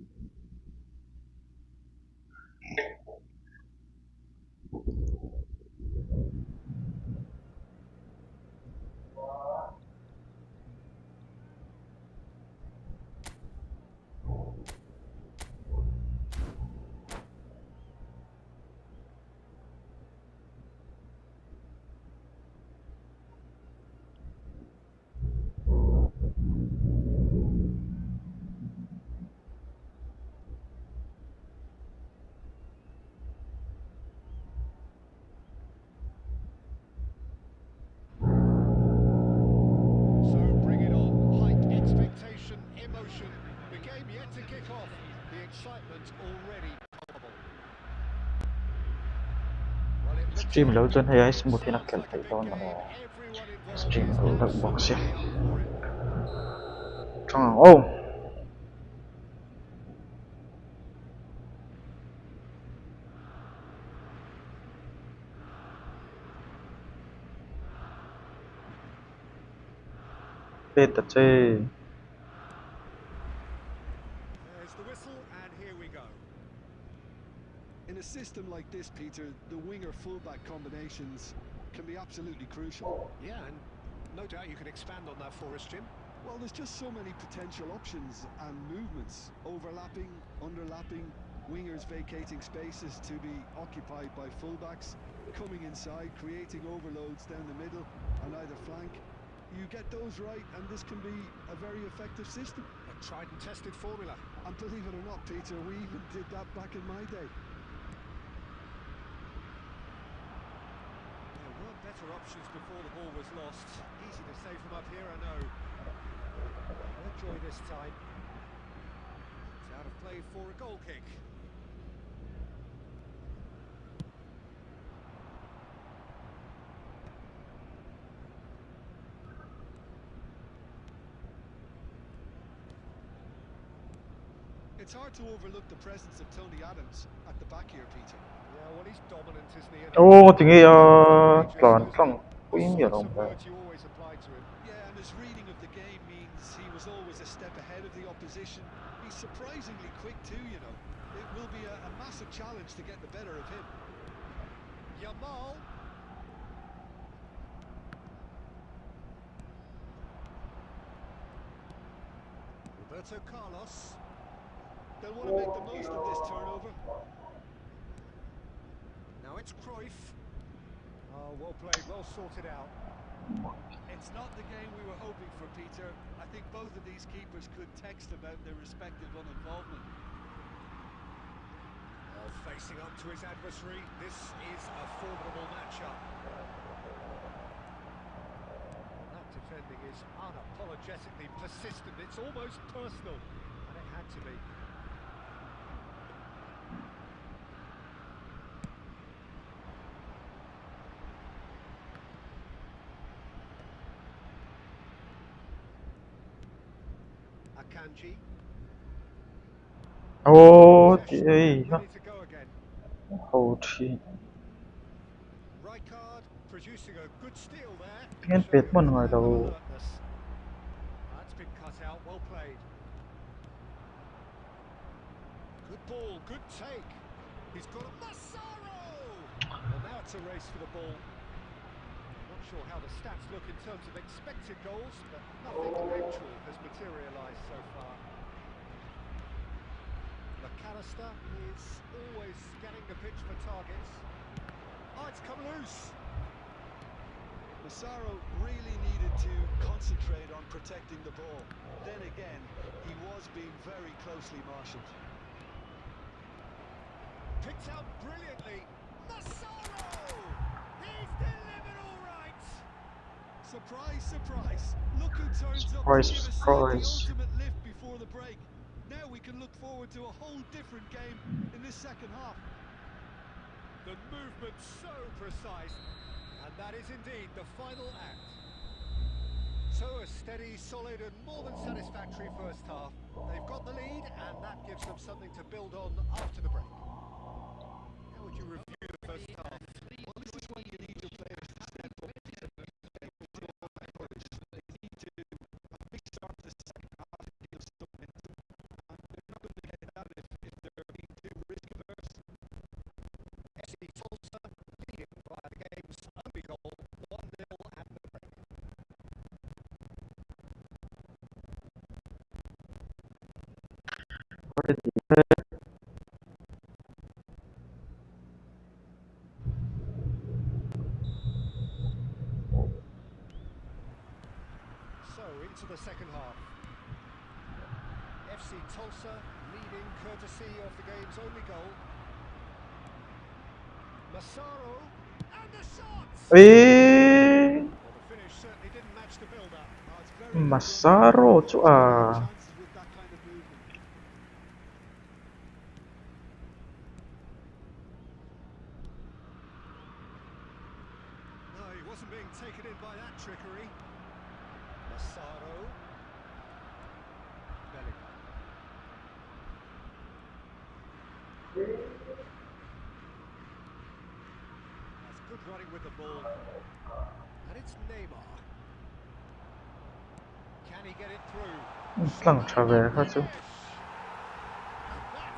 So bring it on. Height, expectation, emotion. The game yet to kick off. The excitement already palpable. Well, it looks stream like lâu chân hay ai it một thiên soundskel like a thấy big to mà game. nó Everyone involved stream is lâu đậm box absolutely xí up for it. trong ô bê tật chơi There's the whistle, and here we go. In a system like this, Peter, the winger-fullback combinations can be absolutely crucial. Yeah, and no doubt you can expand on that for us, Jim. Well, there's just so many potential options and movements. Overlapping, underlapping, wingers vacating spaces to be occupied by fullbacks, coming inside, creating overloads down the middle on either flank. You get those right and this can be a very effective system. A tried and tested formula. And believe it or not, Peter, we even did that back in my day. There were better options before the ball was lost. Easy to say from up here, I know. No joy this time. It's out of play for a goal kick. It's hard to overlook the presence of Tony Adams at the back here, Peter. Yeah, well, he's dominant, isn't he? ô thì nghe toàn trong quý The nhiều sorts đồng of về words you always apply to him. Yeah, and his reading of the game means he was always a step ahead of the opposition. He's surprisingly quick too, you know. It will be a massive challenge to get the better of him. Yamal. Roberto Carlos. They'll want to make the most of this turnover. Now it's Cruyff. Oh, well played, well sorted out. It's not the game we were hoping for, Peter. I think both of these keepers could text about their respective uninvolvement. Well, facing up to his adversary, this is a formidable matchup. That defending is unapologetically persistent. It's almost personal, and it had to be. Akanji. ô thì ấy Ready to go again. hầu thì Rijkaard producing a good steal there. nghe biết một người đâu That's been cut out, well played. ball, good take. He's got a Massaro! Well, now it's a race for the ball. Not sure how the stats look in terms of expected goals, but nothing actual has materialised so far. McAllister is always scanning the pitch for targets. Oh, it's come loose. Massaro really needed to concentrate on protecting the ball. Then again, he was being very closely marshalled. Picked out brilliantly. Massaro! He's delivered all right. Surprise, surprise. Look who turns up Surprise, to give us the surprise. ultimate lift before the break. Now we can look forward to a whole different game in this second half. The movement so precise. And that is indeed the final act. So a steady, solid and more than satisfactory first half. They've got the lead and that gives them something to build on after the break. How would you review the first half? Well, this is when you need your players to step up. They need to a big start to the second half to give some momentum. And they're not going to get that if they're being too risk averse. AC Tulsa leading by the game's only goal, 1-0 at the break. What did he say? So into the second half. FC Tulsa leading courtesy of the game's only goal. Massaro and the shots! Eh, Well, the finish certainly didn't match the build-up. Oh, it's very good Massaro running. cu Chances with that kind of movement. No, he wasn't being taken in by that trickery. Massaro. Bellingham. That's good running with the ball. And it's Neymar. Can he get it through? ตั้งชาเวร์เขาจะ Finish!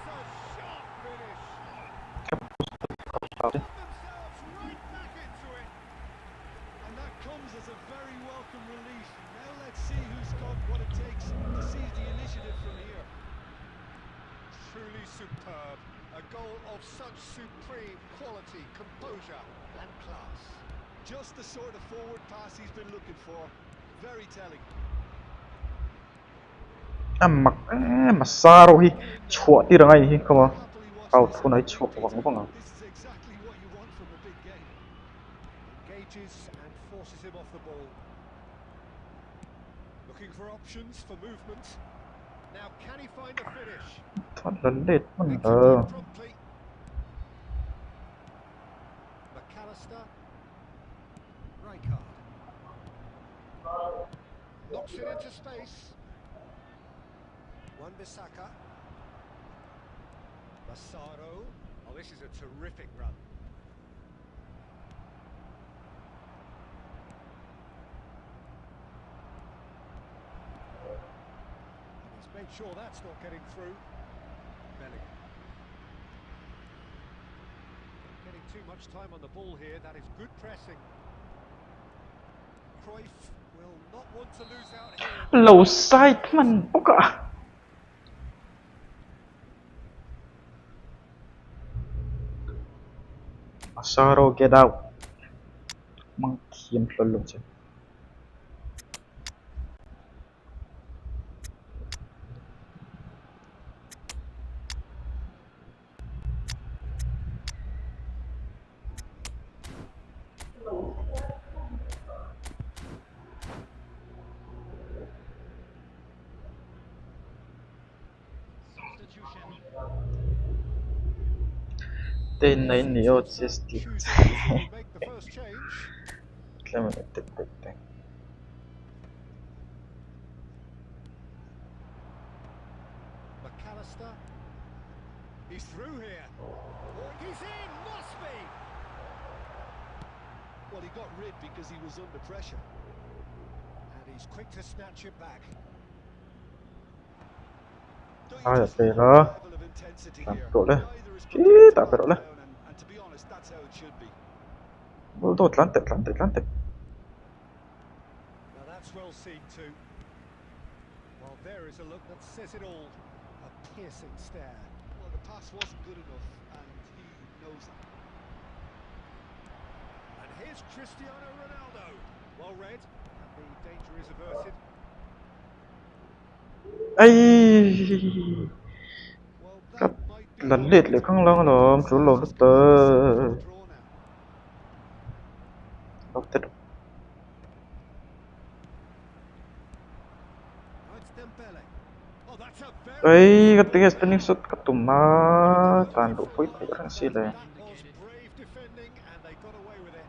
That's a sharp finish. Put themselves right back into it. And that comes as a very welcome relief. Now let's see who's got what it takes to seize the initiative from here. Truly superb. A goal of such supreme quality, composure and class. Just the sort of forward pass he's been looking for. Very telling. อ่ะมักมาซาโรฮิชัวที่ไรฮิเขาบอก Happily watch เอา this ทุน on ไอ้ repeat. ชัวหวังบ้างอ่ะ This is exactly what you want from a big game. Engages and forces him off the ball. Looking for options for movement. Now can he find the finish? ทอดละเล็ดมัน Picked it up promptly. McAllister. Rijkaard. Knocks it into space. Wan-Bissaka. Massaro. Oh, this is a terrific run. And he's made sure that's not getting through. Bellingham. Getting too much time on the ball here. That is good pressing. Cruyff will not want to lose out here. เราไซต์มันปุ๊กอะมาซาโร get out มังเขียนพลลงใช่ Substitution. Tên này nhiều autistic. Choosing to make the first change. Let me get the quick thing. McAllister. He's through here. He's in, must be. Well, he got rid because he was under pressure. And he's quick to snatch it back. ai ở just đây love the đó level of intensity làm here. chỗ đây Neither is chí prepared to tạo cái back đó đây down, and to be honest, that's how it should be. bố tôi lăn tệ Now that's well seen too. Well, there is a look that says it all. A piercing stare. Well, the pass wasn't good enough, and he knows that. And here's Cristiano Ronaldo. Well read, and the danger is averted. ấy Well, cắt that might be lần all liệt right. lại khăng lăng The rồi chú defence lầu just đất tơ can't decipher the draw now. đâu thế Now it's Dembele. Oh, that's a very ấy cái decent tiếng ball standing there. shot cái tụm má tàn độ phối phải cái gì này That was brave defending, and they got away with it.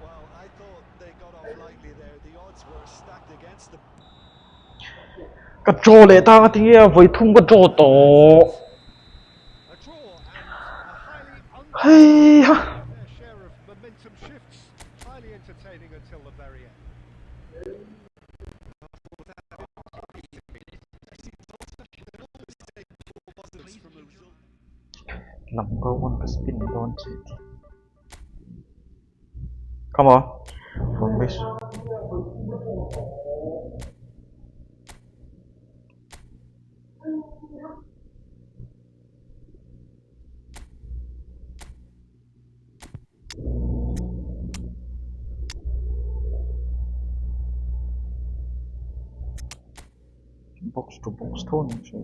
Well, I thought they got off lightly there. The odds were stacked against them. cái trò lệ ta cái tiếng với thung cái trò to A draw and a highly hay unpredictable ha fair share of momentum shifts. Highly entertaining until the very end. Positives from a result. number one cái spin don't cheat come on không biết box to box thôi chứ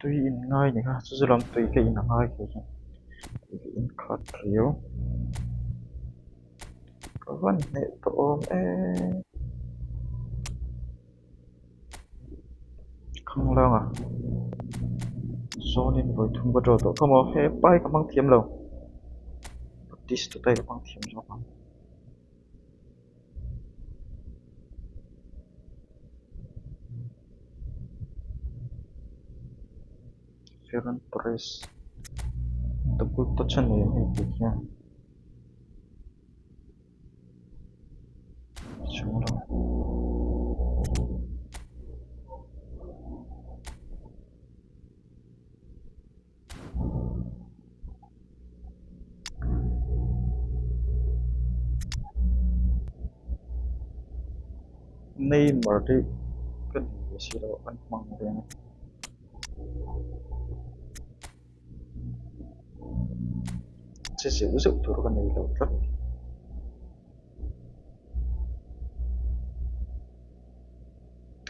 tuy in ngay nhỉ ha chứ làm tuy cái in ngay kìa cái in card riêu có vấn đề tôm không lâu à zone in với thùng cái trò tổ không có hay bay cái băng thiêm lâu dis tụi tay cái băng thiêm cho bạn Ferran Torres double touch này hay kìa nha chúng đâu Neymar đi cái gì đâu anh mang về này sẽ sử dụng tụi cái này lâu rất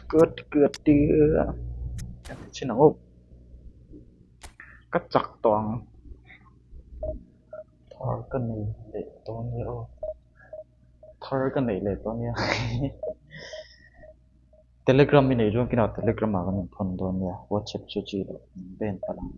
cướp đưa em thì chỉ nào cắt chặt toàn thôi cái này để tôi nhớ thôi cái này để tôi nhớ Telegram này rồi cái nào Telegram mà mình phân đồ nhé WhatsApp cho chị đó bên phải làm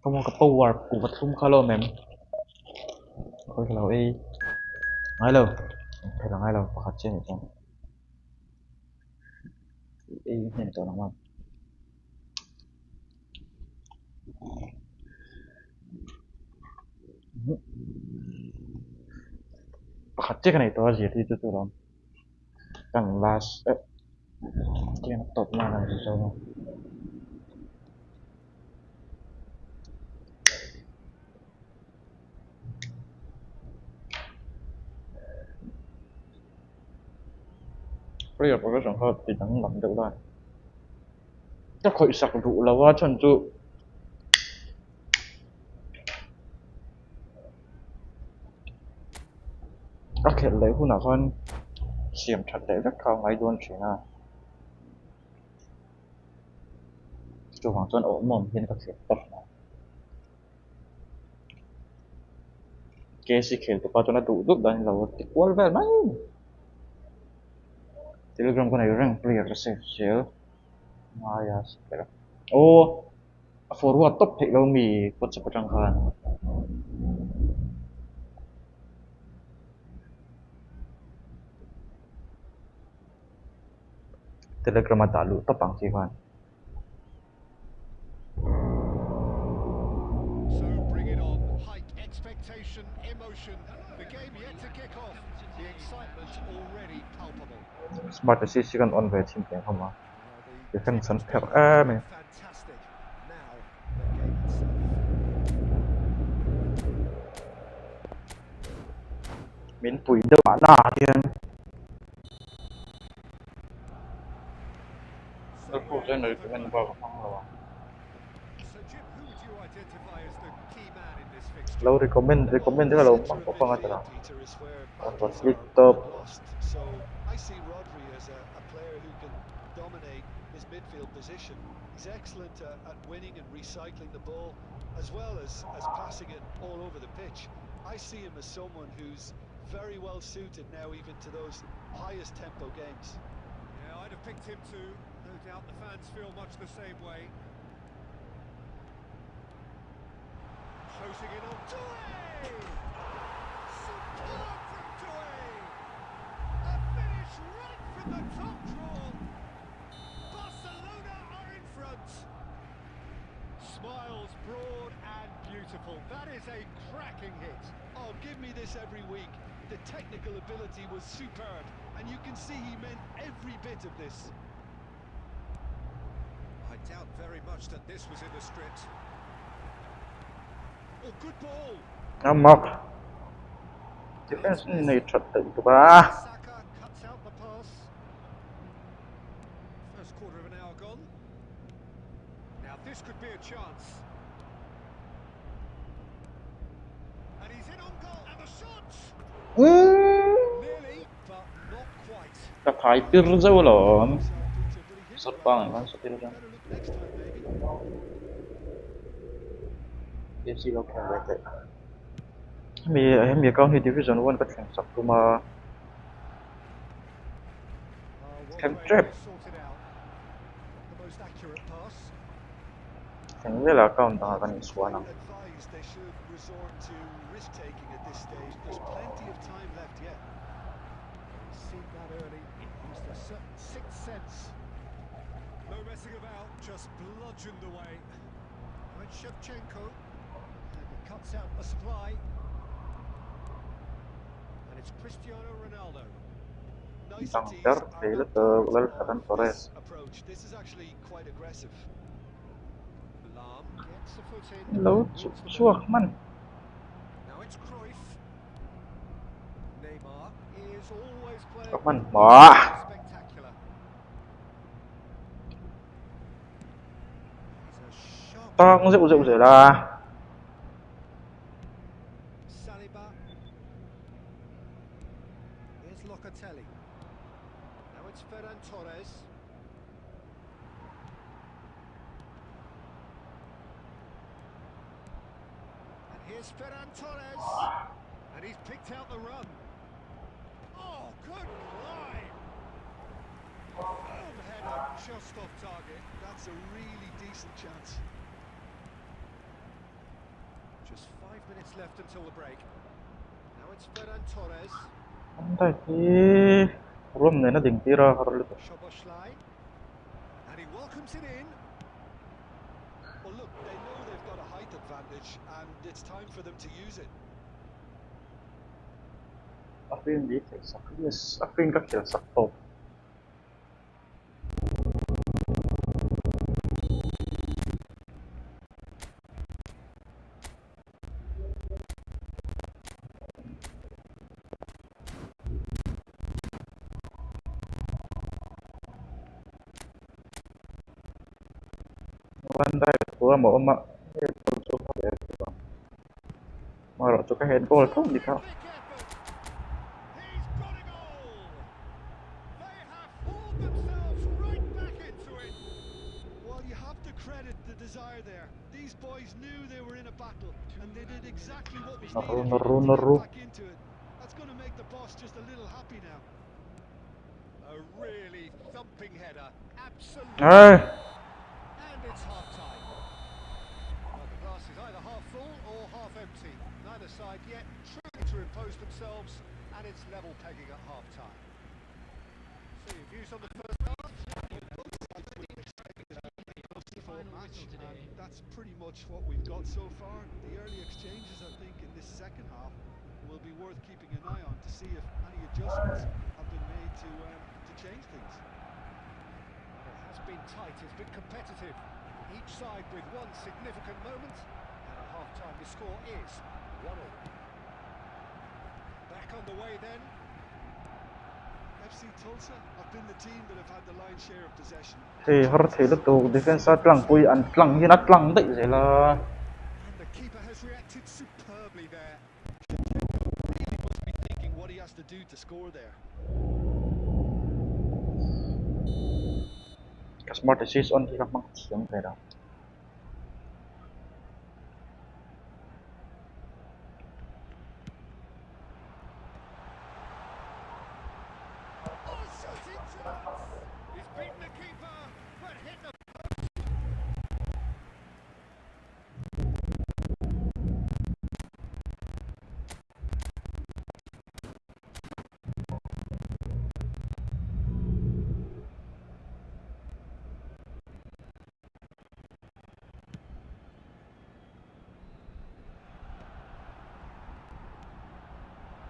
kamu ke power kuat sum kalau mem thôi kalau ngay lâu phải là ngay lâu phát triển này trong này tôi nói phát triển cái này tôi gì thì tôi làm càng last cái nó tốt mà này cho nó bây giờ có cái trường hợp thì chẳng làm được rồi chắc khỏi sạc rượu là quá chân trụ các hiện lấy khu nào hơn xiêm thật để rất cao ngay luôn chỉ là chủ hoàng xuân ổn mồm hiện các hiện tập này kế sĩ kể tụi con cho nó đủ giúp đánh là một cái cuốn về mấy Telegram ko na yung player kasi shell. Ayos. Oh, forward top thì đâu mì quất sa patang kan. Telegram atalu top ang sihan. So bring it on. Hype, expectation, emotion. The game yet to kick off. The excitement already palpable. Smart assist kan on về team tiền không à. The Defense defense per been fantastic. Now the game itself. Miễn phủi đâu bạn nào thiên. Tôi phụ cho người của mình vào không rồi. So Jim, who would you identify as the key man in this fixture? Lâu recommend cái lồng bằng có phong anh ta. Peter, is where Còn battles click are top. won and lost. So I see Rodri as a player who can dominate his midfield position. He's excellent at winning and recycling the ball, as well as passing it all over the pitch. I see him as someone who's very well suited now even to those highest tempo games. Yeah, I'd have picked him too. No doubt the fans feel much the same way. Closing in on Doué! Superb from Doué! A finish right from the top draw. Barcelona are in front. Smiles broad and beautiful. That is a cracking hit. Oh, give me this every week. The technical ability was superb, and you can see he meant every bit of this. I doubt very much that this was in the script. Oh, good ball. Amok. Defense này trật tự của ba. Saka cuts out the pass. First quarter of an hour gone. Now this could be a chance. And he's in on goal, and the shot! Nearly, but not quite. Đã thái tiêu dâu lắm. Peter, but he hit Sắp it băng right. kan sắp tiêu dâu. Better look next time, maybe. FC đâu kèm về tệ. Em con thì division 1 có thành sắp của mà. What Can way trip. they sorted out. The most accurate pass. Thành rất là con ta cần xóa nào. Advised they should resort to risk-taking at this stage. There's plenty of time left yet. Seen that early. It used a certain sixth sense. No messing about, just bludgeoned away. Right, Shevchenko. And he cuts out the supply. And it's Cristiano Ronaldo. Niceties Dar are thì not rất part là khả năng of Torres. this approach. This is actually quite aggressive. Lam gets the foot in. Lâu Wins the chuộc ball. man. Now it's Cruyff. Neymar is always playing Các bạn with bỏ. spectacular. He's a sharp To cũng rượu rồi là. Saliba. Here's Locatelli. Now it's Ferran Torres. And here's Ferran Torres. And he's picked out the run. Oh, good climb. Header just off target. That's a really decent chance. Just 5 minutes left until the break. Now it's Ferran Torres. Không thấy thì room này nó đỉnh tí ra rồi. Szoboszlai. And he welcomes it in. Well, look, they know they've got a height advantage, and it's time for them to use it. Afin biết thì sắp yes, Afin các kiểu sắp top. Van đây của một mà mà rồi cho cái head goal không đi không. Big effort. He's got a goal. They have pulled themselves right back into it. Well, you have to credit the desire there. These boys knew they were in a battle, and they did exactly what was needed to get back into it. That's going to make the boss just a little happy now. A really thumping header. Absolutely. Ê, And it's half time. Well, the glass is either half full or half empty. Neither side yet trying to impose themselves, and it's level pegging at half time. So your views on the first half? Match, and that's pretty much what we've got so far. The early exchanges, I think, in this second half will be worth keeping an eye on to see if any adjustments have been made to change things. Well, it has been tight, it's been competitive. Each side with one significant moment, and at half-time the score is 1-1. Back on the way then. FC Tulsa have been the team that have had the lion's share of possession. thì họ thấy là tụ defense lăng cùi ăn lăng như nát lăng đấy vậy là And the keeper has reacted superbly there. Really must be thinking what he has to do to score there. cái smart decision thì các bạn tiếng về đó. Oh, shooting chance! He's beaten the keeper, but hit the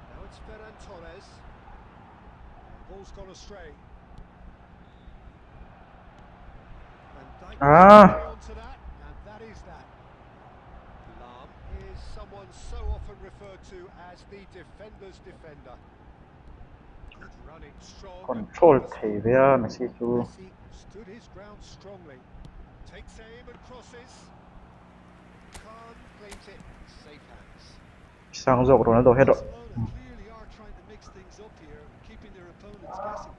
Now it's Ferran Torres. Ball's gone astray. And onto that, and that is that. Lam is someone so often referred to as the defender's defender. Good running, strong. Control thì về Messi chú Messi stood his ground strongly. Takes aim and crosses. Khan claims it. Safe hands. sang rộng Ronaldo hết rồi. Barcelona clearly are trying to mix things up here, keeping their opponents guessing.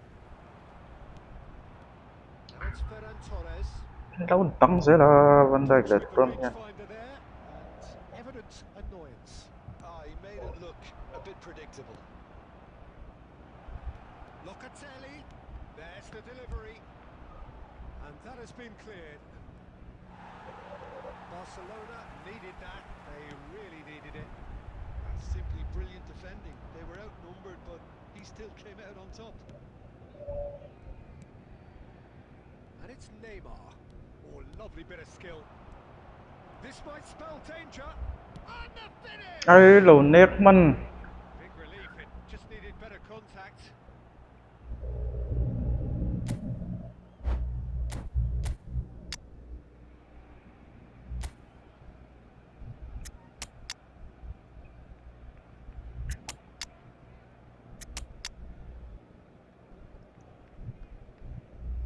Now it's Ferran Torres. Đâu tăng sẽ là Van Dijk Took để the front nha. rangefinder there, and evident annoyance. He made it look a bit predictable. Locatelli, there's the delivery, and that has been cleared. Barcelona needed that, they really needed it. That's simply brilliant defending. They were outnumbered, but he still came out on top. And it's Neymar. Oh, lovely bit of skill. This might spell danger. And the finish! Ấy lẩu nếp mình. Big relief, it just needed better contact.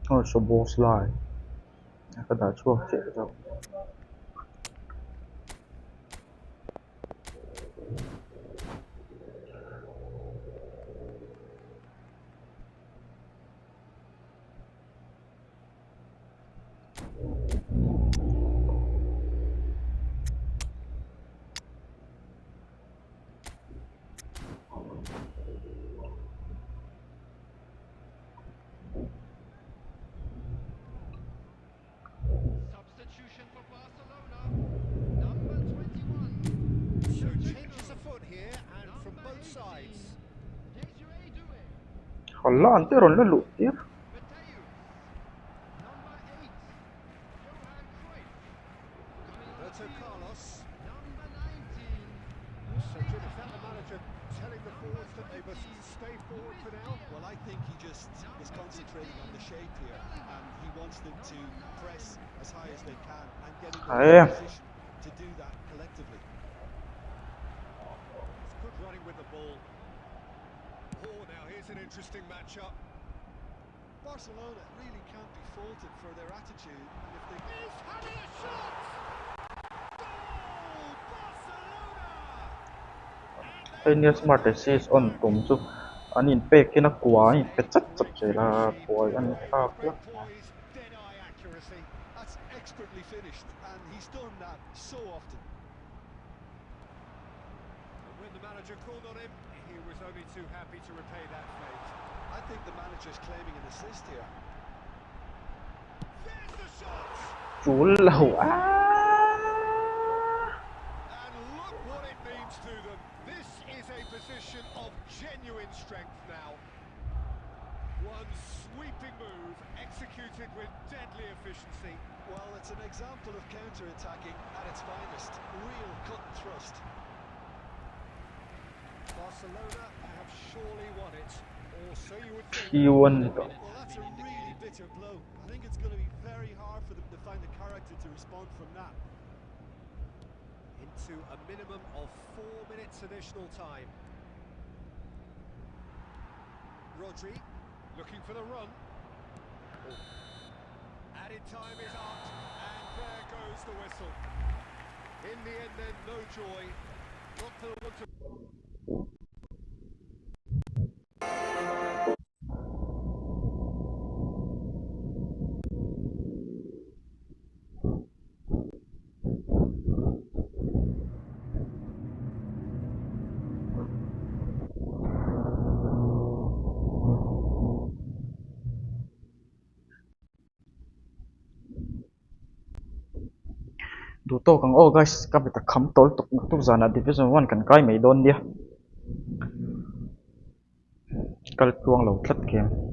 Thôi số ball slide. Cái đá chuông chạy đâu. Substitution for Barcelona. Number 21. So changes afoot here, and from both sides. Desiree Doué. Họ lăn tới rồi nó lụt tiếp. Mateus. Number 8. Johan Cruyff. Coming on Roberto the field. Carlos. Number 19. So Jim, is that the manager telling the forwards that they must stay forward for now? Well, I think he just is concentrating on the shape here, and he wants them to press as high as they can and get in the Yeah. right position to do that collectively. It's good running with the ball. Oh, now here's an interesting matchup. Barcelona really can't be faulted for their attitude, and if they He's having a shot! Goal! Barcelona! Cái này smart decision tụm chú. Anh nhìn pe cái nó quá, nhìn pe chắc chắc sẽ là của anh ta Great quá. poise, dead-eye accuracy. that's expertly finished, and he's done that so often. And when the manager called on him, he was only too happy to repay that fate. I think the manager's claiming an assist here. There's the shot! Chủ lầu á. And look what it means to them. This is a position of genuine strength now. One sweeping move executed with deadly efficiency. Well, it's an example of counter-attacking at its finest. Real cut and thrust. Barcelona have surely won it, or so you would think. Iwan. Well, that's a really bitter blow. I think it's going to be very hard for them to find the character to respond from that. Into a minimum of 4 minutes additional time. Rodri looking for the run. Added time is up, and there goes the whistle. In the end then, no joy. Not for the want of... Đủ to kang all guys ka beta kham tol tok tu zana division 1 kan kai mai don dia kal tuang lo thlat kem